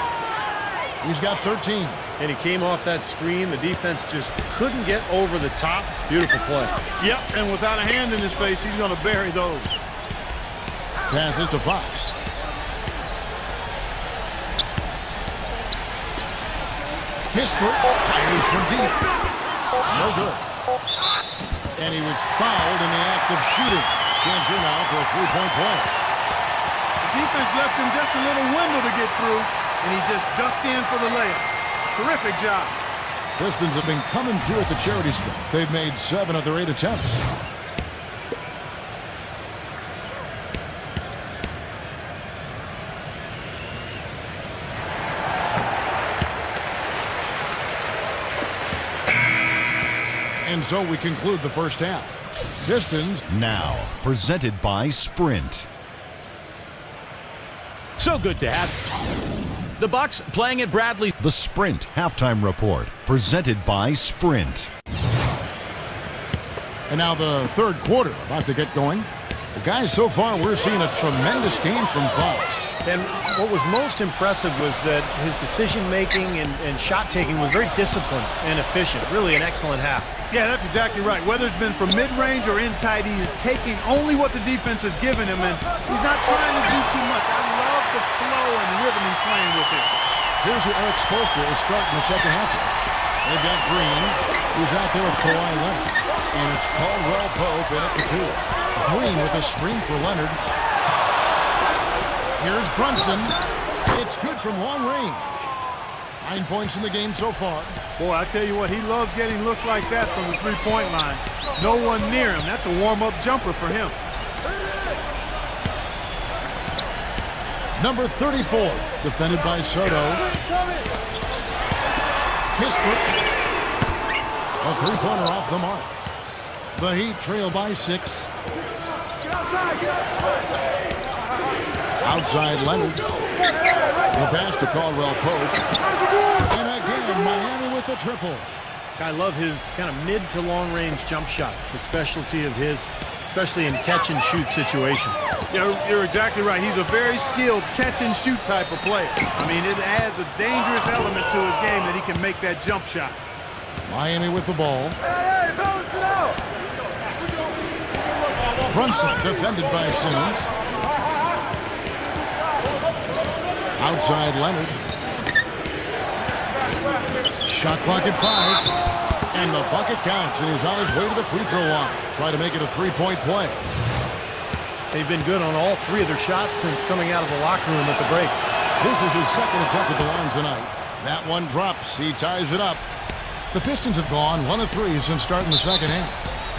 He's got 13. And he came off that screen. The defense just couldn't get over the top. Beautiful play. Yep, and without a hand in his face, he's going to bury those. Passes to Fox. Kispert fires from deep. No good. And he was fouled in the act of shooting. Chance here now for a three-point play. The defense left him just a little window to get through, and he just ducked in for the layup. Terrific job. Pistons have been coming through at the charity stripe. They've made 7 of their 8 attempts. And so we conclude the first half. Pistons Now, presented by Sprint. So good to have the Bucks playing at Bradley. The Sprint Halftime Report, presented by Sprint. And now the third quarter about to get going. Well, guys, so far we're seeing a tremendous game from Fox. And what was most impressive was that his decision-making and shot-taking was very disciplined and efficient. Really an excellent half. Yeah, that's exactly right. Whether it's been from mid-range or in tight, he is taking only what the defense has given him, and he's not trying to do too much. I love the flow and rhythm he's playing with it. Here's who Eric Spoelstra is starting the second half with. They've got Green, who's out there with Kawhi Leonard. And it's Caldwell Pope in at the 2. Green with a screen for Leonard. Here's Brunson. It's good from long range. 9 points in the game so far. Boy, I tell you what, he loves getting looks like that from the three-point line. No one near him. That's a warm-up jumper for him. Number 34, defended by Soto. Kispert. A three-pointer off the mark. The Heat trail by 6. Outside Leonard. The pass to Caldwell Pope. And again, Miami with the triple. I love his kind of mid to long range jump shot. It's a specialty of his, especially in catch and shoot situations. Yeah, you're exactly right. He's a very skilled catch and shoot type of player. I mean, it adds a dangerous element to his game that he can make that jump shot. Miami with the ball. Brunson defended by Simmons. Outside Leonard. Shot clock at 5. And the bucket counts, and he's on his way to the free throw line. Try to make it a three-point play. They've been good on all 3 of their shots since coming out of the locker room at the break. This is his second attempt at the line tonight. That one drops. He ties it up. The Pistons have gone 1 of 3 since starting the second half.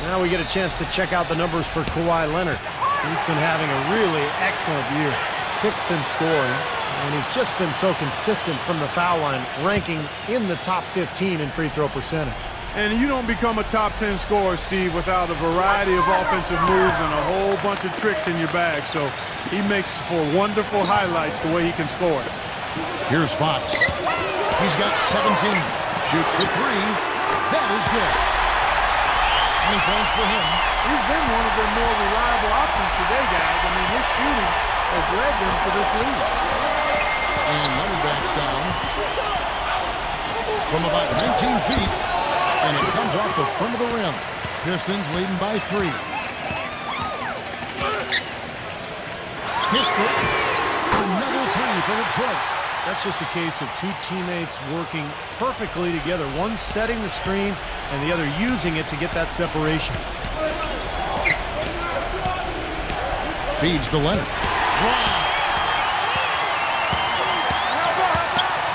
Now we get a chance to check out the numbers for Kawhi Leonard. He's been having a really excellent year. 6th in scoring, and he's just been so consistent from the foul line, ranking in the top 15 in free throw percentage. And you don't become a top 10 scorer, Steve, without a variety of offensive moves and a whole bunch of tricks in your bag. So he makes for wonderful highlights the way he can score it. Here's Fox. He's got 17. Shoots the 3. That is good. 20 points for him. He's been one of their more reliable options today, guys. I mean, his shooting has led them to this lead. And Leonard backs down from about 19 feet. And it comes off the front of the rim. Pistons leading by 3. Kispert. Another 3 for Detroit. That's just a case of 2 teammates working perfectly together. One setting the screen and the other using it to get that separation. Feeds to Leonard.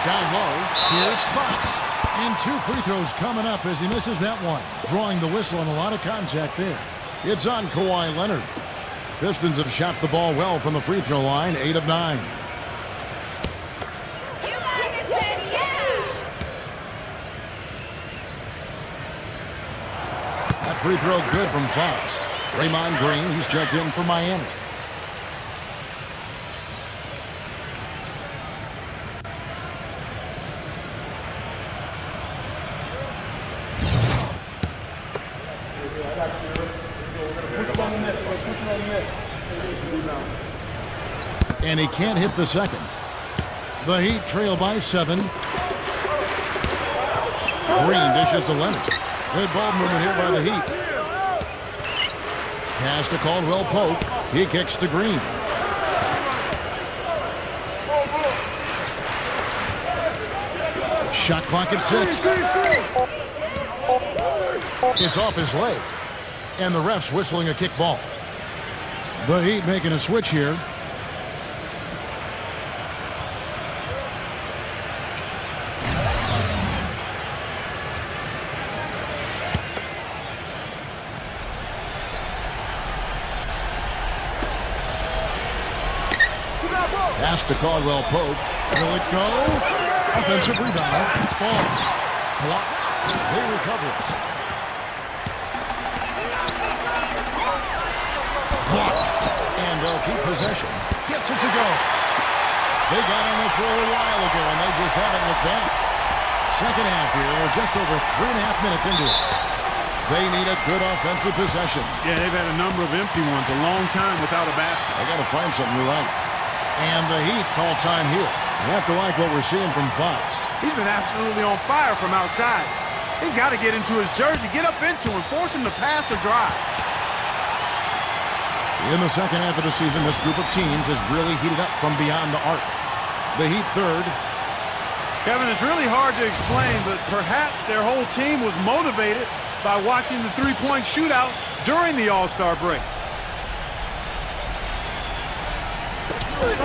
Down low. Here's Fox. And 2 free throws coming up as he misses that one. Drawing the whistle and a lot of contact there. It's on Kawhi Leonard. Pistons have shot the ball well from the free throw line. 8 of 9. That free throw good from Fox. Draymond Green, he's checked in for Miami. And he can't hit the second. The Heat trail by 7. Green dishes to Leonard. Good ball movement here by the Heat. Pass to Caldwell Pope. He kicks to Green. Shot clock at 6. It's off his leg. And the ref's whistling a kickball. The Heat making a switch here. Pass to Caldwell Pope. Will it go? Offensive rebound. Ball. Blocked. They recover it. Blocked. And they'll keep possession. Gets it to go. They got on this roll a while ago, and they just haven't looked back. Second half here. We're just over 3.5 minutes into it. They need a good offensive possession. Yeah, they've had a number of empty ones, a long time without a basket. They got to find something to right. And the Heat call time here. You have to like what we're seeing from Fox. He's been absolutely on fire from outside. He's got to get into his jersey, get up into him, force him to pass or drive. In the second half of the season, this group of teams has really heated up from beyond the arc. The Heat third. Kevin, it's really hard to explain, but perhaps their whole team was motivated by watching the three-point shootout during the All-Star break.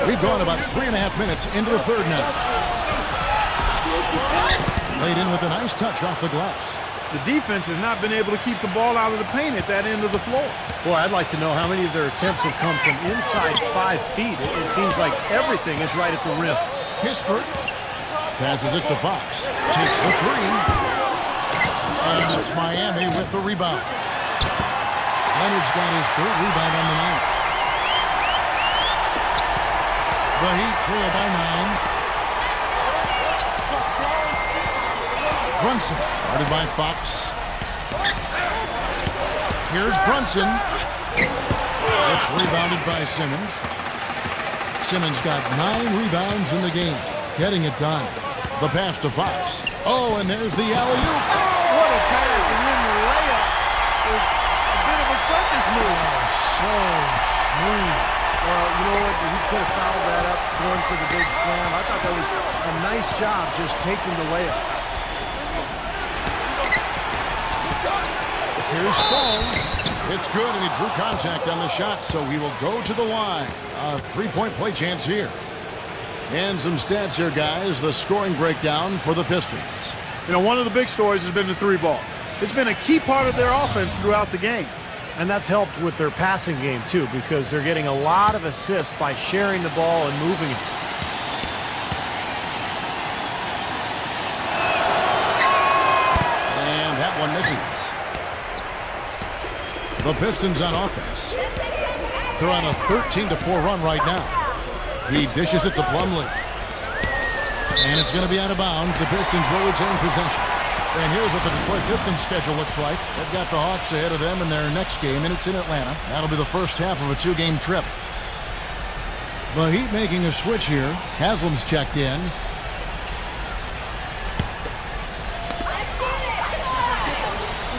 We've gone about 3.5 minutes into the third now. Laid in with a nice touch off the glass. The defense has not been able to keep the ball out of the paint at that end of the floor. Boy, I'd like to know how many of their attempts have come from inside 5 feet. It seems like everything is right at the rim. Kispert passes it to Fox. Takes the three. And it's Miami with the rebound. Leonard's got his third rebound on the night. The Heat trail by 9. Brunson, guarded by Fox. Here's Brunson. It's rebounded by Simmons. Simmons got 9 rebounds in the game, getting it done. The pass to Fox. Oh, and there's the alley-oop. What a pass, and then the layup was a bit of a circus move. So smooth. Well, you know what? He could have fouled that up, going for the big slam. I thought that was a nice job just taking the layup. Here's Stones. It's good, and he drew contact on the shot, so he will go to the line. A 3-point play chance here. And some stats here, guys. The scoring breakdown for the Pistons. You know, one of the big stories has been the 3-ball. It's been a key part of their offense throughout the game. And that's helped with their passing game, too, because they're getting a lot of assists by sharing the ball and moving it. And that one misses. The Pistons on offense. They're on a 13-4 run right now. He dishes it to Plumlee. And it's going to be out of bounds. The Pistons will retain possession. And here's what the Detroit Pistons schedule looks like. They've got the Hawks ahead of them in their next game, and it's in Atlanta. That'll be the first half of a 2-game trip. The Heat making a switch here. Haslam's checked in.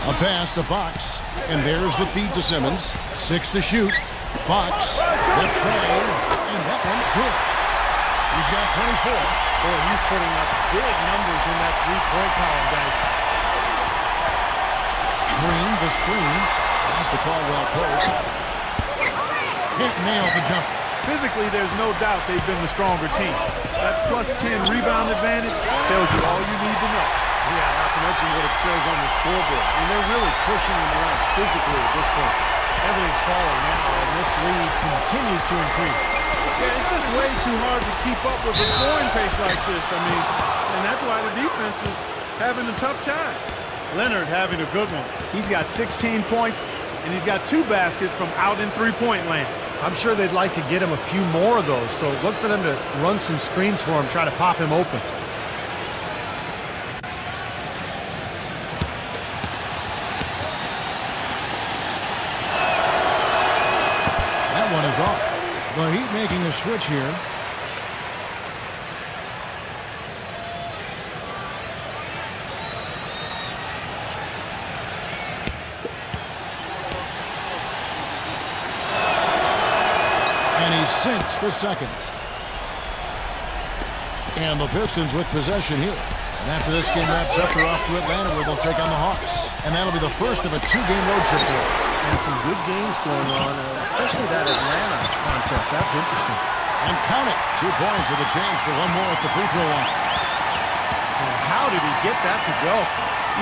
A pass to Fox. And there's the feed to Simmons. 6 to shoot. Fox, the tray, and that one's good. He's got 24. Boy, he's putting up big numbers in that 3-point column, guys. Green, the screen. Pass to Caldwell Pope. Can't nail the jumper. Physically, there's no doubt they've been the stronger team. That plus 10 rebound advantage tells you all you need to know. Yeah, not to mention what it says on the scoreboard. I mean, they're really pushing them around physically at this point. Everything's falling now, and this lead continues to increase. Yeah, it's just way too hard to keep up with a scoring pace like this. I mean, and that's why the defense is having a tough time. Leonard having a good one. He's got 16 points, and he's got 2 baskets from out in 3-point land. I'm sure they'd like to get him a few more of those, so look for them to run some screens for him, try to pop him open. One is off. The Heat making a switch here. And he sinks the second. And the Pistons with possession here. And after this game wraps up, they're off to Atlanta, where they'll take on the Hawks. And that'll be the first of a 2-game road trip for them. And some good games going on, especially that Atlanta contest. That's interesting. And count it. 2 points with a chance for one more at the free throw line. And how did he get that to go?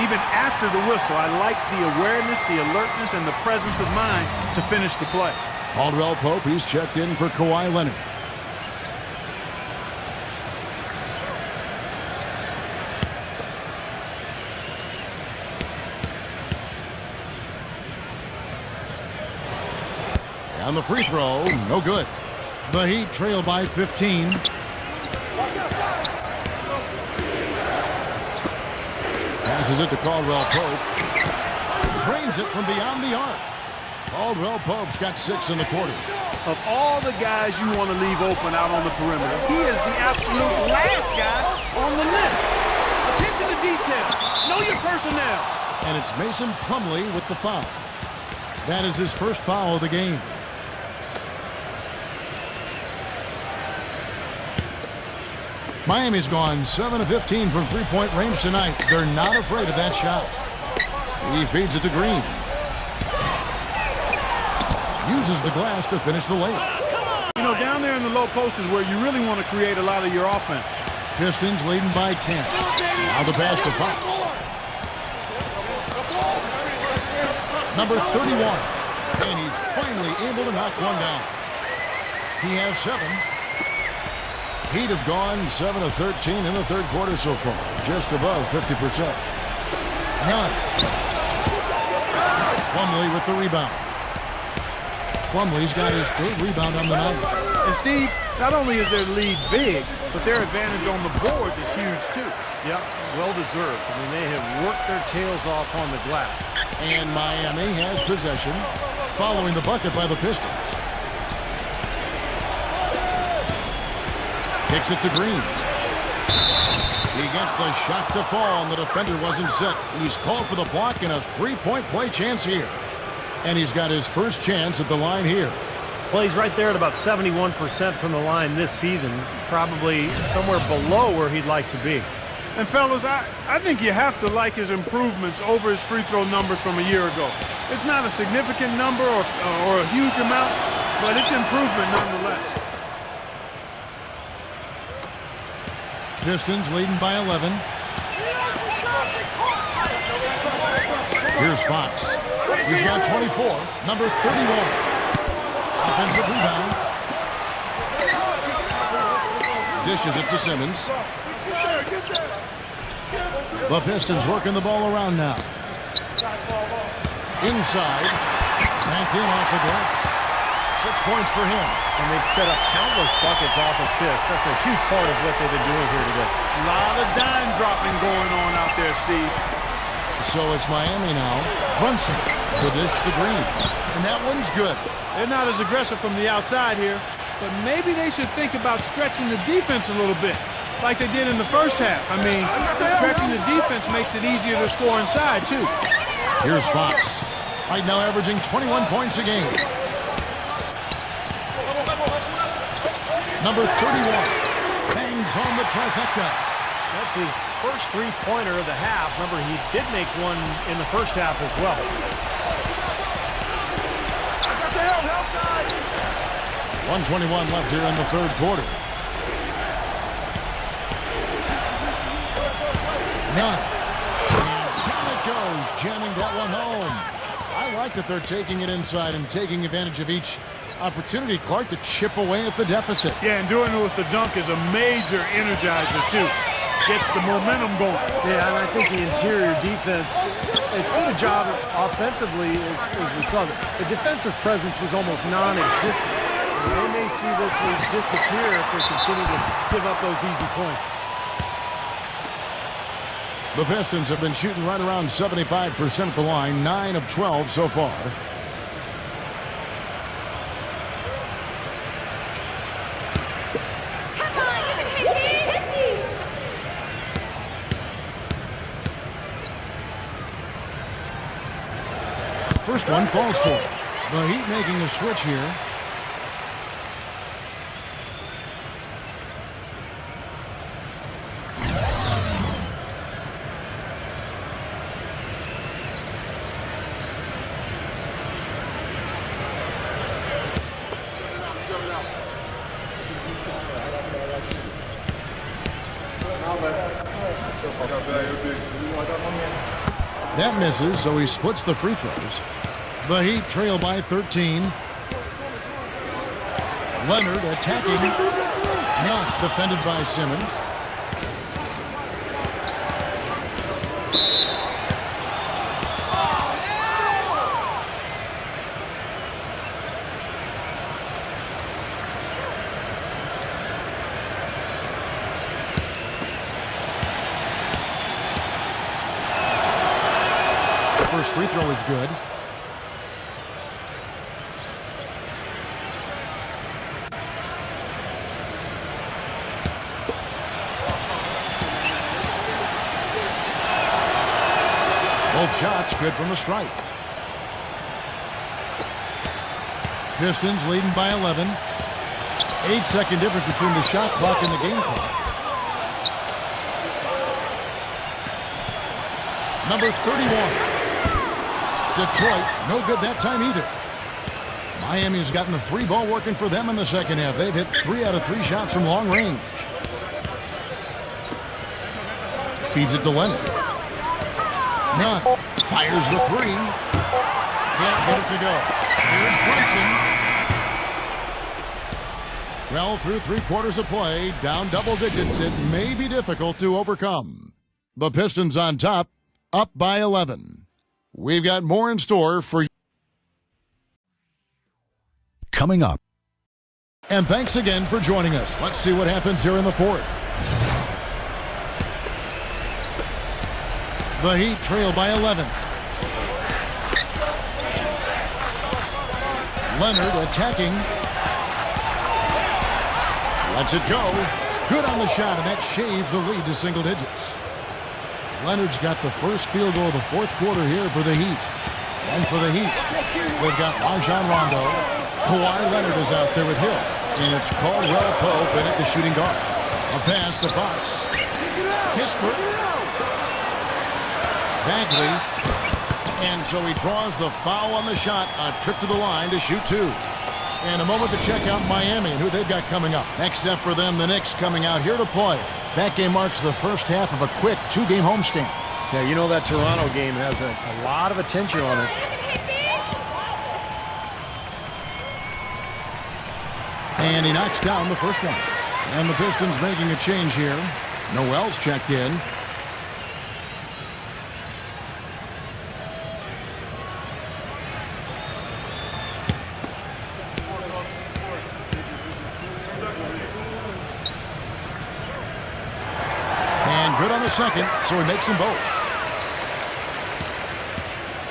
Even after the whistle, I like the awareness, the alertness, and the presence of mind to finish the play. Caldwell Pope, he's checked in for Kawhi Leonard. On the free throw, no good. The Heat trail by 15. Passes it to Caldwell Pope. Drains it from beyond the arc. Caldwell Pope's got 6 in the quarter. Of all the guys you want to leave open out on the perimeter, he is the absolute last guy on the list. Attention to detail. Know your personnel. And it's Mason Plumlee with the foul. That is his first foul of the game. Miami's gone 7 of 15 from 3-point range tonight. They're not afraid of that shot. He feeds it to Green. Uses the glass to finish the layup. You know, down there in the low post is where you really want to create a lot of your offense. Pistons leading by 10. Now the pass to Fox. Number 31. And he's finally able to knock one down. He has 7. He'd have gone 7 of 13 in the third quarter so far. Just above 50%. None. Plumlee with the rebound. Plumlee's got his 3rd rebound on the night. And Steve, not only is their lead big, but their advantage on the boards is huge too. Yep, well deserved. I mean, they have worked their tails off on the glass. And Miami has possession following the bucket by the Pistons. Kicks it to Green. He gets the shot to fall, and the defender wasn't set. He's called for the block and a 3-point play chance here. And he's got his first chance at the line here. Well, he's right there at about 71% from the line this season, probably somewhere below where he'd like to be. And fellas, I think you have to like his improvements over his free throw numbers from a year ago. It's not a significant number or a huge amount, but it's improvement nonetheless. Pistons leading by 11. Here's Fox. He's got 24. Number 31. Offensive rebound. Dishes it to Simmons. The Pistons working the ball around now. Inside. Banked in off the glass. 6 points for him. And they've set up countless buckets off assists. That's a huge part of what they've been doing here today. A lot of dime dropping going on out there, Steve. So it's Miami now. Brunson. The dish to Green. And that one's good. They're not as aggressive from the outside here, but maybe they should think about stretching the defense a little bit, like they did in the first half. I mean, stretching the defense makes it easier to score inside, too. Here's Fox. Right now averaging 21 points a game. Number 31. Bangs home the trifecta. That's his first three-pointer of the half. Remember, he did make one in the first half as well. 1:21 left here in the third quarter. None. And down it goes, jamming that one home. I like that they're taking it inside and taking advantage of each opportunity, Clark, to chip away at the deficit. Yeah, and doing it with the dunk is a major energizer, too. Gets the momentum going. Yeah, and I think the interior defense, as good a job offensively as we saw, the defensive presence was almost non-existent. They may see this lead disappear if they continue to give up those easy points. The Pistons have been shooting right around 75% at the line, 9 of 12 so far. Come on, you can hit these. First one falls for it. The Heat making a switch here. That misses, so he splits the free throws. The Heat trail by 13. Leonard attacking. Not defended by Simmons. First free throw is good. Both shots good from the stripe. Pistons leading by 11. 8-second difference between the shot clock and the game clock. Number 31. Detroit, no good that time either. Miami's gotten the 3-ball working for them in the second half. They've hit 3 out of 3 shots from long range. Feeds it to Leonard. Nunn fires the 3. Can't get it to go. Here's Brunson. Well, through 3 quarters of play, down double digits, it may be difficult to overcome. The Pistons on top, up by 11. We've got more in store for you. Coming up. And thanks again for joining us. Let's see what happens here in the 4th. The Heat trail by 11. Leonard attacking. Lets it go. Good on the shot, and that shaves the lead to single digits. Leonard's got the first field goal of the 4th quarter here for the Heat. And for the Heat, they've got Rajon Rondo. Kawhi Leonard is out there with Hill. And it's Caldwell Pope in at the shooting guard. A pass to Fox. Kispert. Bagley. And so he draws the foul on the shot. A trip to the line to shoot 2. And a moment to check out Miami and who they've got coming up. Next up for them, the Knicks coming out here to play. That game marks the first half of a quick 2-game homestand. Yeah, you know that Toronto game has a lot of attention on it. And he knocks down the first one. And the Pistons making a change here. Noel's checked in. And good on the second, so he makes them both.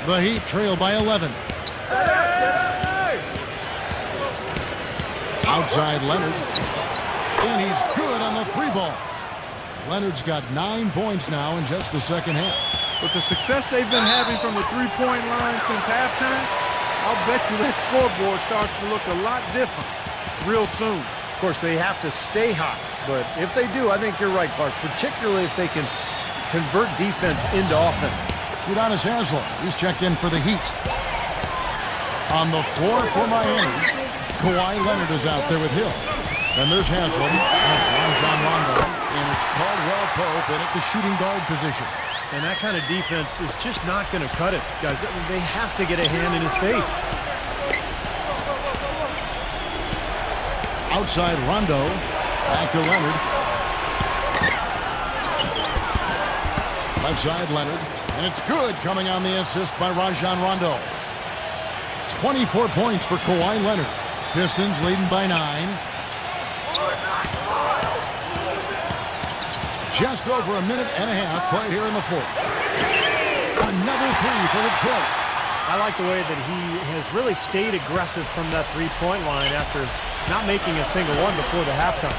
The Heat trail by 11. Outside Leonard. And he's good on the 3-ball. Leonard's got 9 points now in just the second half. With the success they've been having from the 3-point line since halftime, I'll bet you that scoreboard starts to look a lot different real soon. Of course, they have to stay hot. But if they do, I think you're right, Clark, particularly if they can convert defense into offense. Udonis Haslem, he's checked in for the Heat. On the floor for Miami, Kawhi Leonard is out there with Hill. And there's Haslem. That's Rajon Rondo. And it's Caldwell Pope in at the shooting guard position. And that kind of defense is just not going to cut it, guys. They have to get a hand in his face. Outside Rondo. Back to Leonard. Left side Leonard. And it's good coming on the assist by Rajon Rondo. 24 points for Kawhi Leonard. Pistons leading by 9. Just over a minute and a half played here in the 4th. Another 3 for Detroit. I like the way that he has really stayed aggressive from that 3-point line after not making a single one before the halftime.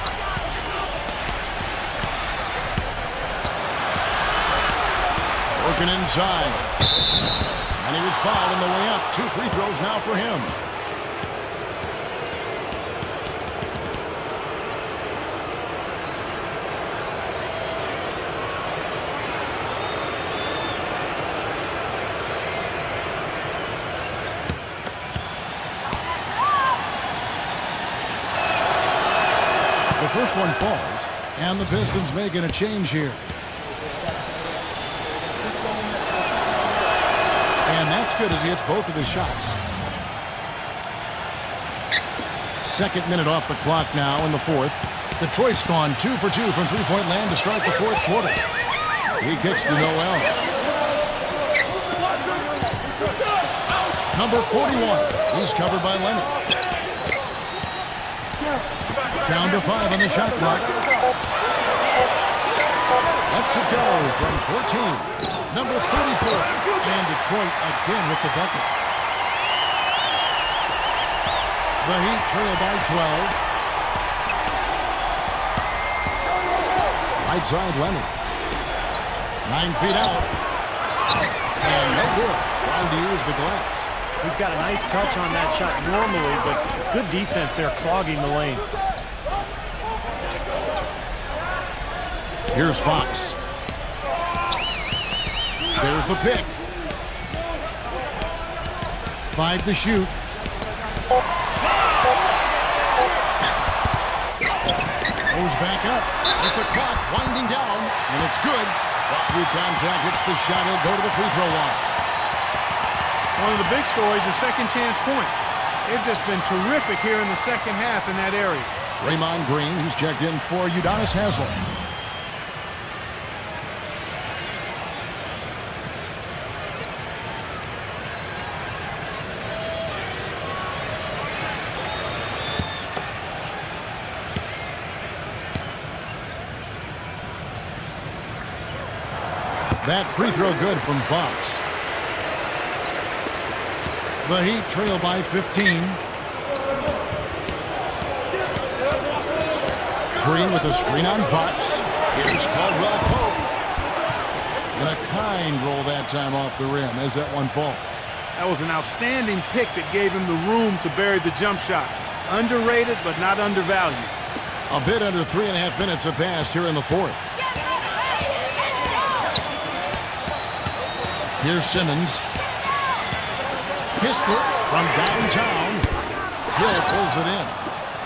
Working inside. And he was fouled on the way up. 2 free throws now for him. The first one falls, and the Pistons making a change here. And that's good as he hits both of his shots. Second minute off the clock now in the 4th. Detroit's gone 2 for 2 from 3-point land to start the 4th quarter. He kicks to Noel. Number 41. He's covered by Leonard. Down to 5 on the shot clock. Lets it go from 14. Number 34. And Detroit again with the bucket. The Heat trail by 12. Right side Leonard. 9 feet out. And no good. Trying to use the glass. He's got a nice touch on that shot normally, but good defense there clogging the lane. Here's Fox. There's the pick. 5 to shoot. Goes back up with the clock winding down, and it's good. Brought through contact, hits the shot. He'll go to the free throw line. One of the big stories is second chance point. They've just been terrific here in the second half in that area. Draymond Green, who's checked in for Udonis Haslem. That free throw good from Fox. The Heat trail by 15. Green with a screen on Fox. Here's Caldwell Pope. And a kind roll that time off the rim as that one falls. That was an outstanding pick that gave him the room to bury the jump shot. Underrated, but not undervalued. A bit under 3.5 minutes have passed here in the fourth. Here's Simmons. Kispert from downtown. Hill pulls it in.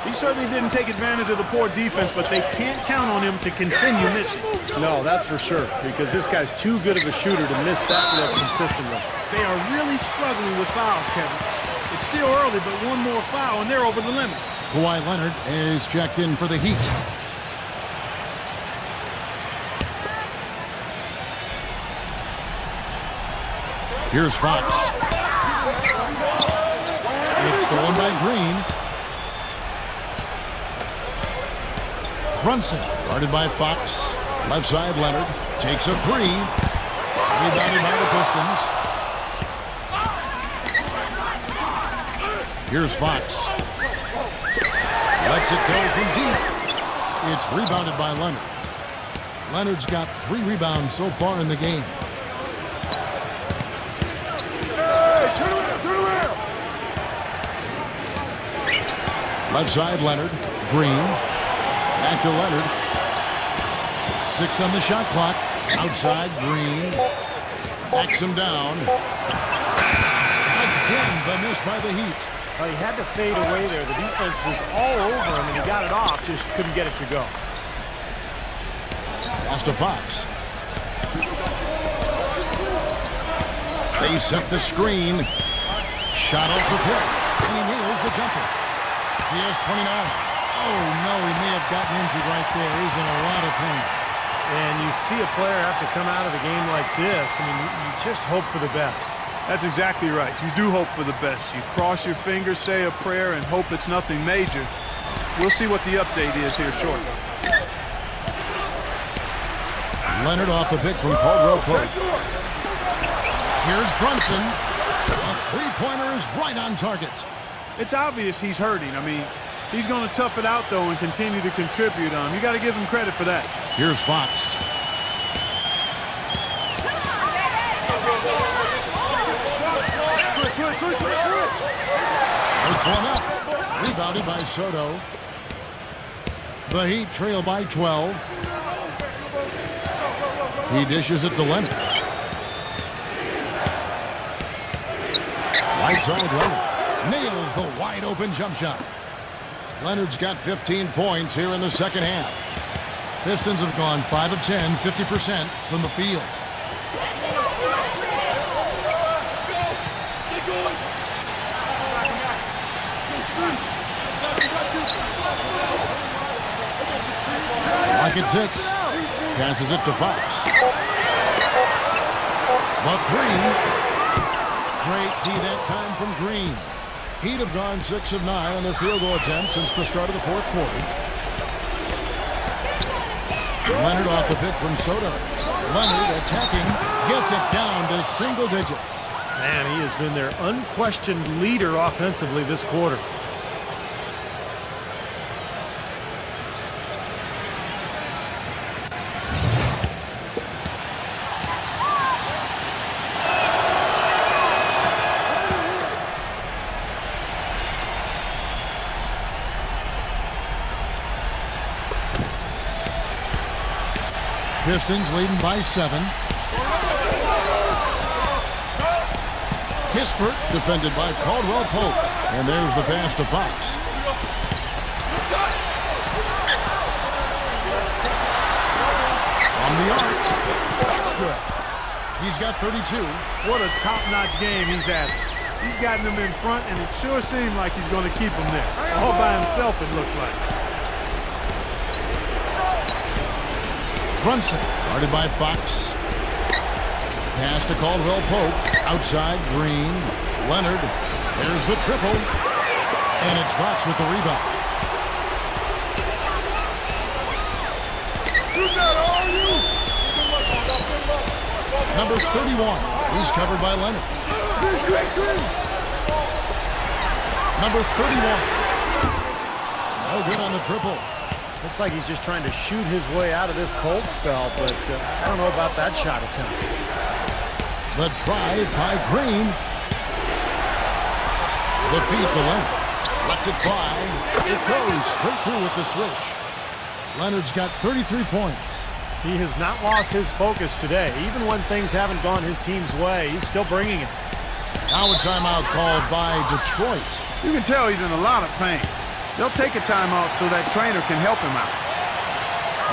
He certainly didn't take advantage of the poor defense, but they can't count on him to continue missing. No, that's for sure, because this guy's too good of a shooter to miss that look consistently. They are really struggling with fouls, Kevin. It's still early, but one more foul, and they're over the limit. Kawhi Leonard is checked in for the Heat. Here's Fox. It's stolen by Green. Brunson, guarded by Fox. Left side, Leonard takes a three. Rebounded by the Pistons. Here's Fox. Lets it go from deep. It's rebounded by Leonard. Leonard's got 3 rebounds so far in the game. Left side, Leonard. Green. Back to Leonard. 6 on the shot clock. Outside, Green. Backs him down. Again, the miss by the Heat. Well, he had to fade away there. The defense was all over him, and he got it off. Just couldn't get it to go. Pass to Fox. They set the screen. Shot off the pick. And he nails the jumper. He has 29. Oh, no, he may have gotten injured right there. He's in a lot of pain. And you see a player have to come out of a game like this. I mean, you just hope for the best. That's exactly right. You do hope for the best. You cross your fingers, say a prayer, and hope it's nothing major. We'll see what the update is here shortly. Leonard off the pick from Caldwell Pope. Here's Brunson. A three-pointer is right on target. It's obvious he's hurting. I mean, he's going to tough it out, though, and continue to contribute. You got to give him credit for that. Here's Fox. It's one up. Rebounded by Soto. The Heat trail by 12. He dishes it to Leonard. Right side, Leonard nails the wide open jump shot. Leonard's got 15 points here in the second half. Pistons have gone 5 of 10, 50% from the field. Lock at 6. Passes it to Fox. The three. Great tee that time from Green. Heat have gone 6 of 9 on their field goal attempts since the start of the fourth quarter. Leonard off the pick from Soto. Leonard attacking, gets it down to single digits. Man, he has been their unquestioned leader offensively this quarter. Pistons leading by 7. Kispert defended by Caldwell Pope. And there's the pass to Fox. From the arc. That's good. He's got 32. What a top-notch game he's had. He's gotten them in front, and it sure seems like he's going to keep them there. All by himself, it looks like. Brunson, guarded by Fox. Pass to Caldwell Pope. Outside, Green. Leonard. There's the triple. And it's Fox with the rebound. Number 31. He's covered by Leonard. Number 31. No good on the triple. Looks like he's just trying to shoot his way out of this cold spell, but I don't know about that shot attempt. The try by Green. The feed to Leonard. Lets it fly. It goes straight through with the swish. Leonard's got 33 points. He has not lost his focus today. Even when things haven't gone his team's way, he's still bringing it. Now a timeout called by Detroit. You can tell he's in a lot of pain. They'll take a timeout so that trainer can help him out.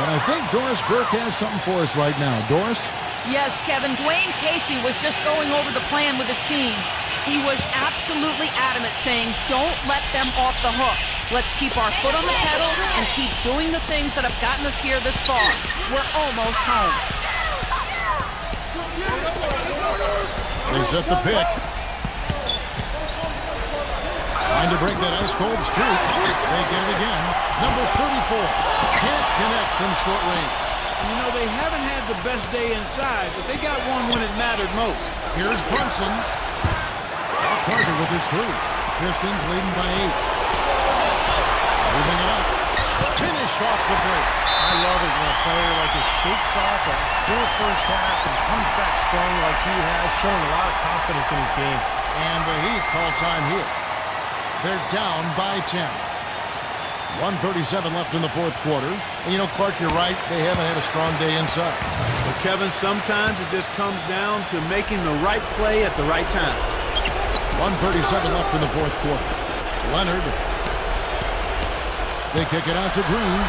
And I think Doris Burke has something for us right now. Doris? Yes, Kevin. Dwayne Casey was just going over the plan with his team. He was absolutely adamant, saying, don't let them off the hook. Let's keep our foot on the pedal and keep doing the things that have gotten us here this far. We're almost home. They set the pick. Trying to break that ice-cold streak. They get it again. Number 34. Can't connect from short range. You know, they haven't had the best day inside, but they got one when it mattered most. Here's Brunson. Off target with his three. Pistons leading by 8. Moving it up. Finish off the break. I love it when a player like this shakes off a poor first half and comes back strong like he has, showing a lot of confidence in his game. And the Heat call time here. They're down by 10. 1:37 left in the fourth quarter. And you know, Clark, you're right. They haven't had a strong day inside. But Kevin, sometimes it just comes down to making the right play at the right time. 1:37 left in the fourth quarter. Leonard. They kick it out to Green.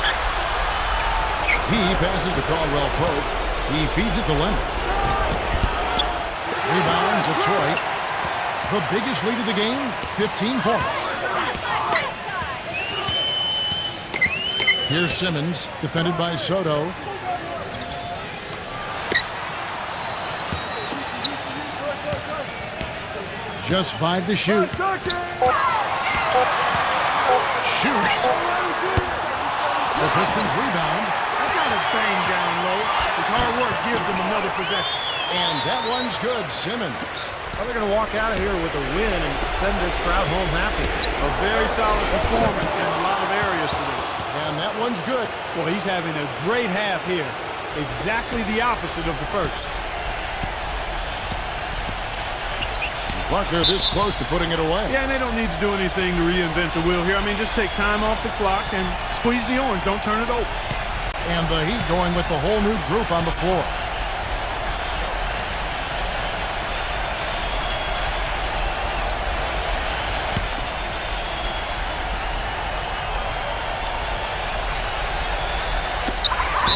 He passes to Caldwell Pope. He feeds it to Leonard. Rebound, Detroit. The biggest lead of the game, 15 points. Here's Simmons, defended by Soto. Just 5 to shoot. Shoots. The Pistons rebound. I got it banged down low. His hard work gives them another possession. And that one's good, Simmons. Well, they're going to walk out of here with a win and send this crowd home happy. A very solid performance in a lot of areas today. And that one's good. Boy, he's having a great half here. Exactly the opposite of the first. Clark, they're this close to putting it away. Yeah, and they don't need to do anything to reinvent the wheel here. I mean, just take time off the clock and squeeze the orange. Don't turn it over. And the Heat going with the whole new group on the floor.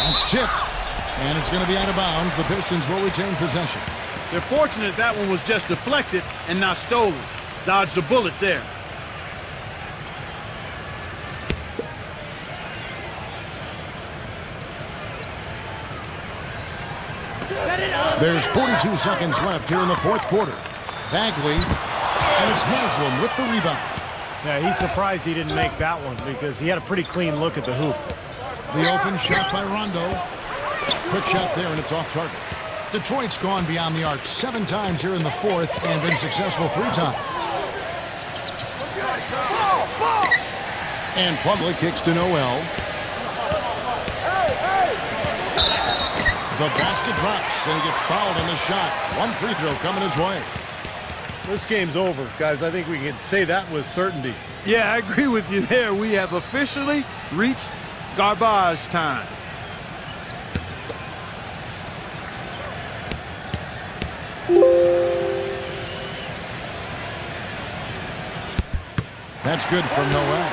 It's tipped, and it's going to be out of bounds. The Pistons will retain possession. They're fortunate that one was just deflected and not stolen. Dodged a bullet there. There's 42 seconds left here in the fourth quarter. Bagley, and it's Haslam with the rebound. Yeah, he's surprised he didn't make that one because he had a pretty clean look at the hoop. The open shot by Rondo. Quick shot there, and it's off target. Detroit's gone beyond the arc 7 times here in the fourth and been successful 3 times. And Plumlee kicks to Noel. The basket drops, and he gets fouled on the shot. 1 free throw coming his way. This game's over, guys. I think we can say that with certainty. Yeah, I agree with you there. We have officially reached garbage time. That's good for Noel.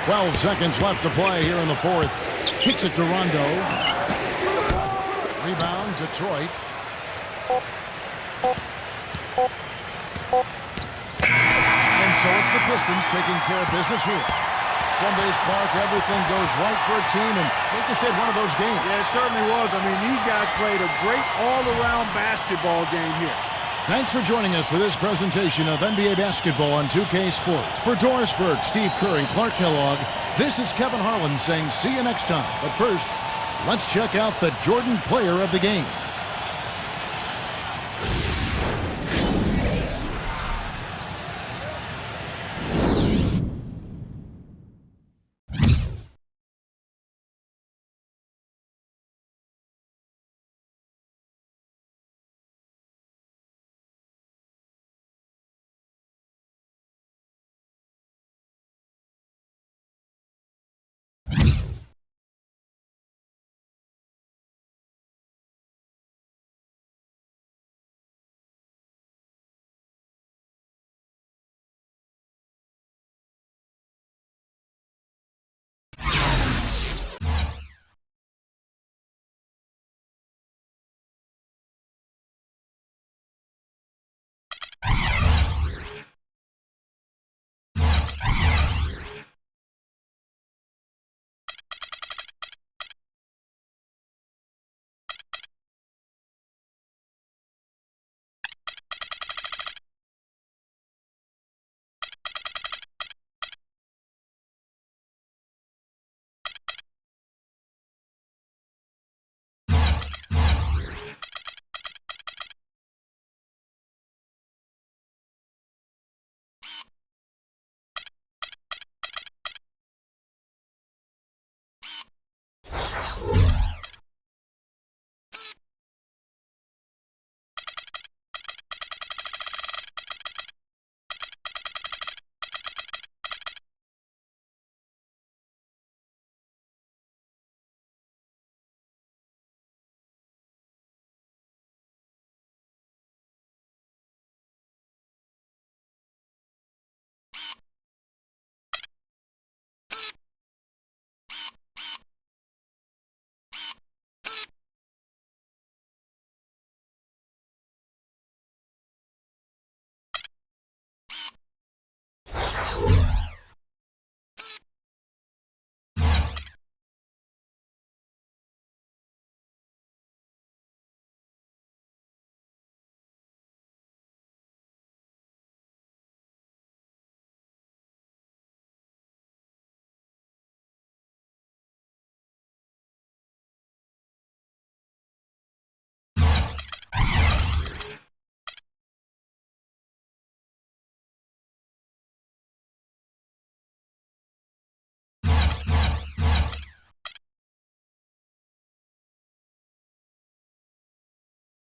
12 seconds left to play here in the fourth. Kicks it to Rondo. Rebound, Detroit. And so it's the Pistons taking care of business here. Some days, Clark, everything goes right for a team, and they just had one of those games. Yeah, it certainly was. I mean, these guys played a great all-around basketball game here. Thanks for joining us for this presentation of NBA basketball on 2K Sports. For Doris Burke, Steve Kerr, and Clark Kellogg, this is Kevin Harlan saying see you next time. But first, let's check out the Jordan player of the game.